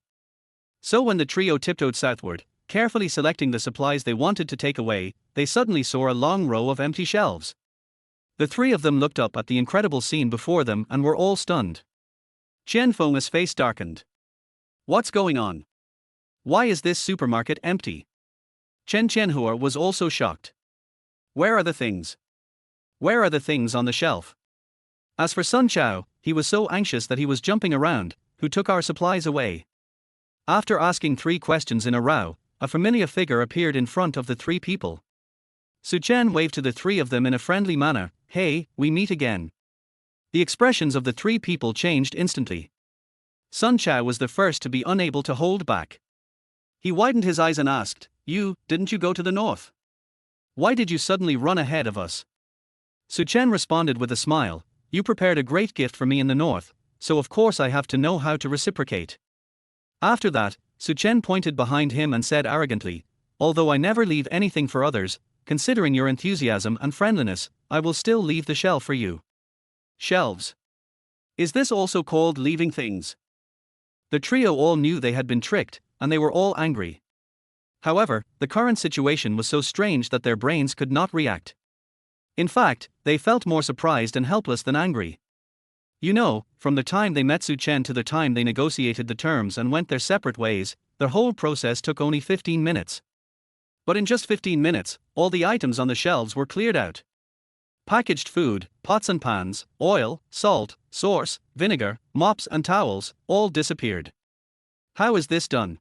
Speaker 1: So when the trio tiptoed southward, carefully selecting the supplies they wanted to take away, they suddenly saw a long row of empty shelves. The three of them looked up at the incredible scene before them and were all stunned. Chen Feng's face darkened. What's going on? Why is this supermarket empty? Chen Qianhua was also shocked. Where are the things? Where are the things on the shelf? As for Sun Chao, he was so anxious that he was jumping around. Who took our supplies away? After asking 3 questions in a row, a familiar figure appeared in front of the 3 people. Su Chen waved to the 3 of them in a friendly manner, hey, we meet again. The expressions of the 3 people changed instantly. Sun Chao was the first to be unable to hold back. He widened his eyes and asked, didn't you go to the north? Why did you suddenly run ahead of us? Su Chen responded with a smile, you prepared a great gift for me in the north, so of course I have to know how to reciprocate. After that, Su Chen pointed behind him and said arrogantly, although I never leave anything for others, considering your enthusiasm and friendliness, I will still leave the shelf for you. Shelves. Is this also called leaving things? The trio all knew they had been tricked, and they were all angry. However, the current situation was so strange that their brains could not react. In fact, they felt more surprised and helpless than angry. From the time they met Su Chen to the time they negotiated the terms and went their separate ways, the whole process took only 15 minutes. But in just 15 minutes, all the items on the shelves were cleared out. Packaged food, pots and pans, oil, salt, sauce, vinegar, mops and towels, all disappeared. How is this done?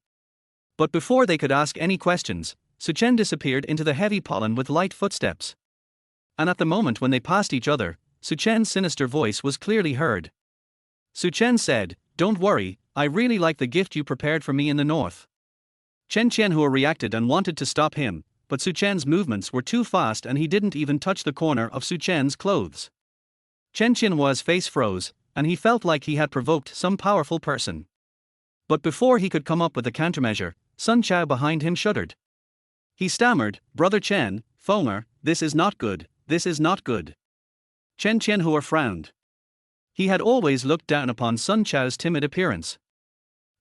Speaker 1: But before they could ask any questions, Su Chen disappeared into the heavy pollen with light footsteps. And at the moment when they passed each other, Su Chen's sinister voice was clearly heard. Su Chen said, don't worry, I really like the gift you prepared for me in the north. Chen Qianhua reacted and wanted to stop him, but Su Chen's movements were too fast and he didn't even touch the corner of Su Chen's clothes. Chen Qianhua's face froze, and he felt like he had provoked some powerful person. But before he could come up with a countermeasure, Sun Chao behind him shuddered. He stammered, Brother Chen, Feng'er, this is not good, this is not good. Chen Qianhua frowned. He had always looked down upon Sun Chao's timid appearance.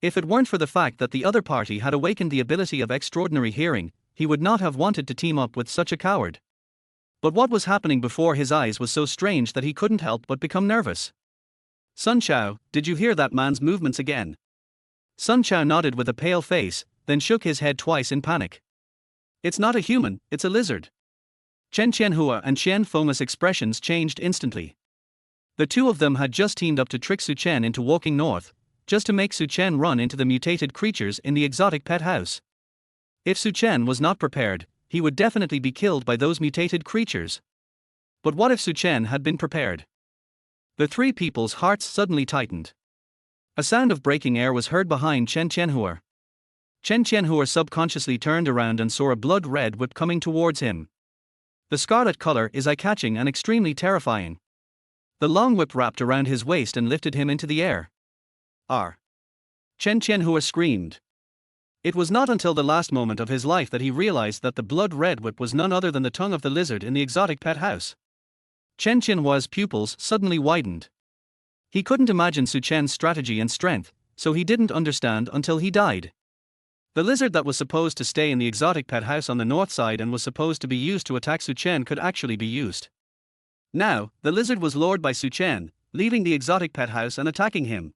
Speaker 1: If it weren't for the fact that the other party had awakened the ability of extraordinary hearing, he would not have wanted to team up with such a coward. But what was happening before his eyes was so strange that he couldn't help but become nervous. Sun Chao, did you hear that man's movements again? Sun Chao nodded with a pale face, then shook his head twice in panic. It's not a human, it's a lizard. Chen Qianhua and Qian Feng's expressions changed instantly. The two of them had just teamed up to trick Su Chen into walking north, just to make Su Chen run into the mutated creatures in the exotic pet house. If Su Chen was not prepared, he would definitely be killed by those mutated creatures. But what if Su Chen had been prepared? The three people's hearts suddenly tightened. A sound of breaking air was heard behind Chen Qianhua. Chen Qianhua subconsciously turned around and saw a blood-red whip coming towards him. The scarlet color is eye-catching and extremely terrifying. The long whip wrapped around his waist and lifted him into the air. R. Chen Qianhua screamed. It was not until the last moment of his life that he realized that the blood-red whip was none other than the tongue of the lizard in the exotic pet house. Chen Qianhua's pupils suddenly widened. He couldn't imagine Su Chen's strategy and strength, so he didn't understand until he died. The lizard that was supposed to stay in the exotic pet house on the north side and was supposed to be used to attack Su Chen could actually be used. Now, the lizard was lured by Su Chen, leaving the exotic pet house and attacking him.